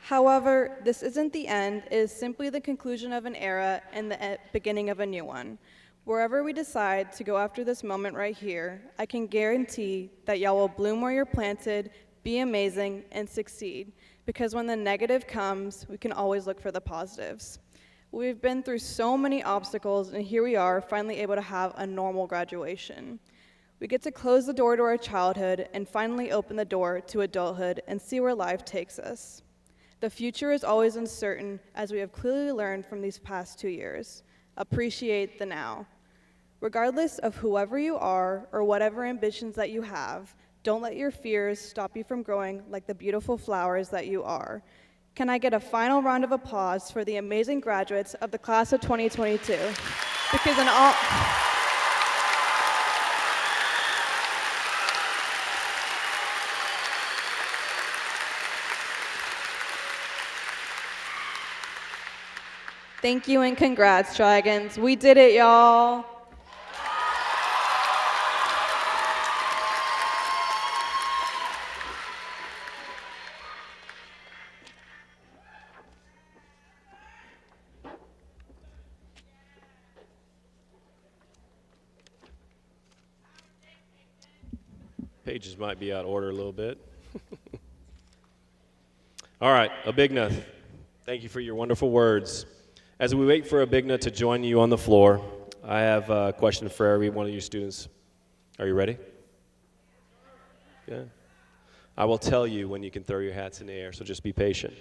Speaker 12: However, this isn't the end. It is simply the conclusion of an era and the beginning of a new one. Wherever we decide to go after this moment right here, I can guarantee that y'all will bloom where you're planted, be amazing, and succeed. Because when the negative comes, we can always look for the positives. We've been through so many obstacles, and here we are, finally able to have a normal graduation. We get to close the door to our childhood and finally open the door to adulthood and see where life takes us. The future is always uncertain, as we have clearly learned from these past 2 years. Appreciate the now. Regardless of whoever you are or whatever ambitions that you have, don't let your fears stop you from growing like the beautiful flowers that you are. Can I get a final round of applause for the amazing graduates of the class of 2022? Because in all... Thank you and congrats, Dragons. We did it, y'all.
Speaker 1: Pages might be out of order a little bit. All right, Abigna, thank you for your wonderful words. As we wait for Abigna to join you on the floor, I have a question for every one of you students. Are you ready? Yeah. I will tell you when you can throw your hats in the air, so just be patient.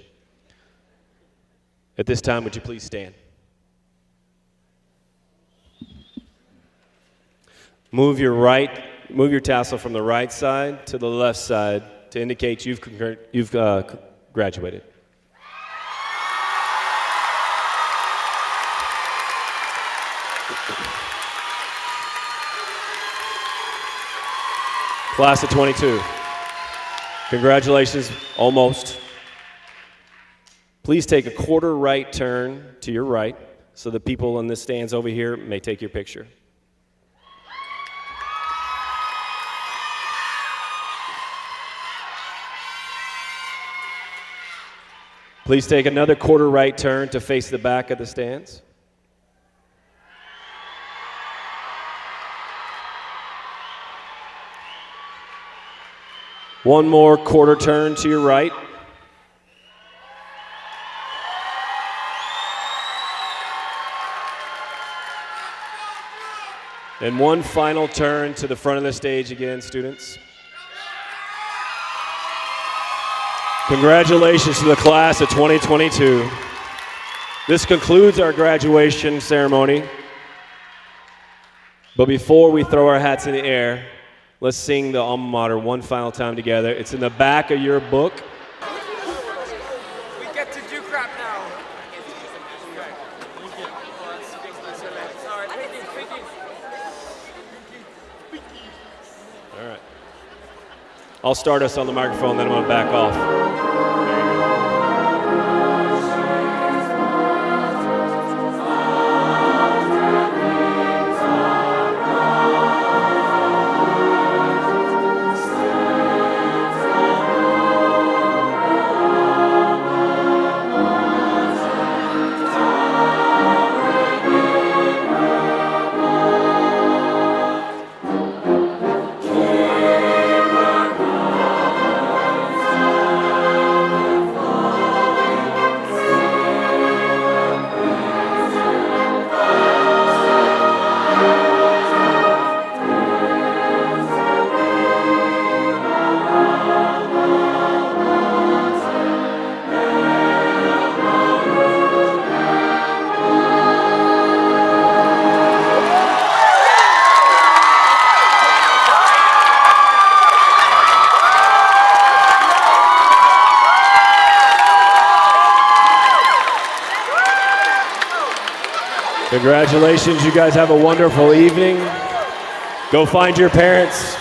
Speaker 1: At this time, would you please stand? Move your tassel from the right side to the left side to indicate you've graduated. Class of 22. Congratulations, almost. Please take a quarter right turn to your right so the people in the stands over here may take your picture. Please take another quarter right turn to face the back of the stands. One more quarter turn to your right. And one final turn to the front of the stage again, students. Congratulations to the class of 2022. This concludes our graduation ceremony. But before we throw our hats in the air, let's sing the alma mater one final time together. It's in the back of your book.
Speaker 5: We get to do crap now.
Speaker 1: All right. I'll start us on the microphone, then I'm going to back off. There you go. Congratulations, you guys have a wonderful evening. Go find your parents.